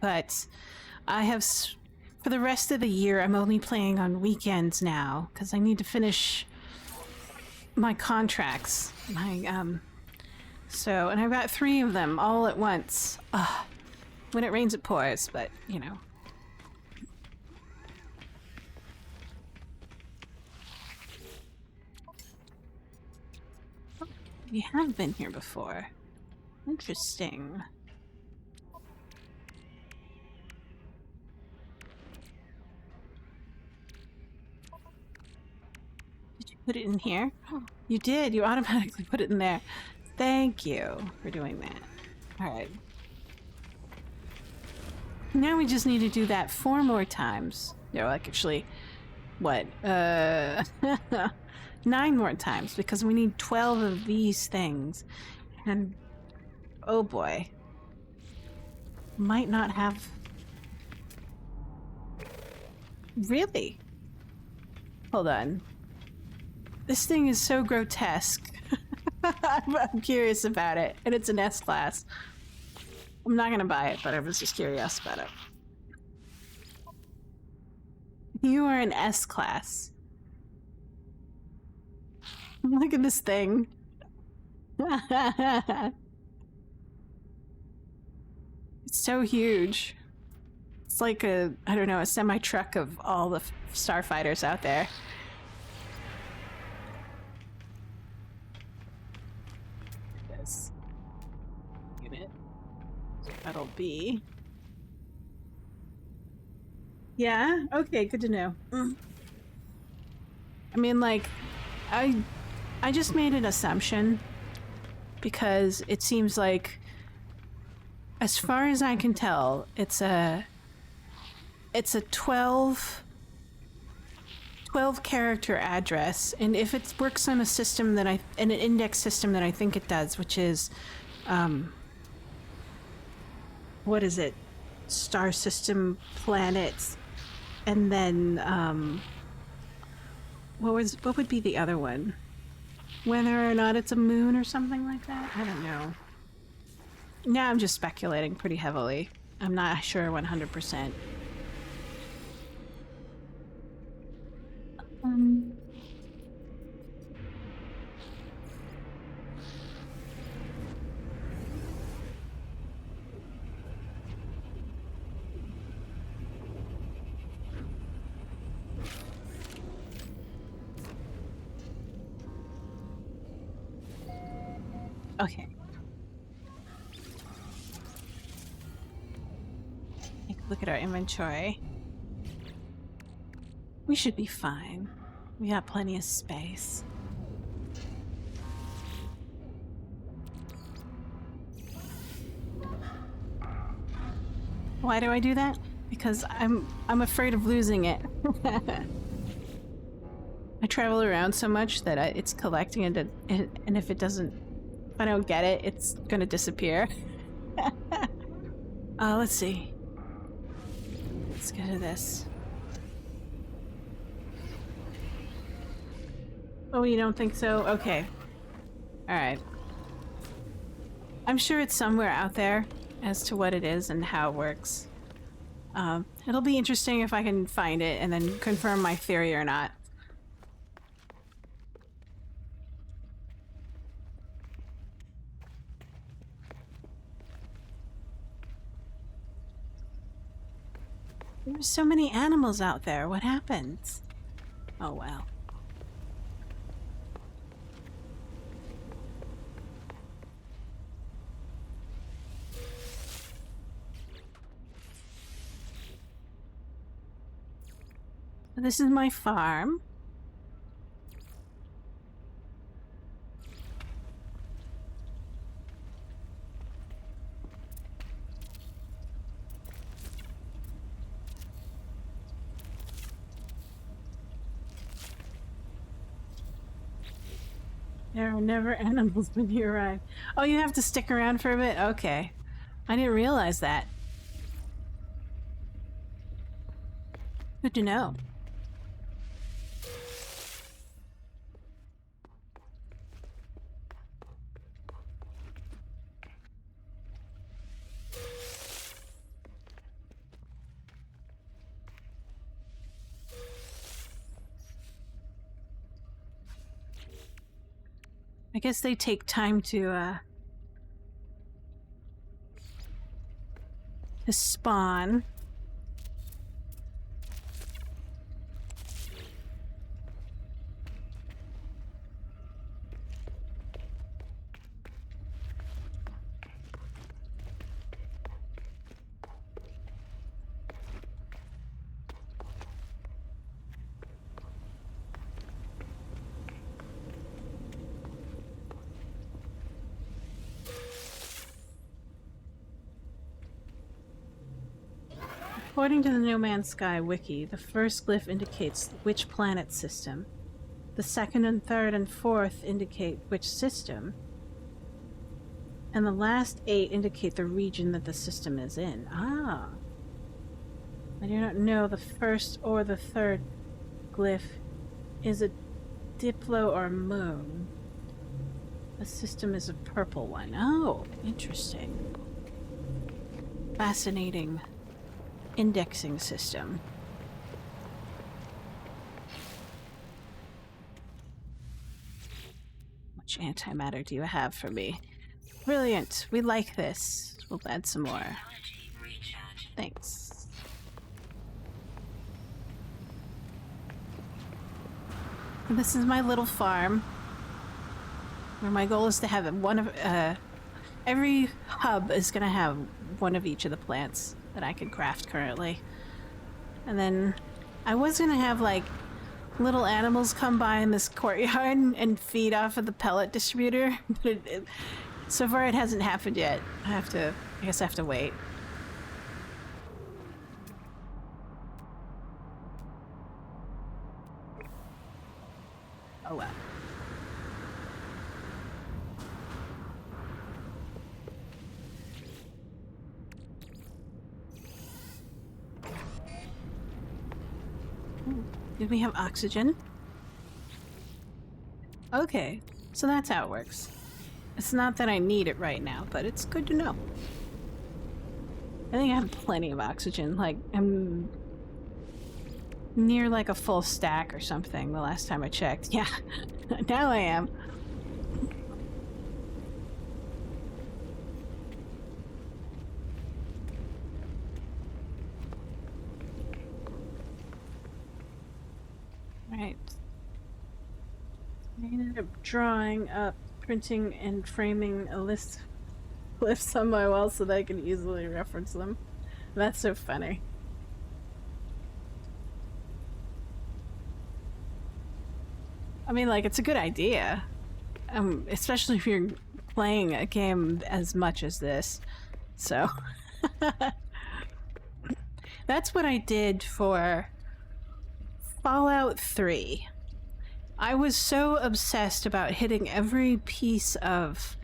But I have, for the rest of the year, I'm only playing on weekends now because I need to finish my contracts. So, and I've got 3 of them all at once. Ugh. When it rains, it pours, but, you know. Oh, we have been here before. Interesting. Did you put it in here? You did. You automatically put it in there. Thank you for doing that. All right. Now we just need to do that 4 more times. No, like actually, what? 9 more times because we need 12 of these things. And oh boy. Might not have... Really? Hold on. This thing is so grotesque. I'm curious about it. And it's an S-class. I'm not gonna buy it, but I was just curious about it. You are an S-class. Look at this thing. It's so huge. It's like a, I don't know, a semi-truck of all the starfighters out there. This unit. That'll be. Yeah? Okay, good to know. I mean, like, I just made an assumption because it seems like, as far as I can tell, it's a 12 character address, and if it works on a system that in an index system that I think it does, which is what is it? Star system, planets, and then what would be the other one? Whether or not it's a moon or something like that? I don't know. Now I'm just speculating pretty heavily. I'm not sure 100%. Okay. Take a look at our inventory. We should be fine. We got plenty of space. Why do I do that? Because I'm afraid of losing it. I travel around so much that it's collecting and if it doesn't, if I don't get it, it's gonna disappear. Let's see. Let's go to this. Oh, you don't think so? Okay. Alright. I'm sure it's somewhere out there as to what it is and how it works. It'll be interesting if I can find it and then confirm my theory or not. There's so many animals out there. What happens? Oh, well. This is my farm. There are never animals when you arrive. Oh, you have to stick around for a bit? Okay. I didn't realize that. Good to know. I guess they take time to to spawn. According to the No Man's Sky wiki, the first glyph indicates which planet system. The second and third and fourth indicate which system. And the last 8 indicate the region that the system is in. Ah. I do not know the first or the third glyph is a Diplo or moon. The system is a purple one. Oh, interesting. Fascinating. Indexing system. How much antimatter do you have for me? Brilliant. We like this. We'll add some more. Thanks. And this is my little farm, where my goal is to have one of every hub is gonna have one of each of the plants that I can craft currently. And then I was gonna have like little animals come by in this courtyard and feed off of the pellet distributor, but so far it hasn't happened yet. I guess I have to wait. Oh well. Did we have oxygen? Okay, so that's how it works. It's not that I need it right now, but it's good to know. I think I have plenty of oxygen. Like, I'm near like a full stack or something the last time I checked. Yeah, now I am. Right. I ended up drawing up, printing, and framing a list of glyphs on my wall so that I can easily reference them. That's so funny. I mean, like, it's a good idea. Especially if you're playing a game as much as this. So... That's what I did for Fallout 3. I was so obsessed about hitting every piece of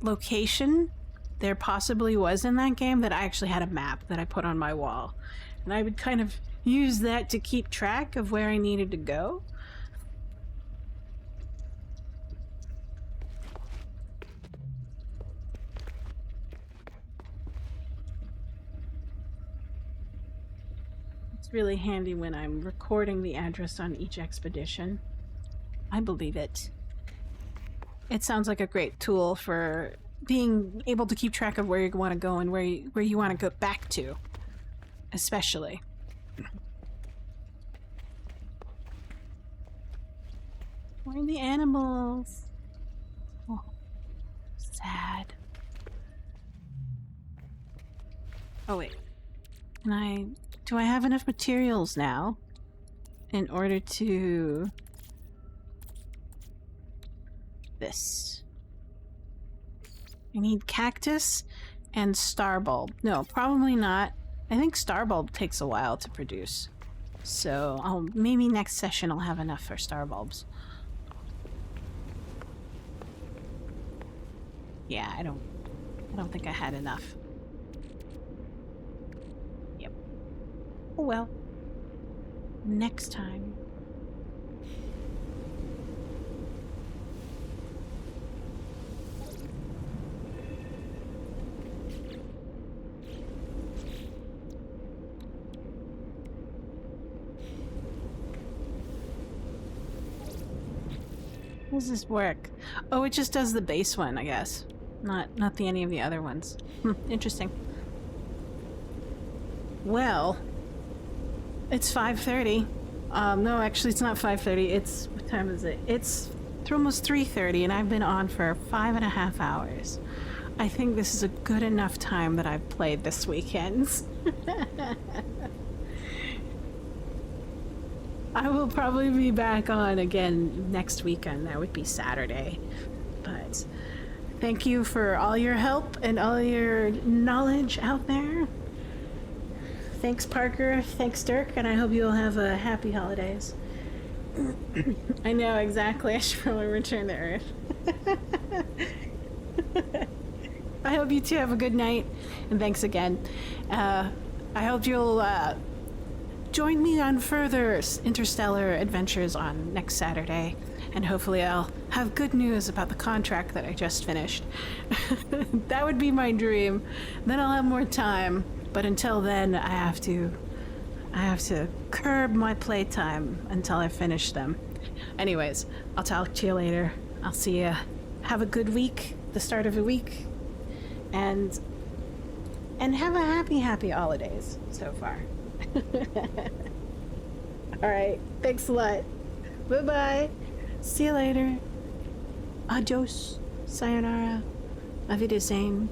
location there possibly was in that game that I actually had a map that I put on my wall. And I would kind of use that to keep track of where I needed to go. Really handy when I'm recording the address on each expedition. I believe it. It sounds like a great tool for being able to keep track of where you want to go and where you want to go back to, especially. Where are the animals? Oh, sad. Oh wait, do I have enough materials now in order to... this? I need cactus and starbulb. No, probably not. I think starbulb takes a while to produce. So maybe next session I'll have enough for starbulbs. Yeah, I don't think I had enough. Oh well. Next time. How does this work? Oh, it just does the base one, I guess. Not the any of the other ones. Interesting. Well, it's 5:30. No, actually, it's not 5:30. It's what time is it? It's almost 3:30, and I've been on for 5.5 hours. I think this is a good enough time that I've played this weekend. I will probably be back on again next weekend. That would be Saturday. But thank you for all your help and all your knowledge out there. Thanks, Parker. Thanks, Dirk. And I hope you'll have a happy holidays. I know, exactly. I should probably return to Earth. I hope you two have a good night. And thanks again. I hope you'll join me on further interstellar adventures on next Saturday. And hopefully I'll have good news about the contract that I just finished. That would be my dream. Then I'll have more time. But until then, I have to curb my playtime until I finish them. Anyways, I'll talk to you later. I'll see you. Have a good week, the start of the week. And have a happy holidays so far. Alright, thanks a lot. Bye-bye. See you later. Adios. Sayonara. Auf Wiedersehen.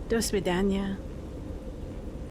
Do svidania.